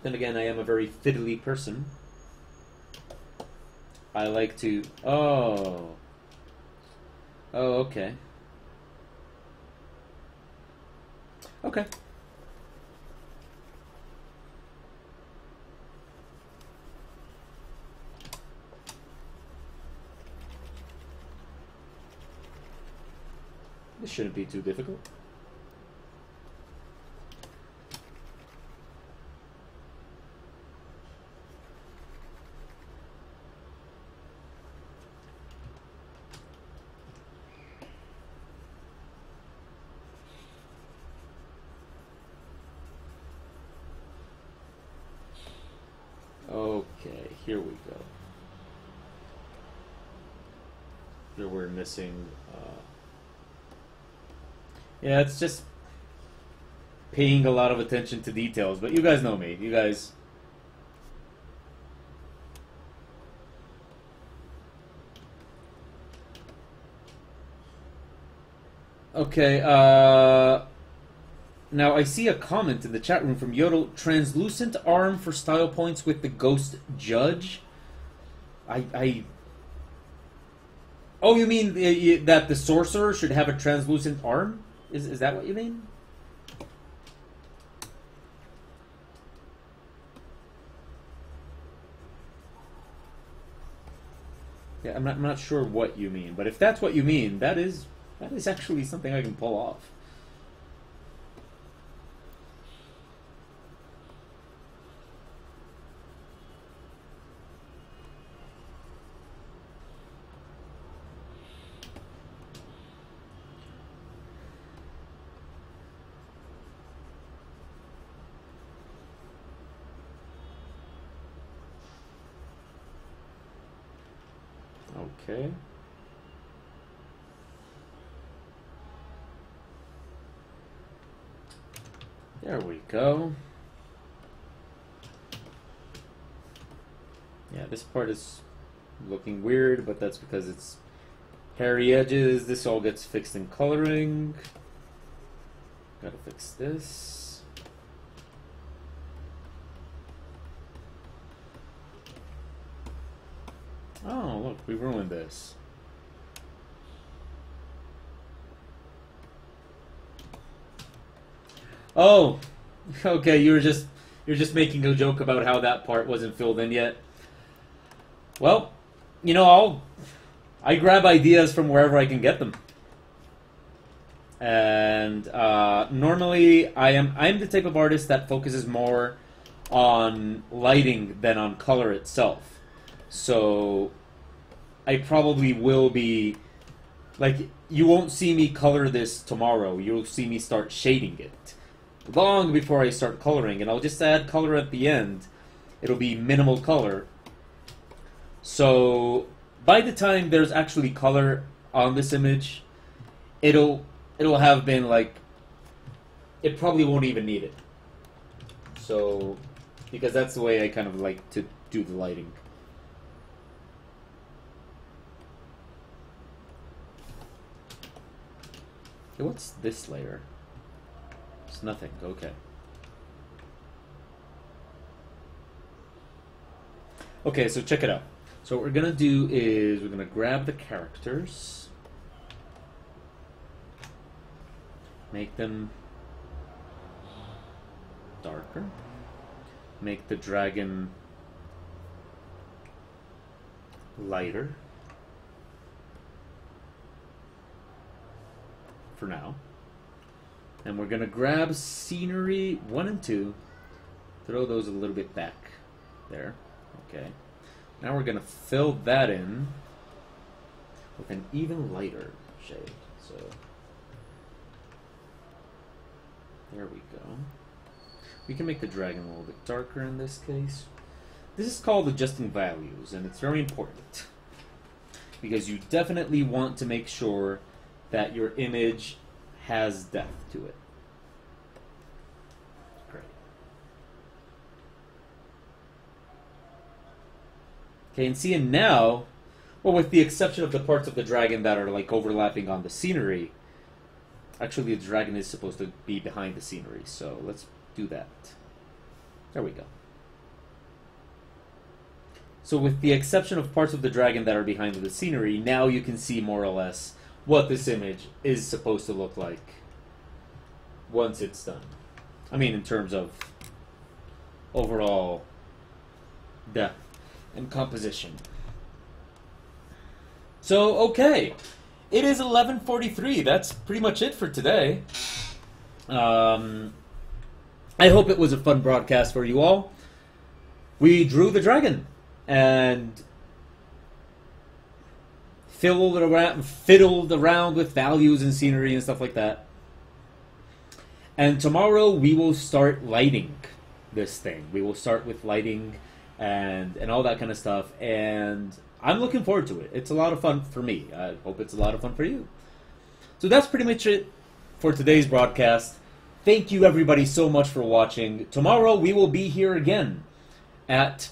Then again, I am a very fiddly person. I like to... Oh, okay. Okay. This shouldn't be too difficult. Okay, here we go. Here we're missing... yeah, it's just paying a lot of attention to details, but you guys know me. You guys... Okay, now I see a comment in the chat room from Yodel. Translucent arm for style points with the ghost judge. Oh, you mean that the sorcerer should have a translucent arm? Is that what you mean? Yeah, I'm not sure what you mean, but if that's what you mean, that is actually something I can pull off. Okay. There we go. Yeah, this part is looking weird, but that's because it's hairy edges. This all gets fixed in coloring. Gotta fix this. Oh, look, we ruined this. Oh, okay, you're just making a joke about how that part wasn't filled in yet. Well, I grab ideas from wherever I can get them. And normally I'm the type of artist that focuses more on lighting than on color itself. So I probably will be, like, you won't see me color this tomorrow. You'll see me start shading it long before I start coloring, and I'll just add color at the end. It'll be minimal color. So by the time there's actually color on this image, it'll have been like, it probably won't even need it. So, because that's the way I kind of like to do the lighting. Hey, what's this layer? It's nothing. Okay. Okay, so check it out. So what we're going to do is we're going to grab the characters, make them darker. Make the dragon lighter for now. And we're gonna grab scenery 1 and 2, throw those a little bit back there. Okay. Now we're gonna fill that in with an even lighter shade. So there we go. We can make the dragon a little bit darker in this case. This is called adjusting values, and it's very important because you definitely want to make sure that your image has depth to it. Great. Okay, and see, and now, well, with the exception of the parts of the dragon that are like overlapping on the scenery, actually the dragon is supposed to be behind the scenery, so let's do that. There we go. So with the exception of parts of the dragon that are behind the scenery, now you can see more or less what this image is supposed to look like once it's done. I mean, in terms of overall depth and composition. So, okay. It is 11:43. That's pretty much it for today. I hope it was a fun broadcast for you all. We drew the dragon and fiddled around with values and scenery and stuff like that. And tomorrow we will start lighting this thing. We will start with lighting and all that kind of stuff. And I'm looking forward to it. It's a lot of fun for me. I hope it's a lot of fun for you. So that's pretty much it for today's broadcast. Thank you everybody so much for watching. Tomorrow we will be here again at...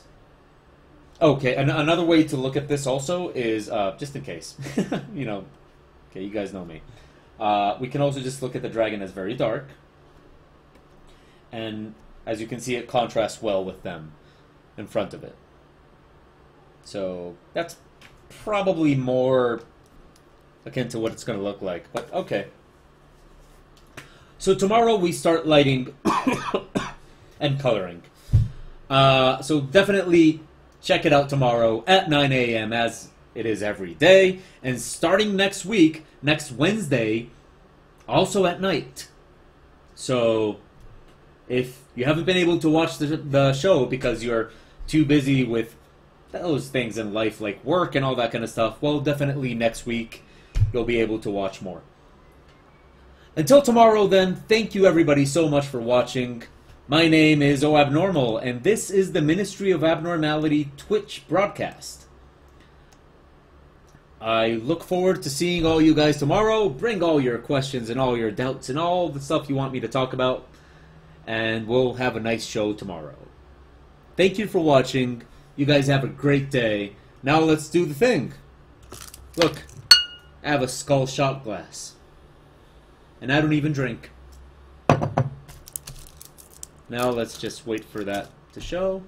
Okay, and another way to look at this also is, just in case, you know, okay, you guys know me. We can also just look at the dragon as very dark. And as you can see, it contrasts well with them in front of it. So that's probably more akin to what it's going to look like, but okay. So tomorrow we start lighting and coloring. So definitely check it out tomorrow at 9 a.m. as it is every day. And starting next week, next Wednesday, also at night. So if you haven't been able to watch the show because you're too busy with those things in life like work and all that kind of stuff, well, definitely next week you'll be able to watch more. Until tomorrow then, thank you everybody so much for watching. My name is Abnormal, and this is the Ministry of Abnormality Twitch broadcast. I look forward to seeing all you guys tomorrow. Bring all your questions and all your doubts and all the stuff you want me to talk about, and we'll have a nice show tomorrow. Thank you for watching. You guys have a great day. Now let's do the thing. Look, I have a skull shot glass. And I don't even drink. Now let's just wait for that to show.